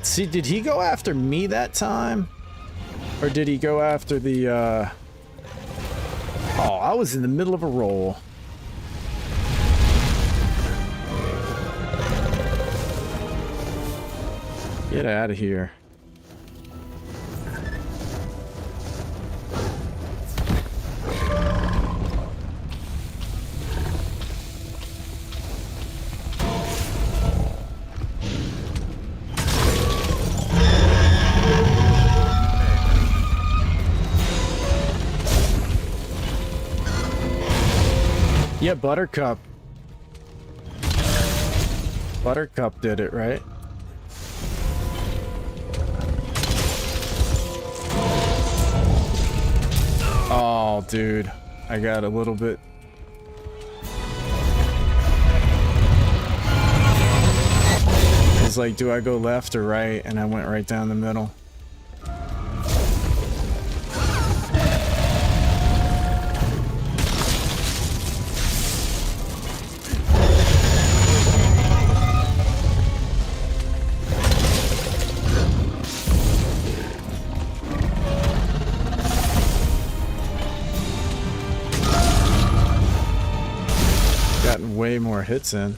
See, did he go after me that time? Or did he go after the, Oh, I was in the middle of a roll. Get out of here. Yeah, Buttercup. Buttercup did it, right? Oh, dude. I got a little bit... It was like, do I go left or right? And I went right down the middle. Gotten way more hits in.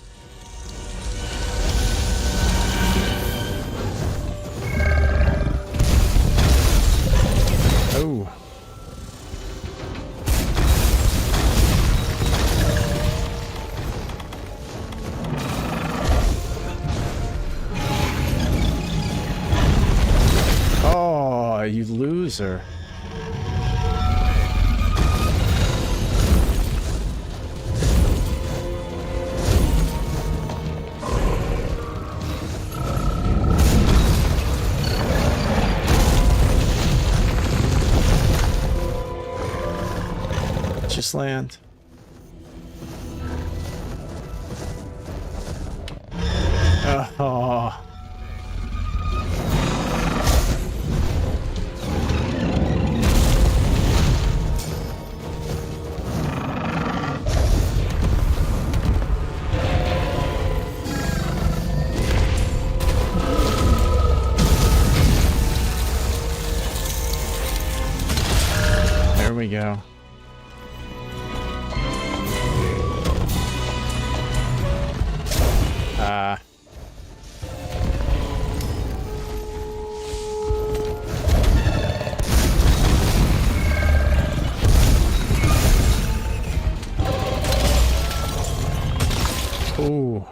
Oh. Oh, you loser. Just land. Oh. There we go. Ooh.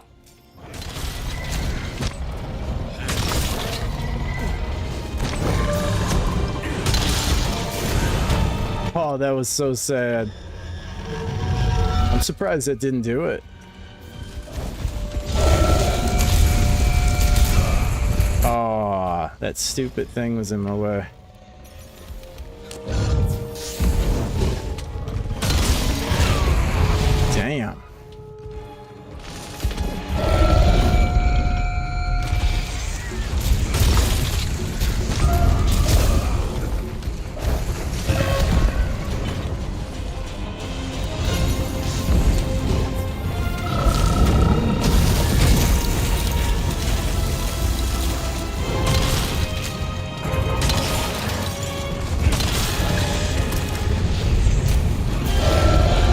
Oh, that was so sad. I'm surprised it didn't do it. Oh, that stupid thing was in my way. Damn.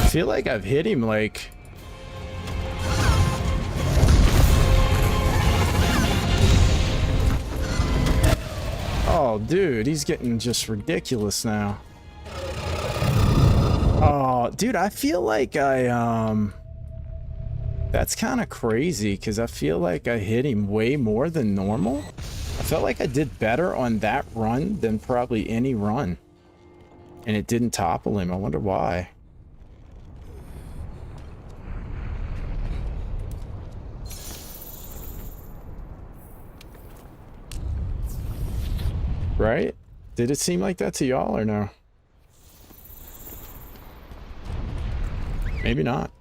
I feel like I've hit him like... Oh, dude, he's getting just ridiculous now. Oh, dude, I feel like that's kind of crazy because I feel like I hit him way more than normal. I felt like I did better on that run than probably any run. And it didn't topple him. I wonder why. Right? Did it seem like that to y'all or no? Maybe not.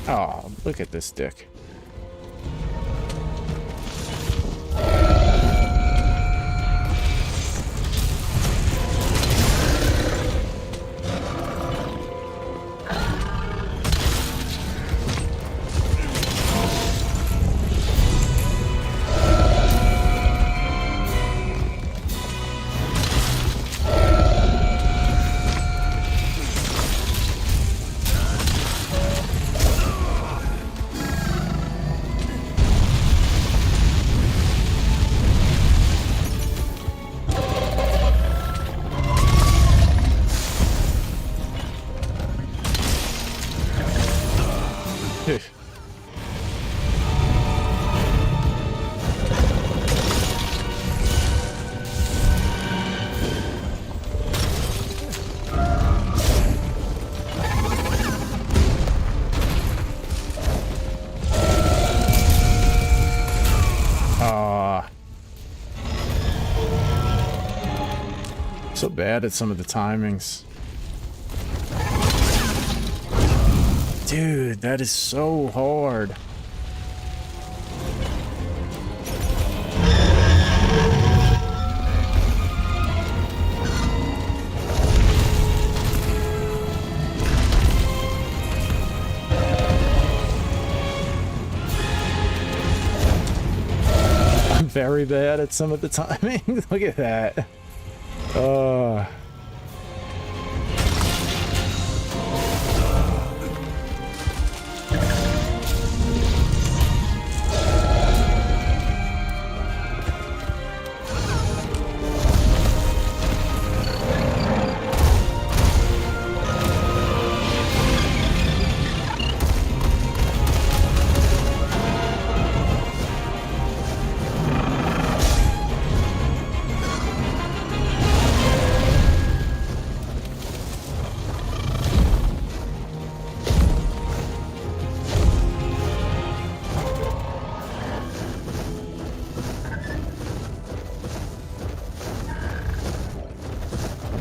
Oh, look at this dick. So bad at some of the timings. Dude, that is so hard. I'm very bad at some of the timing. Look at that.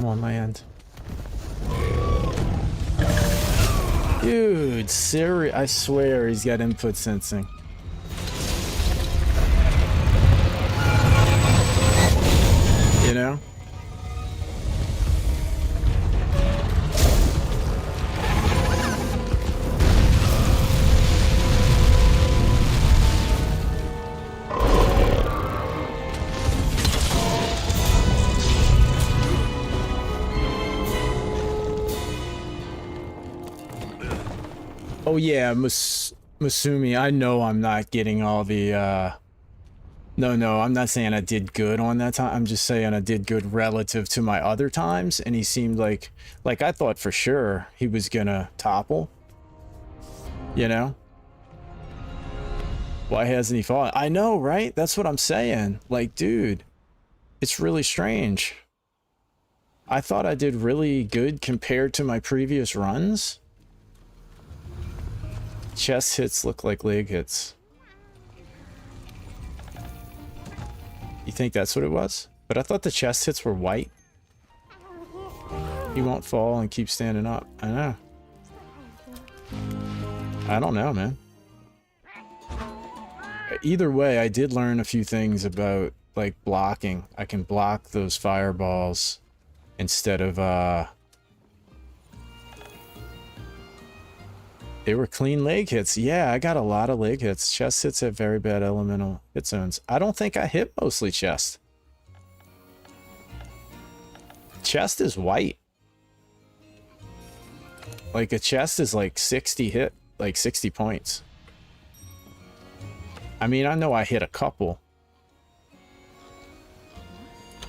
On land. Dude, Siri, I swear he's got input sensing. You know? Oh yeah, Masumi, I know I'm not getting all the, No, I'm not saying I did good on that time. I'm just saying I did good relative to my other times, and he seemed like I thought for sure he was gonna topple. You know? Why hasn't he fallen? I know, right? That's what I'm saying. Like, dude, it's really strange. I thought I did really good compared to my previous runs. Chest hits look like leg hits. You think that's what it was? But I thought the chest hits were white. He won't fall and keep standing up. I know. I don't know, man. Either way, I did learn a few things about, like, blocking. I can block those fireballs instead of, They were clean leg hits. Yeah, I got a lot of leg hits. Chest hits have very bad elemental hit zones. I don't think I hit mostly chest. Chest is white. Like, a chest is like 60 hit, like 60 points. I mean, I know I hit a couple.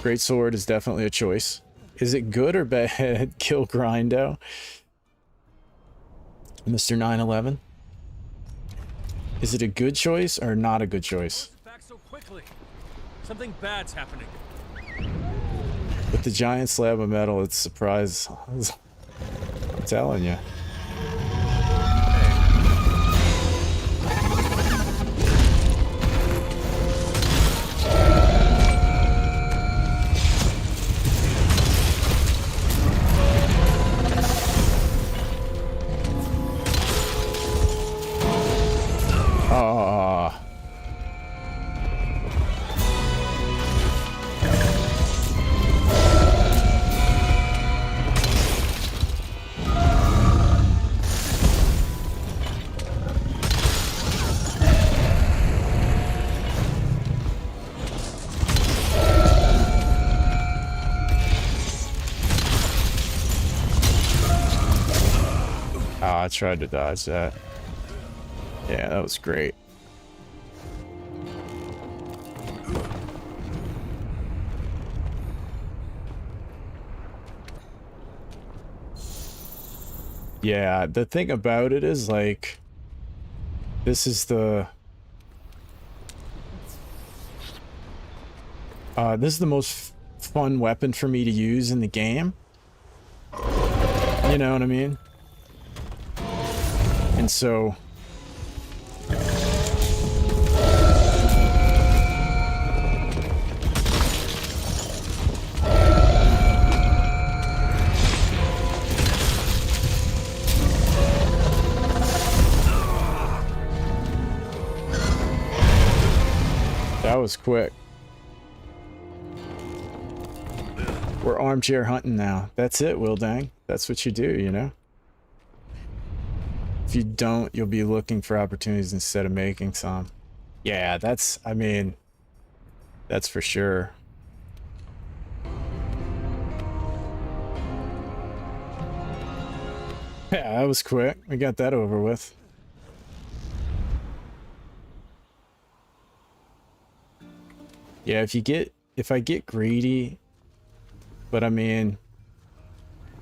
Great sword is definitely a choice. Is it good or bad? Kill Grindo. Mr. 911. Is it a good choice or not a good choice? Back so quickly. Something bad's happening. With the giant slab of metal, it's a surprise. I'm telling you. I tried to dodge that. Yeah, that was great. Yeah, the thing about it is, like, this is the most fun weapon for me to use in the game. You know what I mean? And so was quick. We're armchair hunting now. That's it, Wildang. That's what you do, you know? If you don't, you'll be looking for opportunities instead of making some. Yeah, that's, I mean, that's for sure. Yeah, that was quick. We got that over with. Yeah, if I get greedy, but I mean,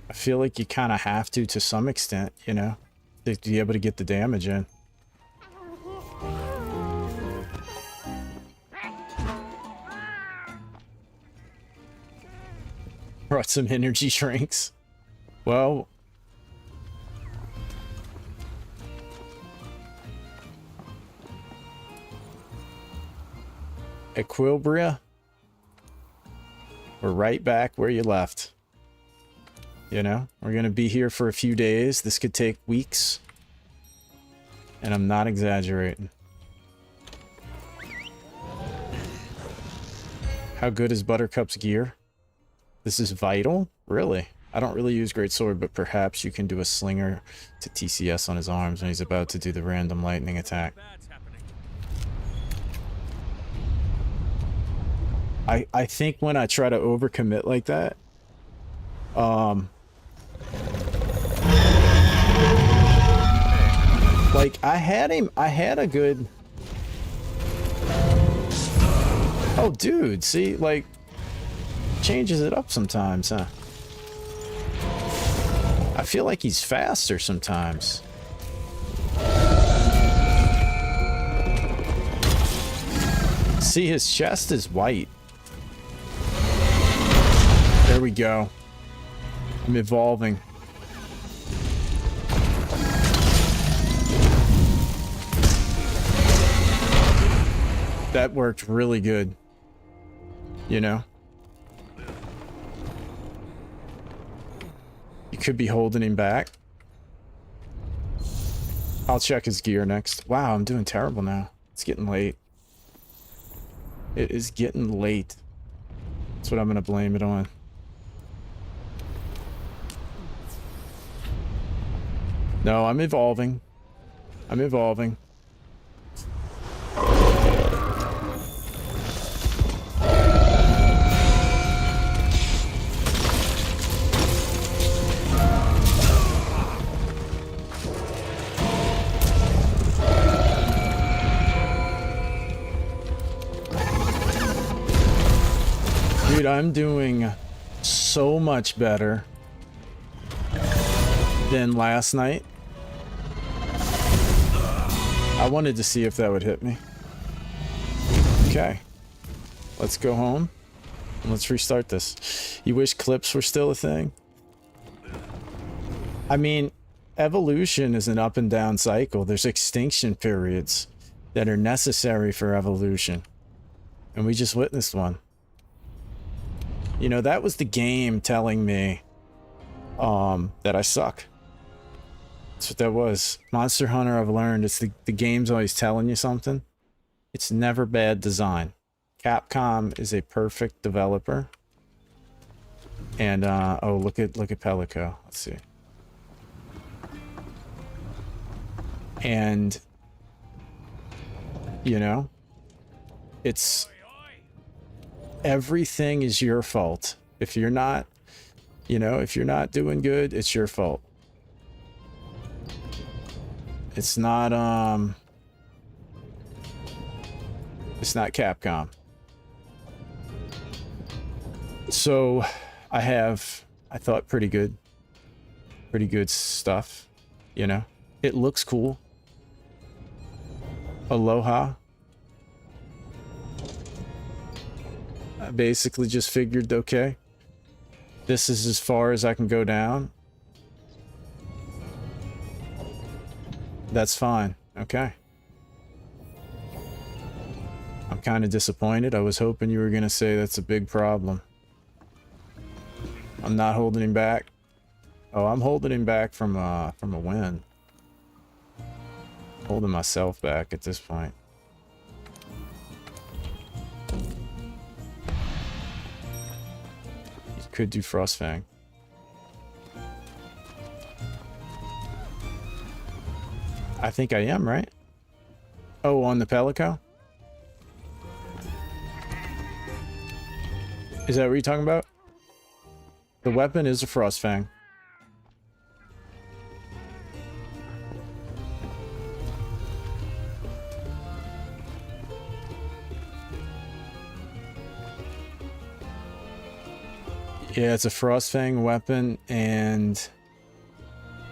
I feel like you kind of have to some extent, you know, to be able to get the damage in. Brought some energy drinks. Well, Equilibria, we're right back where you left. You know, we're gonna be here for a few days. This could take weeks, and I'm not exaggerating. How good is Buttercup's gear? This is vital? Really? I don't really use Greatsword, but perhaps you can do a slinger to TCS on his arms when he's about to do the random lightning attack. I think when I try to overcommit like that, like I had a good... Oh, dude, see, like, changes it up sometimes, huh? I feel like he's faster sometimes. See, his chest is white. There we go. I'm evolving. That worked really good. You know? You could be holding him back. I'll check his gear next. Wow, I'm doing terrible now. It's getting late. It is getting late. That's what I'm gonna blame it on. No, I'm evolving. I'm evolving. Dude, I'm doing so much better than last night. I wanted to see if that would hit me. Okay. Let's go home. And let's restart this. You wish clips were still a thing? I mean, evolution is an up and down cycle. There's extinction periods that are necessary for evolution. And we just witnessed one. You know, that was the game telling me that I suck. That's what that was. Monster Hunter, I've learned, it's the game's always telling you something. It's never bad design. Capcom is a perfect developer. And oh, look at Pelico. Let's see. And you know, it's everything is your fault. If you're not, you know, if you're not doing good, it's your fault. It's not Capcom. So I thought pretty good stuff, you know. It looks cool. Aloha. I basically just figured, okay, this is as far as I can go down. That's fine. Okay. I'm kind of disappointed. I was hoping you were going to say that's a big problem. I'm not holding him back. Oh, I'm holding him back from a win. Holding myself back at this point. could do Frostfang. I think I am, right? Oh, on the Pelico? Is that what you're talking about? The weapon is a Frostfang. Yeah, it's a Frostfang weapon, and...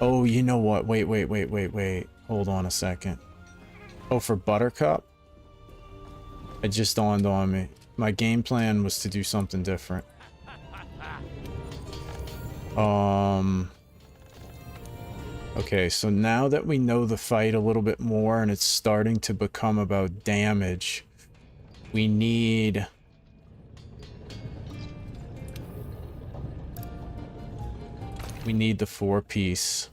Oh, you know what? Wait. Hold on a second. Oh, for Buttercup? It just dawned on me. My game plan was to do something different. Okay, so now that we know the fight a little bit more and it's starting to become about damage, we need... We need the 4-piece.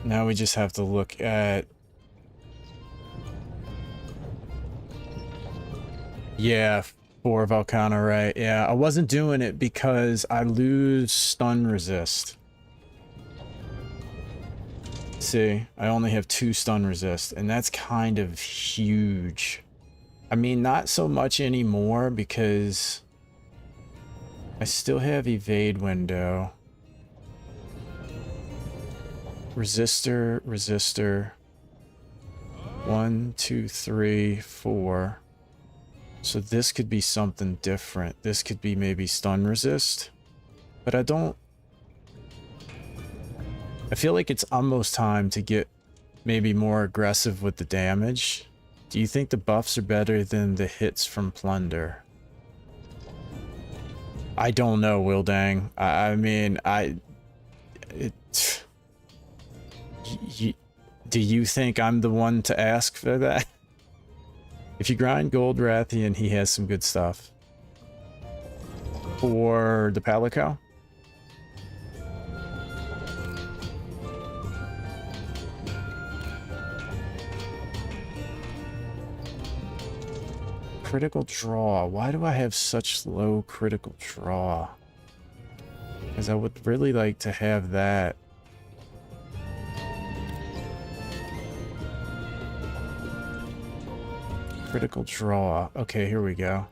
Now we just have to look at... Yeah, 4 Valkana, right? Yeah, I wasn't doing it because I lose stun resist. See, I only have 2 stun resist, and that's kind of huge. I mean, not so much anymore because I still have evade window. Resistor. 1, 2, 3, 4. So this could be something different. This could be maybe stun resist. But I feel like it's almost time to get maybe more aggressive with the damage. Do you think the buffs are better than the hits from Plunder? I don't know, Wildang. I mean, do you think I'm the one to ask for that? If you grind Gold Rathian, he has some good stuff. For the Palico? Critical draw. Why do I have such low critical draw? Because I would really like to have that. Critical draw. Okay, here we go.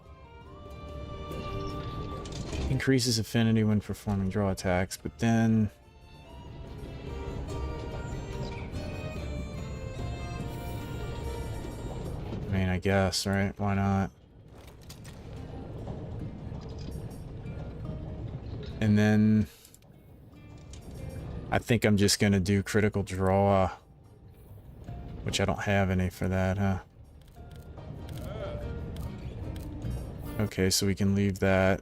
Increases affinity when performing draw attacks, but then... I mean, I guess, right? Why not? And then... I think I'm just gonna do critical draw. Which I don't have any for that, huh? Okay, so we can leave that.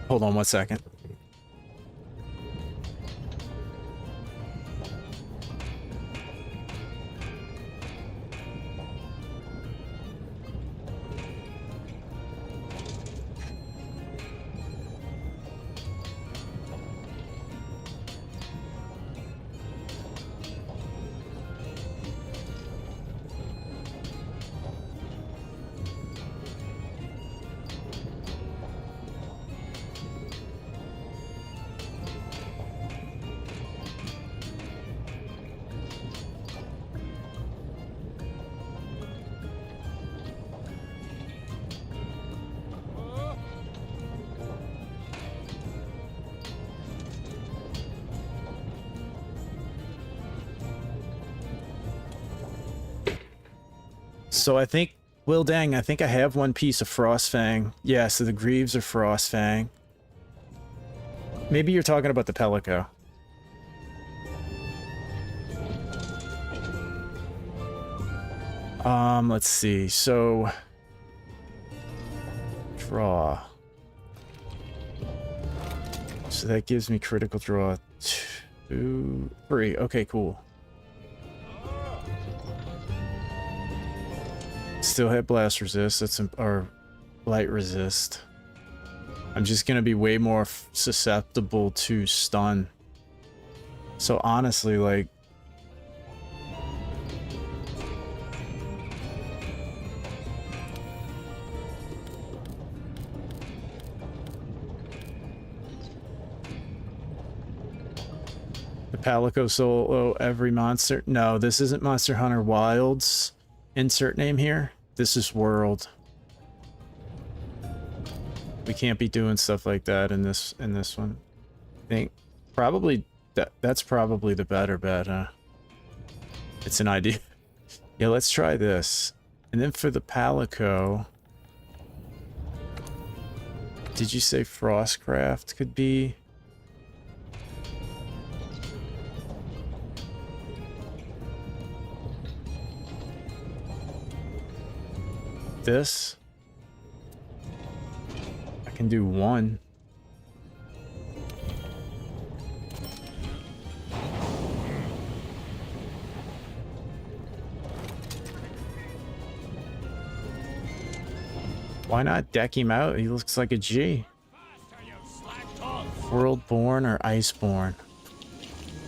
Hold on 1 second. So I think, Wildang, I think I have 1 piece of Frostfang. Yeah, so the Greaves are Frostfang. Maybe you're talking about the Pelico. Let's see. So draw. So that gives me critical draw 2, 3. Okay, cool. Still have blast resist. That's or light resist. I'm just gonna be way more susceptible to stun. So honestly, like, the Palico solo every monster. No, this isn't Monster Hunter Wilds. Insert name here. This is World. We can't be doing stuff like that in this one. I think probably that's probably the better bet, huh? It's an idea. Yeah, let's try this. And then for the Palico, did you say Frostcraft could be? This? I can do one. Why not deck him out? He looks like a G. Worldborn or Iceborne?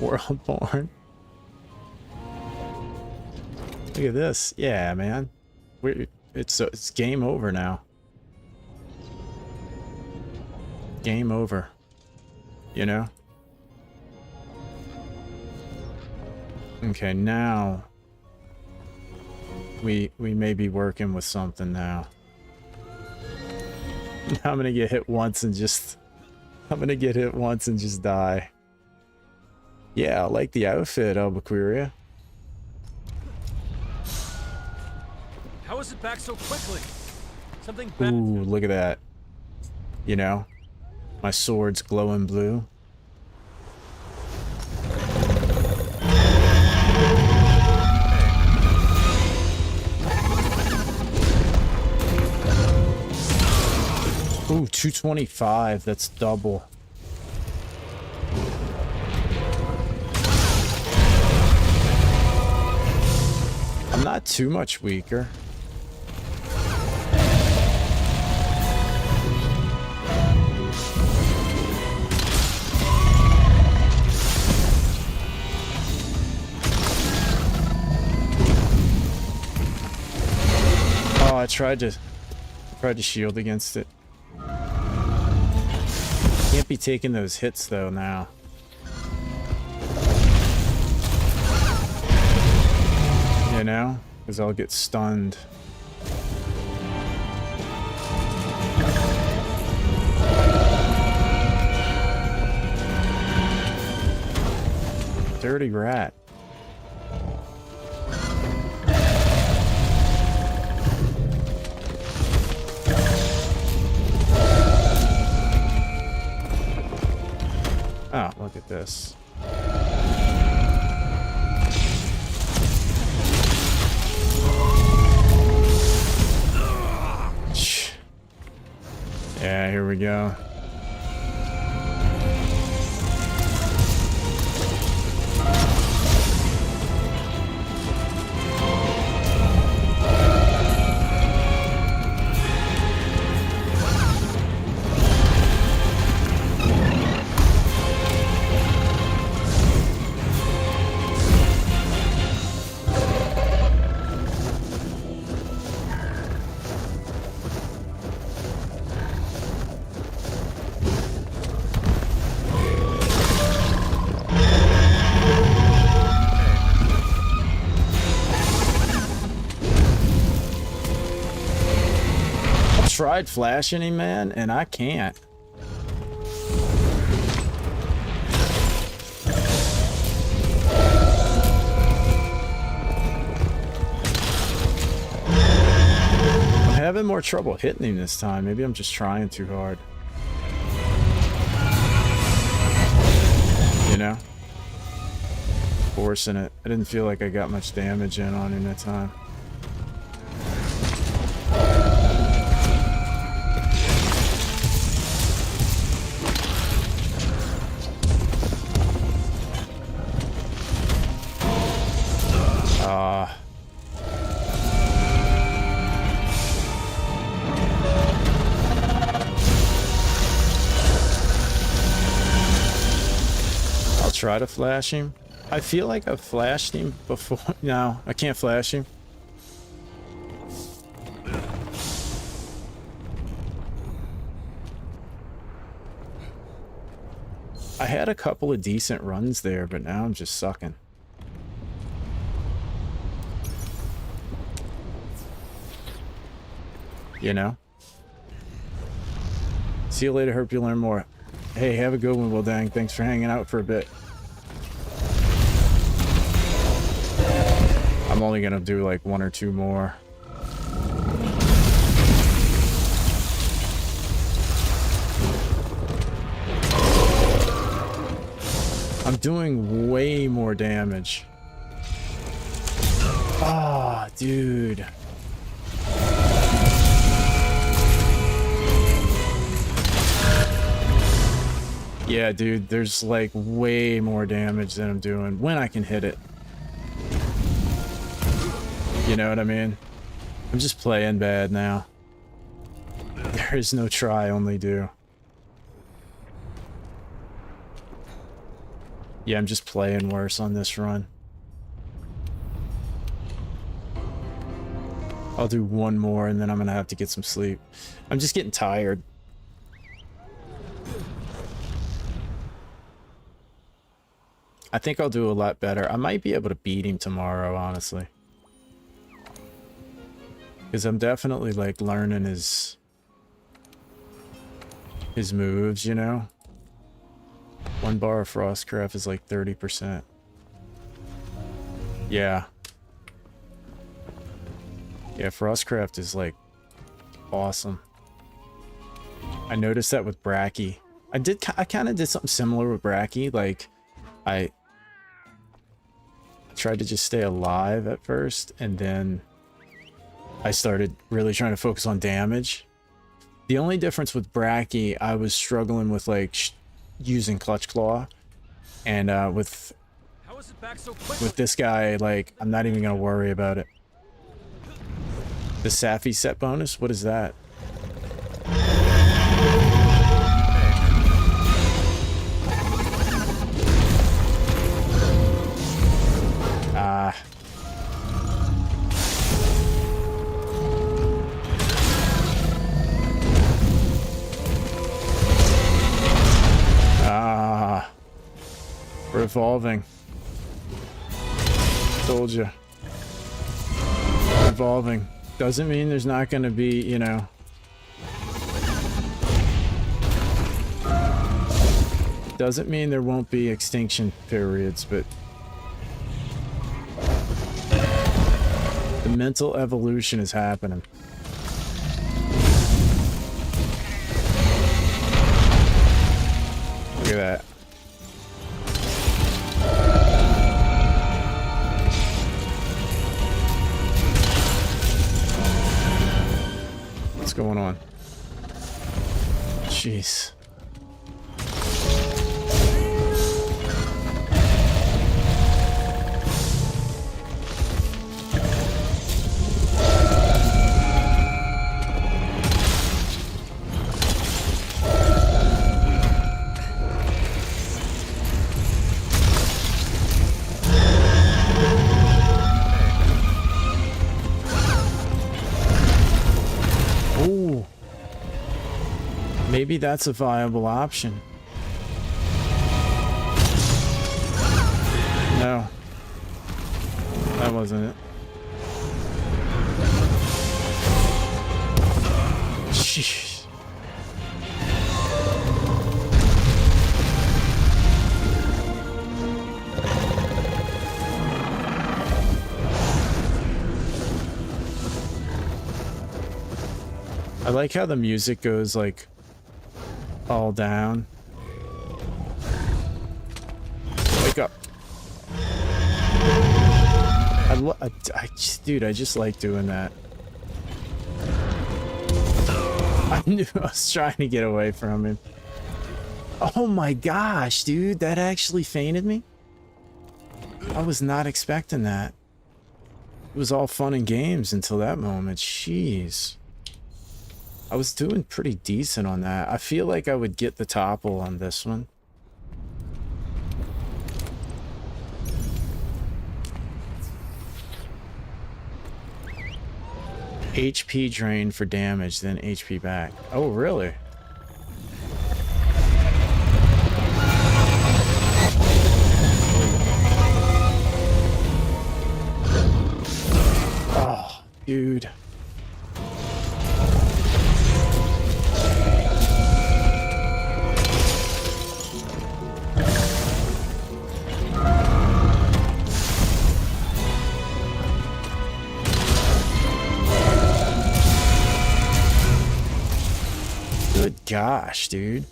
Worldborn. Look at this. Yeah, man. It's game over now. Game over. You know? Okay, now we may be working with something now. Now I'm gonna get hit once and just die. Yeah, I like the outfit, Albuquerque. How is it back so quickly? Something bad. Ooh, look at that. You know, my sword's glowing blue. Ooh, 225, that's double. I'm not too much weaker. Oh, I tried to shield against it. Can't be taking those hits though now. You know? Because I'll get stunned. Dirty rat. Oh, look at this. Yeah, here we go. Tried flashing him, man, and I can't. I'm having more trouble hitting him this time. Maybe I'm just trying too hard. You know? Forcing it. I didn't feel like I got much damage in on him that time. try to flash him. I feel like I've flashed him before. No, I can't flash him. I had a couple of decent runs there, but now I'm just sucking. You know? See you later, hope you learn more. Hey, have a good one, Will Dang. Thanks for hanging out for a bit. I'm only gonna do like 1 or 2 more. I'm doing way more damage. Oh, dude. Yeah, dude, there's like way more damage than I'm doing when I can hit it. You know what I mean? I'm just playing bad now. There is no try, only do. Yeah, I'm just playing worse on this run. I'll do 1 more and then I'm gonna have to get some sleep. I'm just getting tired. I think I'll do a lot better. I might be able to beat him tomorrow, honestly. Because I'm definitely like learning his moves, you know? 1 bar of Frostcraft is like 30%. Yeah. Yeah, Frostcraft is like awesome. I noticed that with Bracky. I kind of did something similar with Bracky. Like, I tried to just stay alive at first, and then I started really trying to focus on damage. The only difference with Bracky, I was struggling with like using Clutch Claw, and with this guy, like, I'm not even gonna worry about it. The Safi set bonus, what is that? Revolving. Told you. Revolving. Doesn't mean there's not going to be, you know. Doesn't mean there won't be extinction periods, but the mental evolution is happening. Look at that. What's going on? Jeez. Maybe that's a viable option. No. That wasn't it. Jeez. I like how the music goes like all down. Wake up. Dude, I just like doing that. I knew I was trying to get away from him. Oh my gosh, dude, that actually fainted me? I was not expecting that. It was all fun and games until that moment. Jeez. I was doing pretty decent on that. I feel like I would get the topple on this one. HP drain for damage, then HP back. Oh, really? Oh, dude. Good gosh, dude.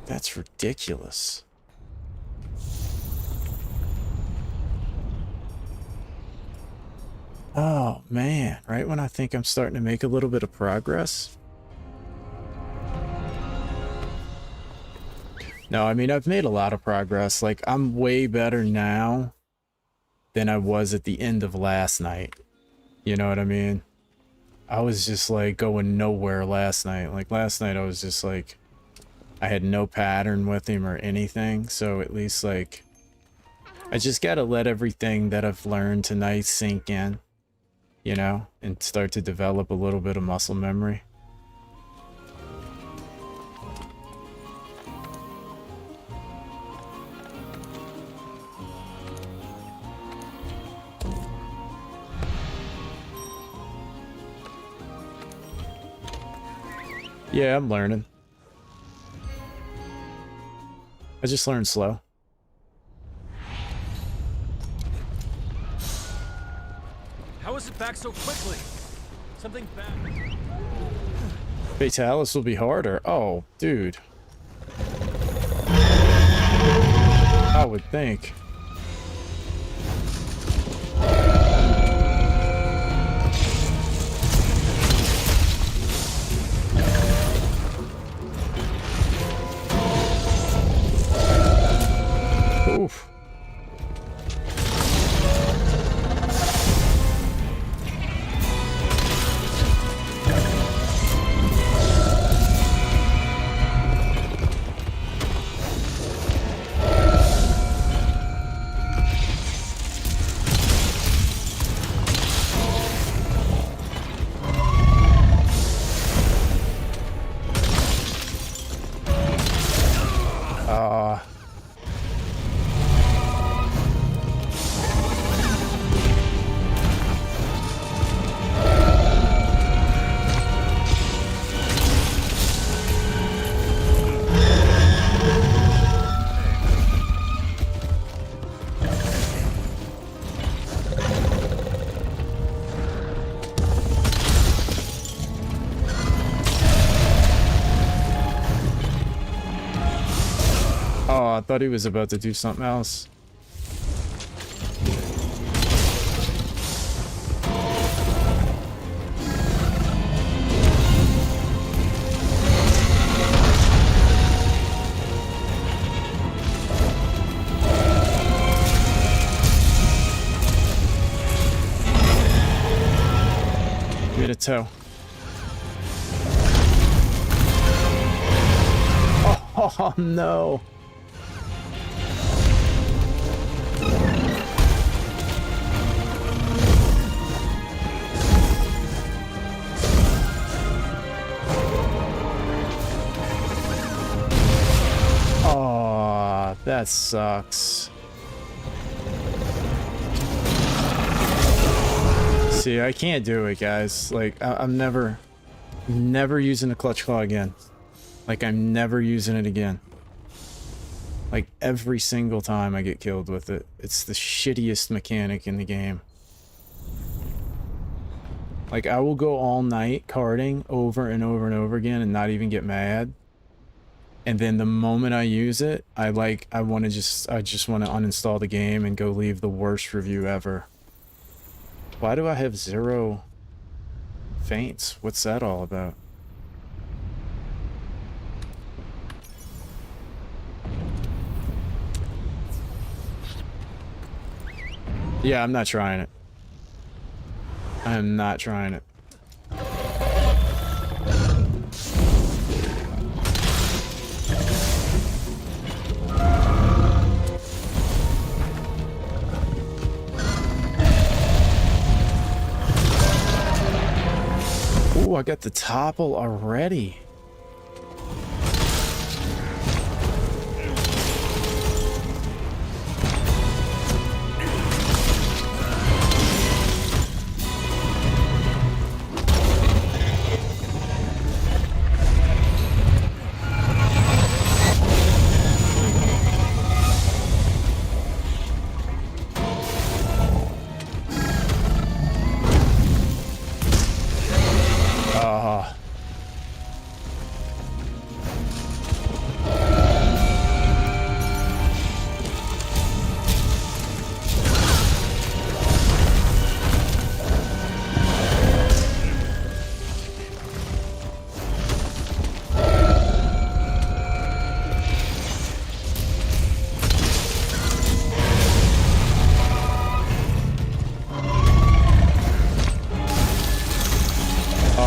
That's ridiculous. Oh, man. Right when I think I'm starting to make a little bit of progress. No, I mean, I've made a lot of progress. Like, I'm way better now than I was at the end of last night. You know what I mean? I was just like going nowhere last night. Like last night I was just like, I had no pattern with him or anything. So at least like, I just gotta let everything that I've learned tonight sink in, you know, and start to develop a little bit of muscle memory. Yeah, I'm learning. I just learned slow. How is it back so quickly? Something bad. Fatalis will be harder. Oh, dude. I would think. Oof. I thought he was about to do something else. Give it a toe. Oh no. That sucks. See, I can't do it, guys. Like, I'm never using a clutch claw again. Like, I'm never using it again. Like, every single time I get killed with it. It's the shittiest mechanic in the game. Like, I will go all night carding over and over and over again and not even get mad. And then the moment I use it, I just want to uninstall the game and go leave the worst review ever. Why do I have 0 faints? What's that all about? Yeah, I'm not trying it. I am not trying it. I got the topple already.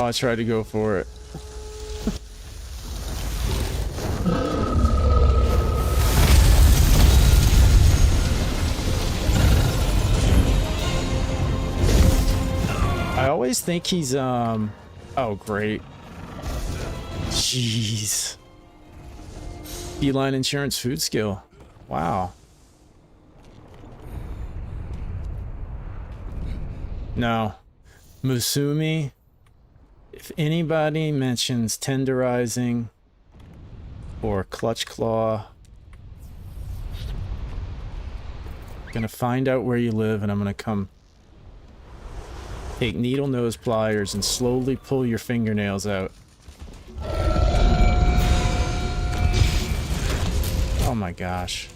I tried to go for it. I always think he's oh great. Jeez. Beeline insurance food skill. Wow. No. Musumi. If anybody mentions tenderizing or clutch claw, I'm gonna find out where you live and I'm gonna come take needle nose pliers and slowly pull your fingernails out. Oh my gosh.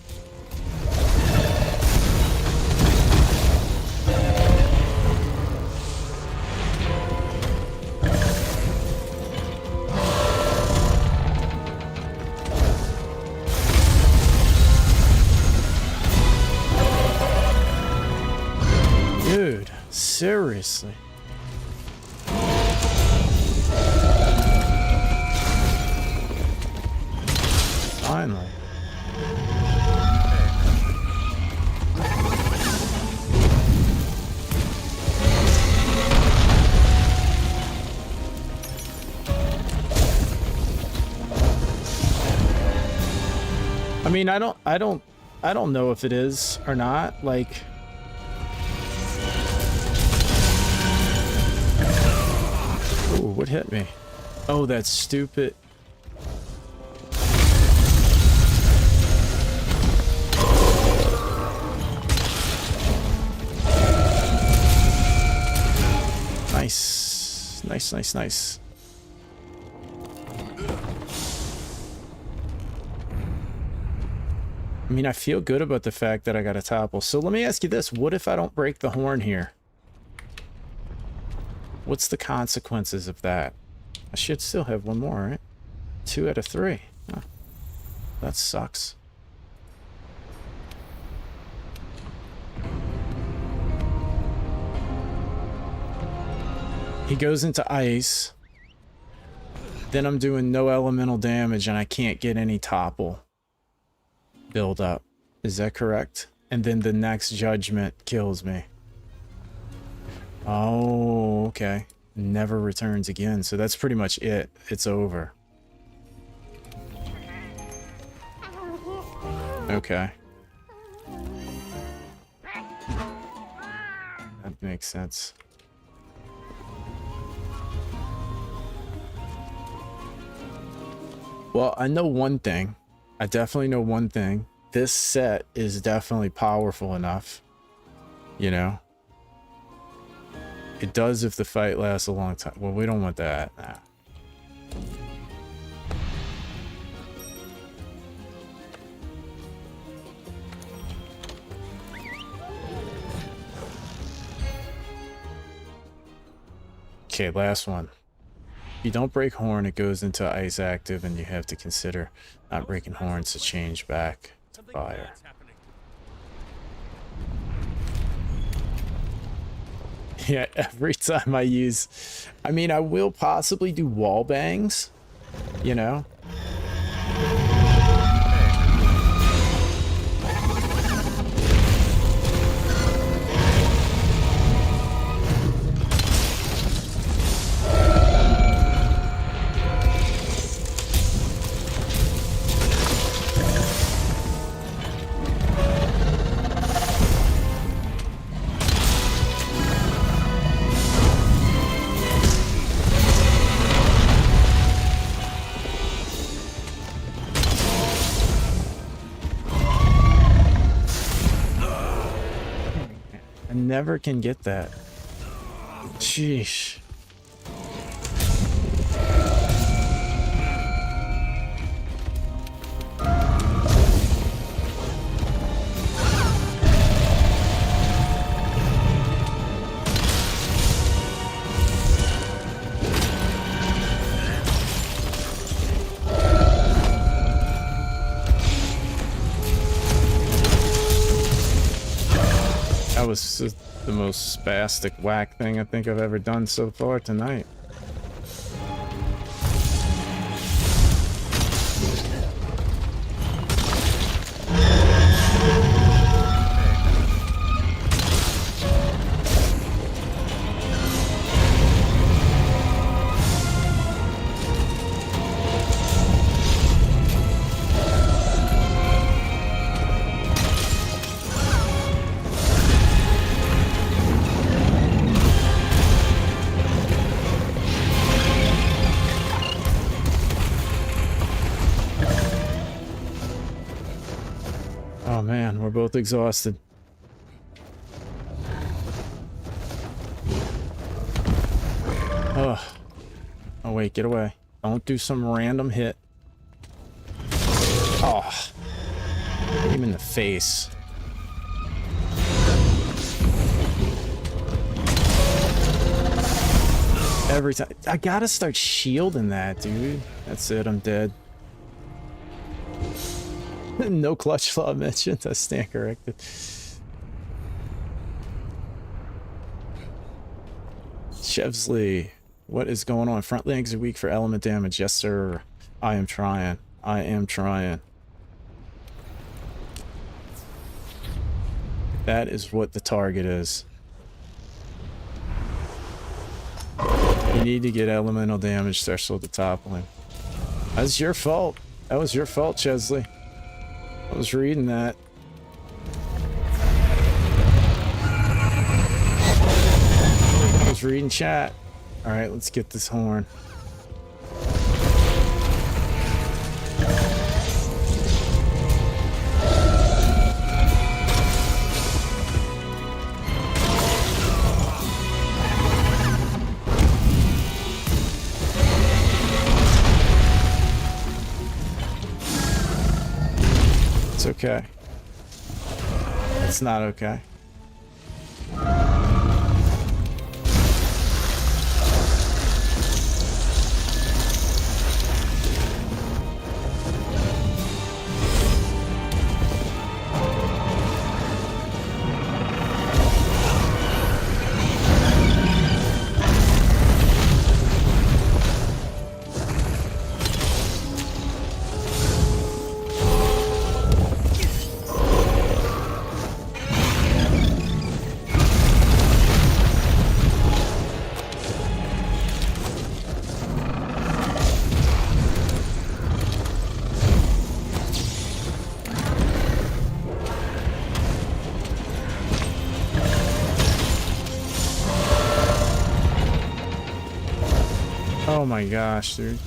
Dude, seriously. Finally. I mean, I don't know if it is or not, like. Ooh, what hit me? Oh, that stupid. Nice. Nice, nice, nice. I mean, I feel good about the fact that I got a topple. So let me ask you this. What if I don't break the horn here? What's the consequences of that? I should still have one more, right? 2 out of 3. Huh. That sucks. He goes into ice. Then I'm doing no elemental damage and I can't get any topple build up. Is that correct? And then the next judgment kills me. Oh, okay. Never returns again. So that's pretty much it. It's over. Okay. That makes sense. Well, I know one thing. I definitely know one thing. This set is definitely powerful enough. You know? It does if the fight lasts a long time. Well, we don't want that. Nah. Okay, last one. If you don't break horn, it goes into ice active, and you have to consider not breaking horns to change back to fire. Yeah, every time I use... I mean, I will possibly do wall bangs, you know? I never can get that. Sheesh. That was the most spastic whack thing I think I've ever done so far tonight. Oh man, we're both exhausted. Ugh. Oh wait, get away. Don't do some random hit. Oh. Hit him in the face. Every time. I gotta start shielding that, dude. That's it, I'm dead. No clutch flaw mentioned. I stand corrected. Chevsley, what is going on? Front legs are weak for element damage. Yes, sir. I am trying. I am trying. That is what the target is. You need to get elemental damage threshold to topple him. That's your fault. That was your fault, Chesley. I was reading that. I was reading chat. Alright, let's get this horn. It's okay. It's not okay. Oh my gosh, dude.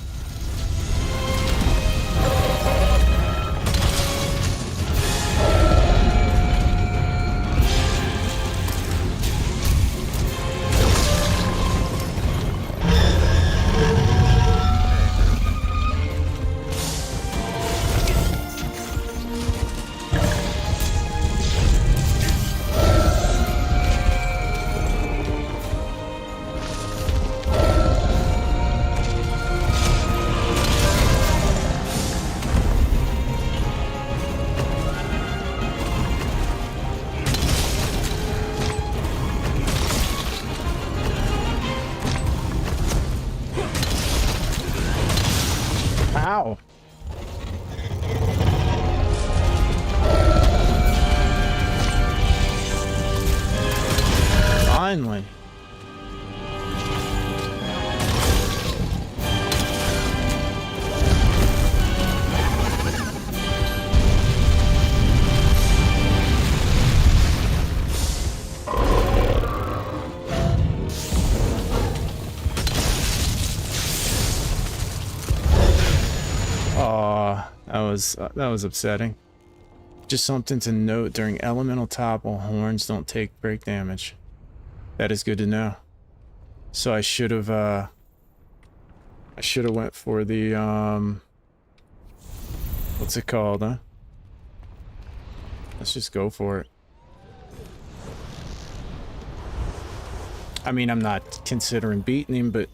Ow. Finally. That was upsetting. Just something to note, during elemental topple, horns don't take break damage. That is good to know. So I should have went for the what's it called, huh? Let's just go for it. I mean, I'm not considering beating him, but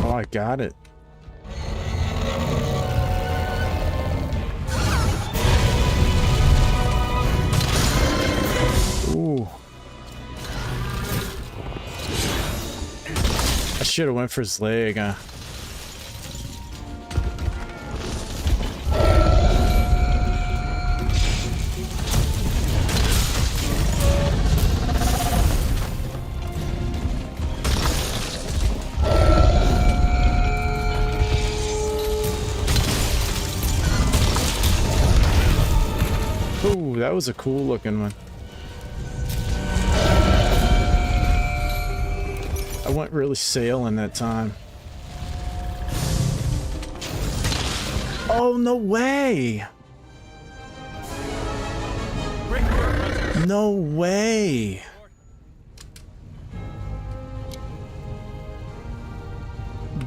oh, I got it. Ooh. I should have went for his leg, huh? Ooh, that was a cool looking one. I went really sailing that time. Oh, no way! No way!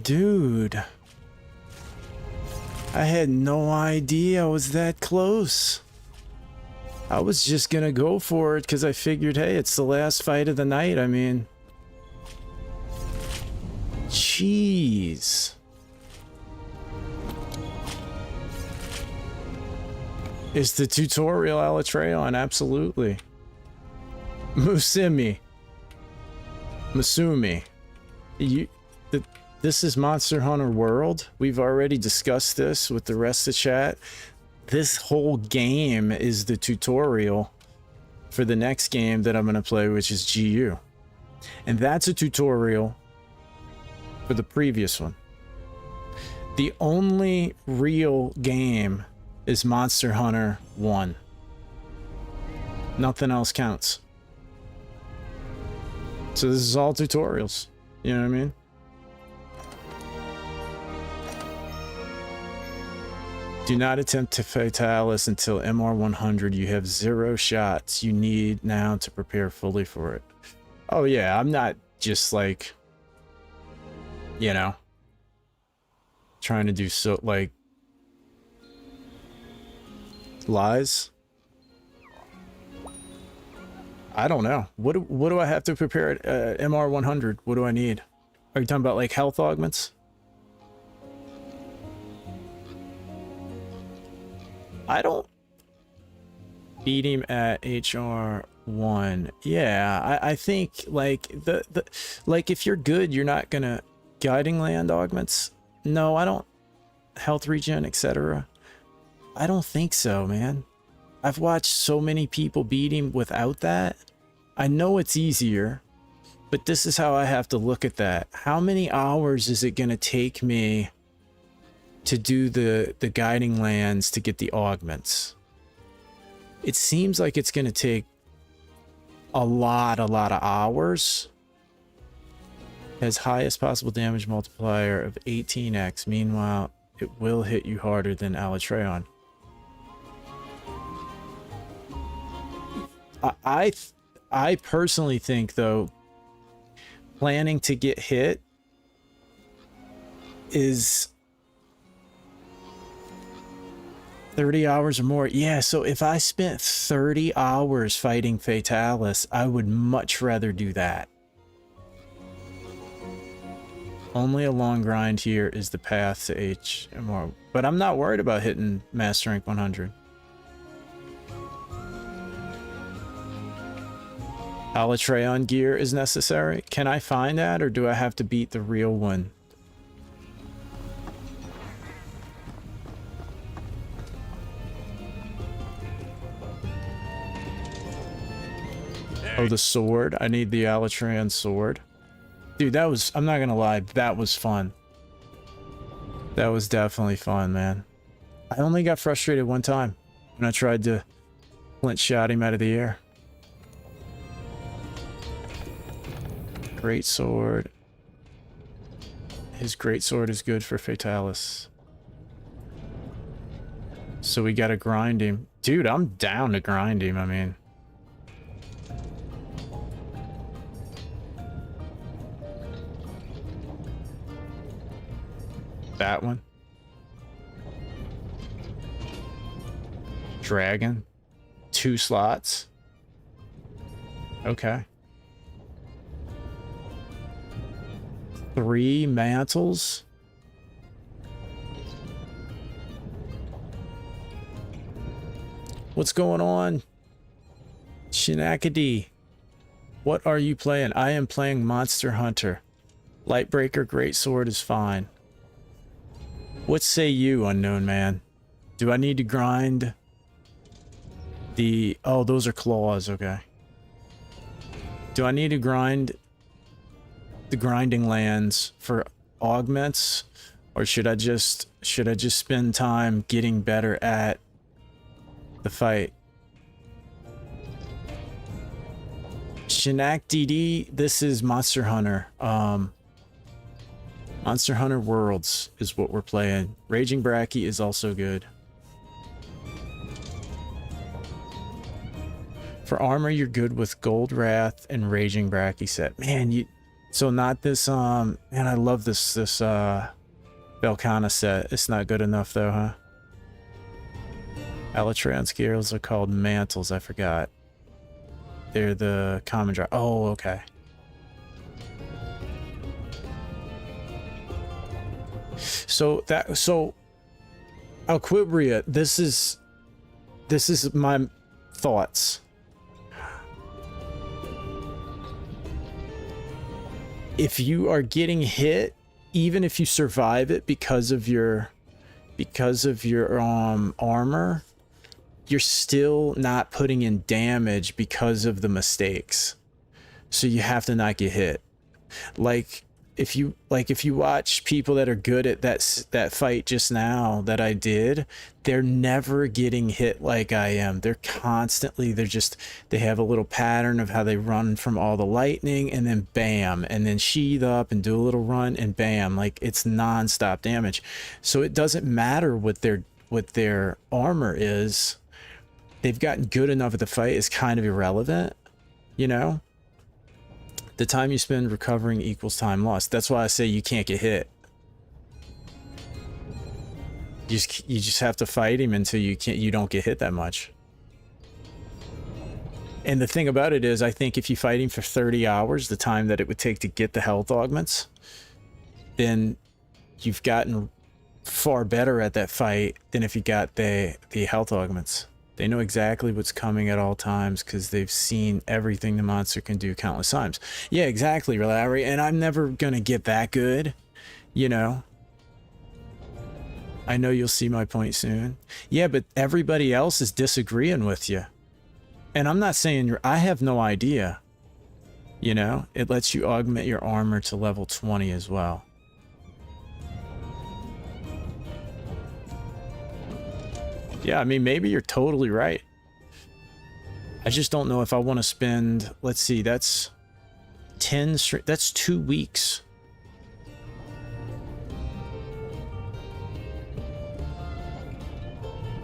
Dude. I had no idea I was that close. I was just gonna go for it because I figured, hey, it's the last fight of the night. I mean... Jeez. It's the tutorial Alatreon, absolutely. Musumi. This is Monster Hunter World. We've already discussed this with the rest of the chat. This whole game is the tutorial for the next game that I'm going to play, which is GU. And that's a tutorial for the previous one. The only real game is Monster Hunter 1. Nothing else counts. So this is all tutorials. You know what I mean? Do not attempt to Fatalis until MR100. You have 0 shots. You need now to prepare fully for it. Oh yeah, I'm not just like, you know, trying to do so like lies. I don't know. What do I have to prepare at MR100? What do I need? Are you talking about like health augments? I don't beat him at HR1. Yeah, I think like like if you're good, you're not gonna guiding land augments. No, I don't. Health regen, etc. I don't think so, man. I've watched so many people beat him without that. I know it's easier, but this is how I have to look at that. How many hours is it gonna take me to do the guiding lands to get the augments? It seems like it's gonna take a lot of hours. Has highest possible damage multiplier of 18x. Meanwhile, it will hit you harder than Alatreon. I personally think, though, planning to get hit is 30 hours or more. Yeah, so if I spent 30 hours fighting Fatalis, I would much rather do that. Only a long grind here is the path to HMR, but I'm not worried about hitting Master Rank 100. Alatreon gear is necessary. Can I find that, or do I have to beat the real one? Oh, the sword. I need the Alatreon sword. Dude, that was, I'm not gonna lie, that was fun. That was definitely fun, man. I only got frustrated one time. when I tried to flint shot him out of the air. Great sword. His great sword is good for Fatalis. So we gotta grind him. Dude, I'm down to grind him, I mean. That one. Dragon. 2 slots. Okay. 3 mantles. What's going on? Shinakadi. What are you playing? I am playing Monster Hunter. Lightbreaker Greatsword is fine. What say you, unknown man? Do I need to grind the... Oh, those are claws, okay. Do I need to grind the grinding lands for augments? Or should I just spend time getting better at the fight? Shinak DD, this is Monster Hunter. Monster Hunter Worlds is what we're playing. Raging Bracky is also good. For armor, you're good with Gold Wrath and Raging Bracky set. Man, you... So not this, man, I love this Belkana set. It's not good enough though, huh? Alatreon scales are called mantles, I forgot. They're the common draw. Oh, okay. So Alquibria, this is my thoughts. If you are getting hit, even if you survive it because of your armor, you're still not putting in damage because of the mistakes. So you have to not get hit. Like if you watch people that are good at that fight just now that I did, they're never getting hit like I am. They're constantly, they have a little pattern of how they run from all the lightning and then bam, and then sheath up and do a little run and bam, like it's non-stop damage. So it doesn't matter what their armor is. They've gotten good enough at the fight is kind of irrelevant, you know? The time you spend recovering equals time lost. That's why I say you can't get hit. You just have to fight him until you don't get hit that much. And the thing about it is, I think if you fight him for 30 hours, the time that it would take to get the health augments, then you've gotten far better at that fight than if you got the health augments. They know exactly what's coming at all times because they've seen everything the monster can do countless times. Yeah, exactly, Larry. And I'm never going to get that good, you know. I know you'll see my point soon. Yeah, but everybody else is disagreeing with you. And I'm not saying I have no idea. You know, it lets you augment your armor to level 20 as well. Yeah, I mean, maybe you're totally right. I just don't know if I want to spend, let's see, that's 10, that's 2 weeks.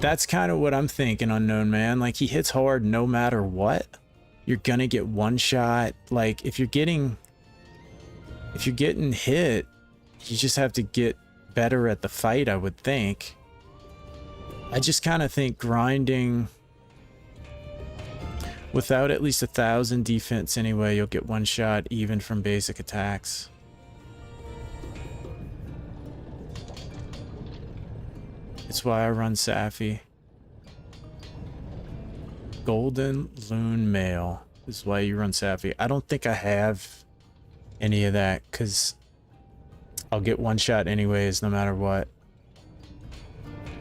That's kind of what I'm thinking, Unknown Man. Like, he hits hard no matter what. You're gonna get one shot. Like, if you're getting hit, you just have to get better at the fight, I would think. I just kind of think grinding without at least 1,000 defense anyway, you'll get one shot even from basic attacks. It's why I run Safi. Golden Loon Mail is why you run Safi. I don't think I have any of that because I'll get one shot anyways, no matter what.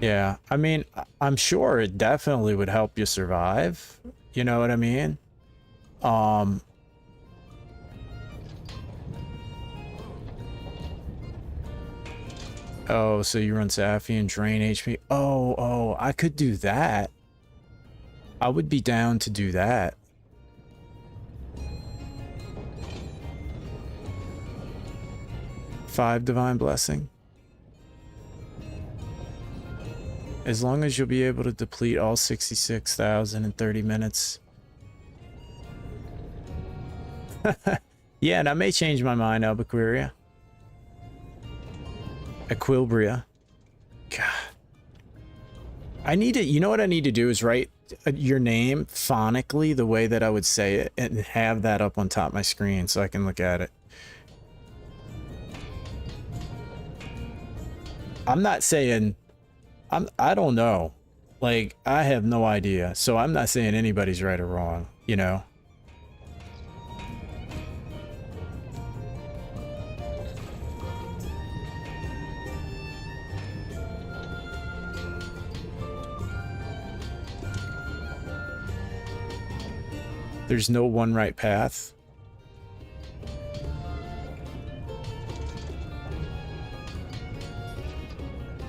Yeah, I mean, I'm sure it definitely would help you survive. You know what I mean? Oh, so you run Safi and drain HP. Oh, I could do that. I would be down to do that. Five divine blessing. As long as you'll be able to deplete all 66,000 in 30 minutes. Yeah, and I may change my mind, Albuquerque. Equilibria. God. I need to, you know what I need to do is write your name phonically the way that I would say it and have that up on top of my screen so I can look at it. I'm not saying, I don't know. Like, I have no idea. So I'm not saying anybody's right or wrong, you know? There's no one right path.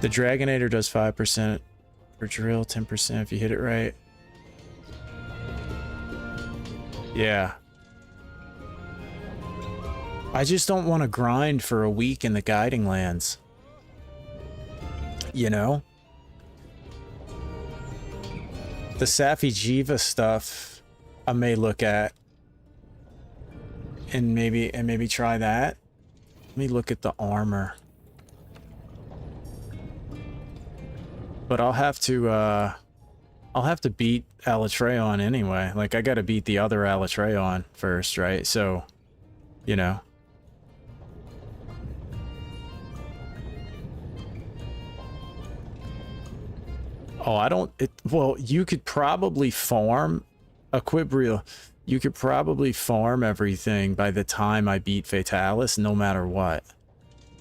The Dragonator does 5% per drill, 10% if you hit it right. Yeah. I just don't want to grind for a week in the guiding lands. You know? The Safi Jiva stuff I may look at and maybe try that. Let me look at the armor. But I'll have to beat Alatreon anyway. Like, I gotta beat the other Alatreon first, right? So, you know. Oh, I don't... well, you could probably farm Equibria. You could probably farm everything by the time I beat Fatalis, no matter what.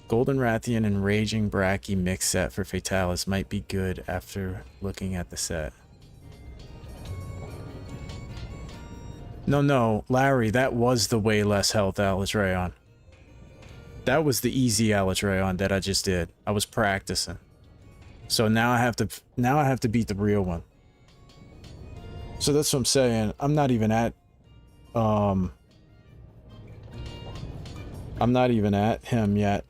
Golden Rathian and Raging Bracky mix set for Fatalis might be good after looking at the set. No, Larry, that was the way less health Alatreon. That was the easy Alatreon that I just did. I was practicing. So now I have to beat the real one. So that's what I'm saying. I'm not even at him yet.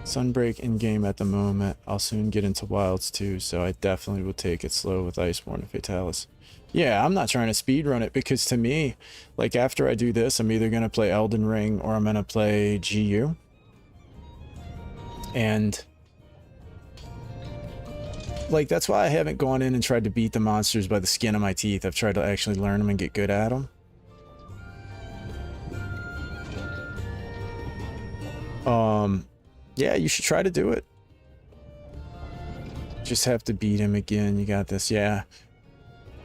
Sunbreak in game at the moment. I'll soon get into Wilds too, so I definitely will take it slow with Iceborne and Fatalis. Yeah, I'm not trying to speedrun it because to me, like after I do this, I'm either going to play Elden Ring or I'm going to play GU. And like, that's why I haven't gone in and tried to beat the monsters by the skin of my teeth. I've tried to actually learn them and get good at them. Yeah, you should try to do it. Just have to beat him again. You got this. Yeah.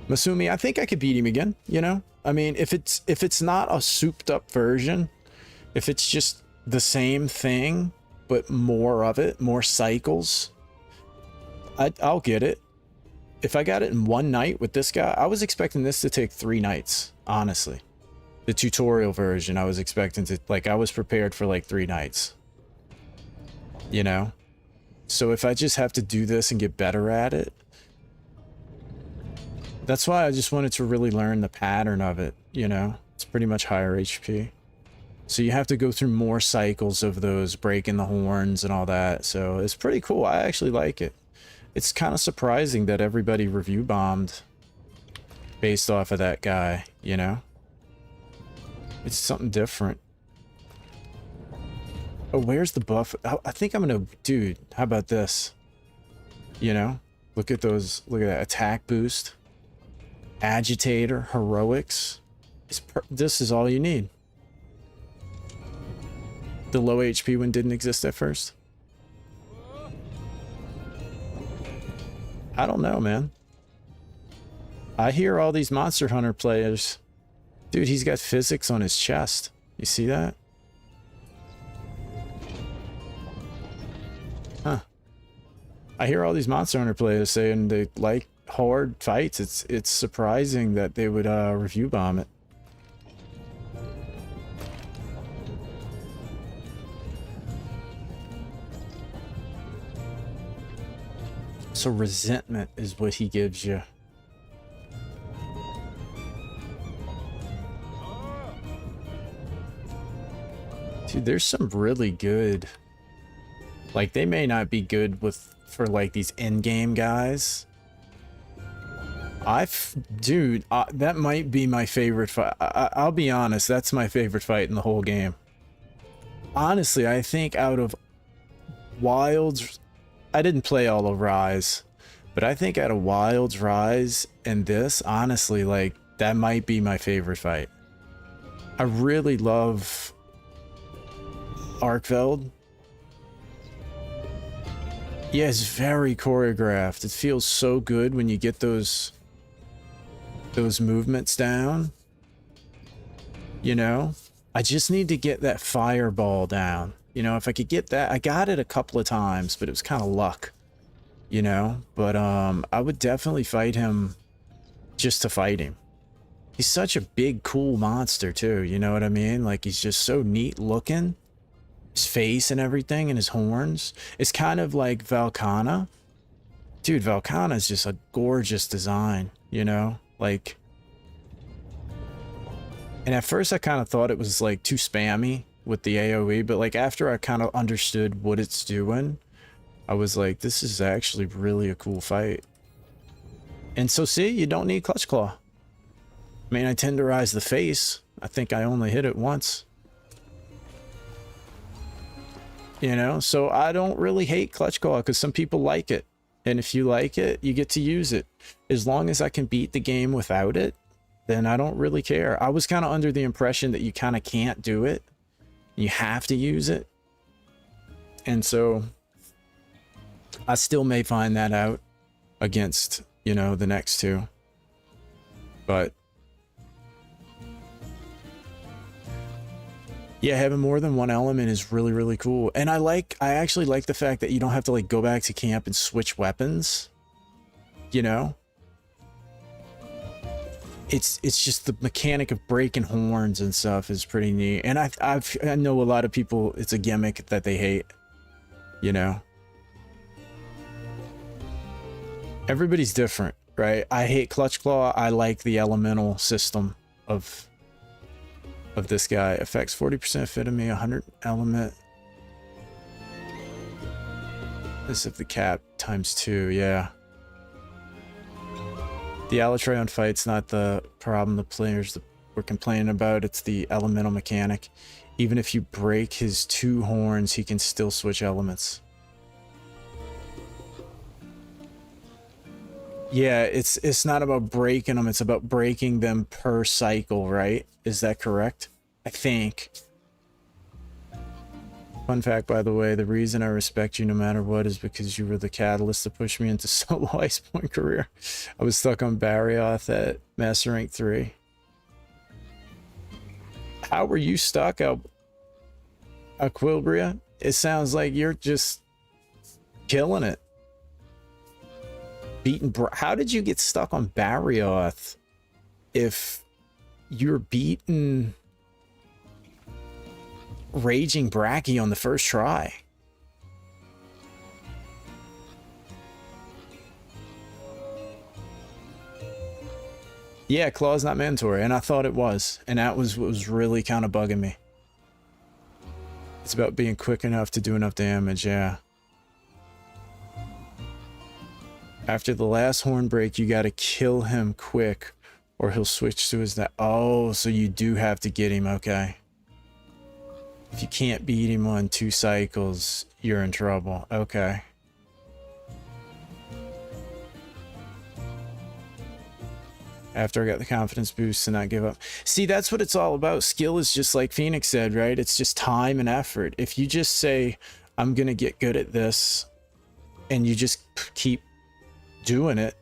Masumi, I think I could beat him again, you know? I mean, if it's not a souped up version, if it's just the same thing, but more of it, more cycles, I'll get it. If I got it in one night with this guy, I was expecting this to take 3 nights, honestly. The tutorial version, I was expecting to, like, I was prepared for like 3 nights. You know? So if I just have to do this and get better at it, that's why I just wanted to really learn the pattern of it, you know? It's pretty much higher HP. So you have to go through more cycles of those breaking the horns and all that. So it's pretty cool. I actually like it. It's kind of surprising that everybody review bombed based off of that guy, you know? It's something different. Oh, where's the buff? I think I'm gonna... Dude, how about this? You know? Look at those... Look at that. Attack boost. Agitator. Heroics. This is all you need. The low HP one didn't exist at first. I don't know, man. I hear all these Monster Hunter players. Dude, he's got physics on his chest. You see that? Huh. I hear all these Monster Hunter players saying they like hard fights. It's surprising that they would review bomb it. So resentment is what he gives you. Dude, there's some really good, like, they may not be good for like these in-game guys. Dude, that might be my favorite fight. I'll be honest, that's my favorite fight in the whole game. Honestly, I think out of Wilds, I didn't play all of Rise, but I think out of Wilds, Rise, and this, honestly, like, that might be my favorite fight. I really love Arkveld. Yeah, it's very choreographed. It feels so good when you get those movements down. You know? I just need to get that fireball down. You know, if I could get that, I got it a couple of times, but it was kind of luck. You know? But I would definitely fight him just to fight him. He's such a big, cool monster too, you know what I mean? Like, he's just so neat looking. His face and everything, and his horns. It's kind of like Valkana. Dude, Valkana is just a gorgeous design, you know? Like, and at first I kind of thought it was like too spammy with the AoE, but like after I kind of understood what it's doing, I was like, this is actually really a cool fight. And so see, you don't need Clutch Claw. I mean, I tenderize the face. I think I only hit it once. You know, so I don't really hate Clutch Claw because some people like it. And if you like it, you get to use it. As long as I can beat the game without it, then I don't really care. I was kind of under the impression that you kind of can't do it. You have to use it. And so I still may find that out against, you know, the next two. But yeah, having more than one element is really, really cool. And I actually like the fact that you don't have to like go back to camp and switch weapons. You know? It's just the mechanic of breaking horns and stuff is pretty neat. And I know a lot of people, it's a gimmick that they hate. You know? Everybody's different, right? I hate Clutch Claw. I like the elemental system of this guy. Affects 40% fit of me, 100 element. This of the cap times 2, yeah. The Alatreon fight's not the problem the players were complaining about, it's the elemental mechanic. Even if you break his 2 horns, he can still switch elements. Yeah, it's not about breaking them, it's about breaking them per cycle, right? Is that correct? I think. Fun fact, by the way, the reason I respect you no matter what is because you were the catalyst to push me into solo Iceborne career. I was stuck on Barrioth at Master Rank 3. How were you stuck, Aquilbria? It sounds like you're just killing it. How did you get stuck on Barrioth if you're beating Raging Bracky on the first try? Yeah, Claw's not mandatory, and I thought it was, and that was what was really kind of bugging me. It's about being quick enough to do enough damage, yeah. After the last horn break, you gotta kill him quick, or he'll switch to his... Oh, so you do have to get him, okay. If you can't beat him on 2 cycles, you're in trouble. Okay. After I got the confidence boost to not give up. See, that's what it's all about. Skill is just like Phoenix said, right? It's just time and effort. If you just say, I'm gonna get good at this, and you just keep doing it,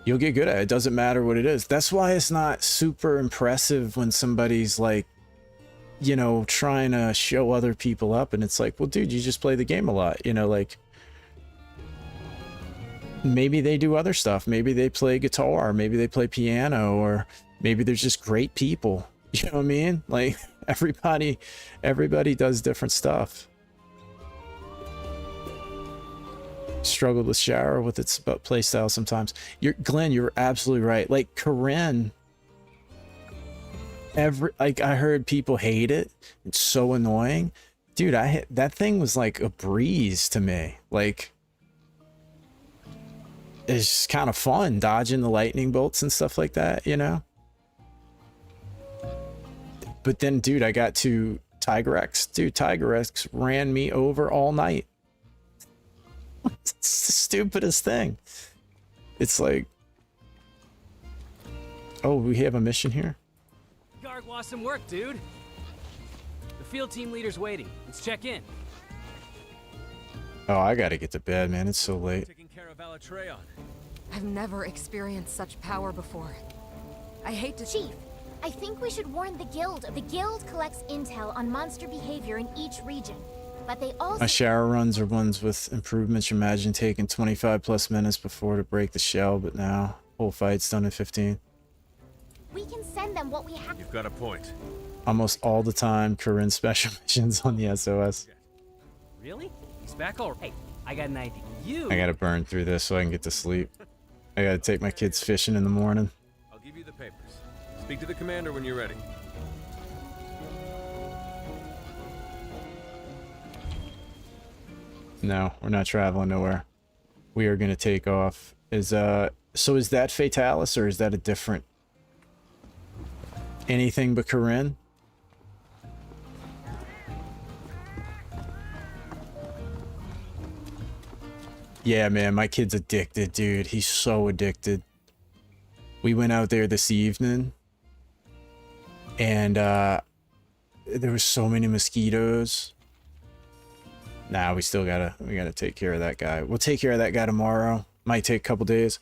you'll get good at it. It doesn't matter what it is. That's why it's not super impressive when somebody's like, you know, trying to show other people up, and it's like, well, dude, you just play the game a lot, you know, like maybe they do other stuff, maybe they play guitar, maybe they play piano, or maybe they're just great people, you know what I mean? Like everybody does different stuff. Struggled with shower with its playstyle sometimes. Glenn, you're absolutely right. Like Corinne, like I heard people hate it. It's so annoying. Dude, that thing was like a breeze to me. Like, it's just kind of fun dodging the lightning bolts and stuff like that, you know? But then, dude, I got to Tiger X. Dude, Tiger X ran me over all night. It's the stupidest thing. It's like, oh, we have a mission here? Garg lost some work, dude. The field team leader's waiting. Let's check in. Oh, I gotta get to bed, man. It's so late. Taking care of Alatreon. I've never experienced such power before. I hate to... Chief, I think we should warn the Guild. The Guild collects intel on monster behavior in each region. But they also... My shower runs are ones with improvements. Imagine taking 25 plus minutes before to break the shell, but now whole fight's done in 15. We can send them what we have. You've got a point. Almost all the time, Corinne special missions on the SOS. Really? He's back all right. Hey, I got an idea. You... I gotta burn through this so I can get to sleep. I gotta take my kids fishing in the morning. I'll give you the papers. Speak to the commander when you're ready. No, we're not traveling nowhere. We are gonna take off. So is that Fatalis or is that a different... anything but Corinne? Yeah, man, my kid's addicted, dude. He's so addicted. We went out there this evening, and there were so many mosquitoes. Nah, we gotta take care of that guy. We'll take care of that guy tomorrow. Might take a couple days.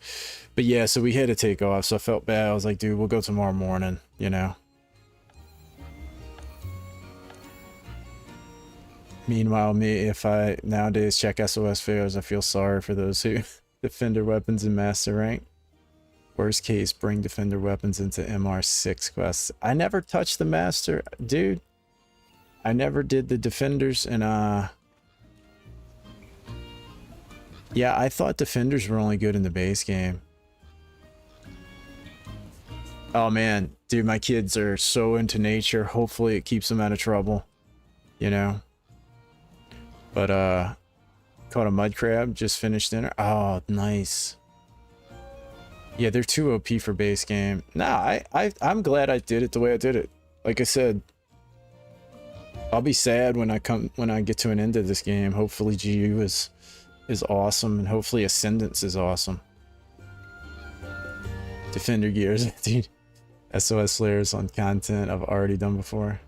But yeah, so we had to take off, so I felt bad. I was like, dude, we'll go tomorrow morning, you know? Meanwhile, if I nowadays check SOS failures, I feel sorry for those who defender weapons in master rank. Worst case, bring defender weapons into MR6 quests. I never touched the master, dude. I never did the defenders, and yeah, I thought defenders were only good in the base game. Oh man, dude, my kids are so into nature. Hopefully it keeps them out of trouble, you know? But caught a mud crab, just finished dinner. Oh, nice. Yeah, they're too OP for base game. Nah, I'm glad I did it the way I did it. Like I said, I'll be sad when I get to an end of this game. Hopefully GU is awesome, and hopefully Ascendance is awesome. Defender gears, dude. SOS Slayers on content I've already done before.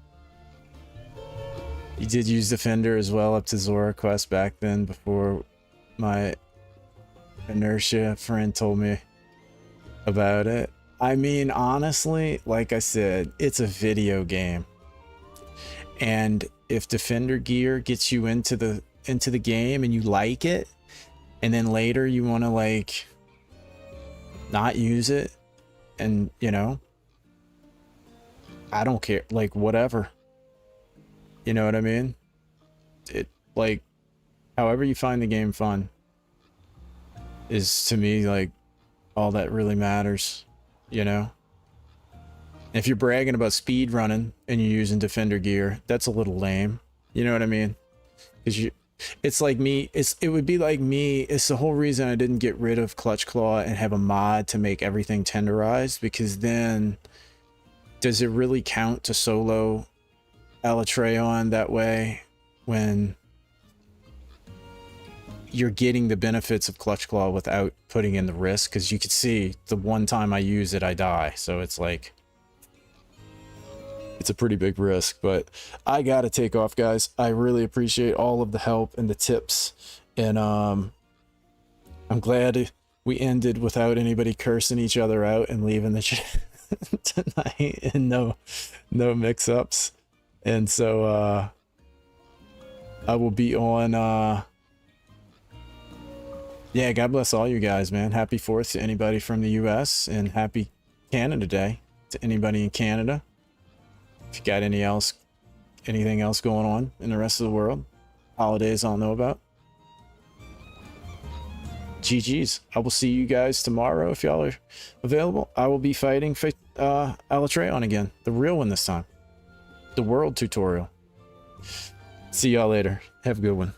You did use Defender as well up to Zora quest back then before my inertia friend told me about it. I mean, honestly, like I said, it's a video game. And if Defender gear gets you into the game and you like it, and then later you want to like not use it, and you know, I don't care, like whatever. You know what I mean? It, like, however you find the game fun is, to me, like, all that really matters, you know? If you're bragging about speed running and you're using defender gear, that's a little lame. You know what I mean? Because it's like me, it would be like me, it's the whole reason I didn't get rid of Clutch Claw and have a mod to make everything tenderized, because then does it really count to solo Alatreon that way when you're getting the benefits of Clutch Claw without putting in the risk? Because you could see the one time I use it, I die. So it's like, it's a pretty big risk. But I gotta take off, guys. I really appreciate all of the help and the tips, and I'm glad we ended without anybody cursing each other out and leaving the chat tonight, and no mix-ups. And so I will be on yeah, God bless all you guys, man. Happy 4th to anybody from the US, and happy Canada Day to anybody in Canada. If you got anything else going on in the rest of the world, holidays I'll know about. GG's. I will see you guys tomorrow if y'all are available. I will be fighting Alatreon again. The real one this time. The world tutorial. See y'all later. Have a good one.